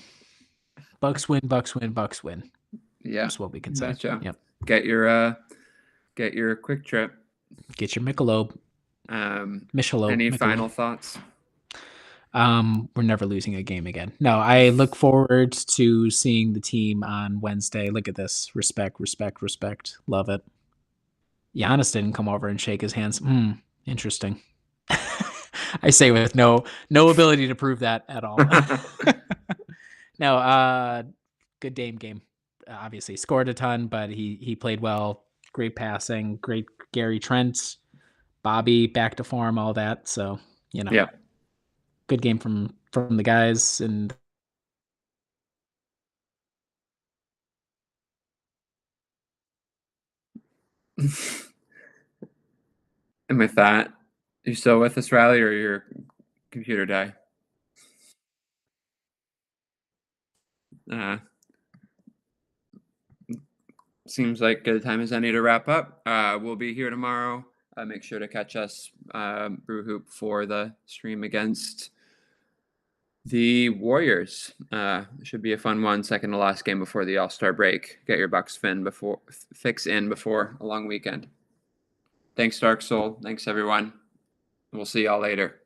Bucks win. Bucks win. Bucks win. Yeah, that's what we can say. Betcha. Yep. Get your quick trip. Get your Michelob. Michelob. Any Michelob. final thoughts? We're never losing a game again. No, I look forward to seeing the team on Wednesday. Look at this. Respect, respect, respect. Love it. Giannis didn't come over and shake his hands. Interesting. I say with no ability to prove that at all. No, good Dame game. Obviously scored a ton, but he played well. Great passing, great Gary Trent, Bobby back to form, all that. So, yeah. Good game from the guys. And and with that, you still with us, Riley, or your computer die? Seems like good time as any to wrap up. We'll be here tomorrow. Make sure to catch us, Brewhoop, for the stream against the Warriors. Should be a fun one. Second to last game before the All-Star break. Get your Bucks fix in before a long weekend. Thanks, Dark Soul. Thanks, everyone. We'll see y'all later.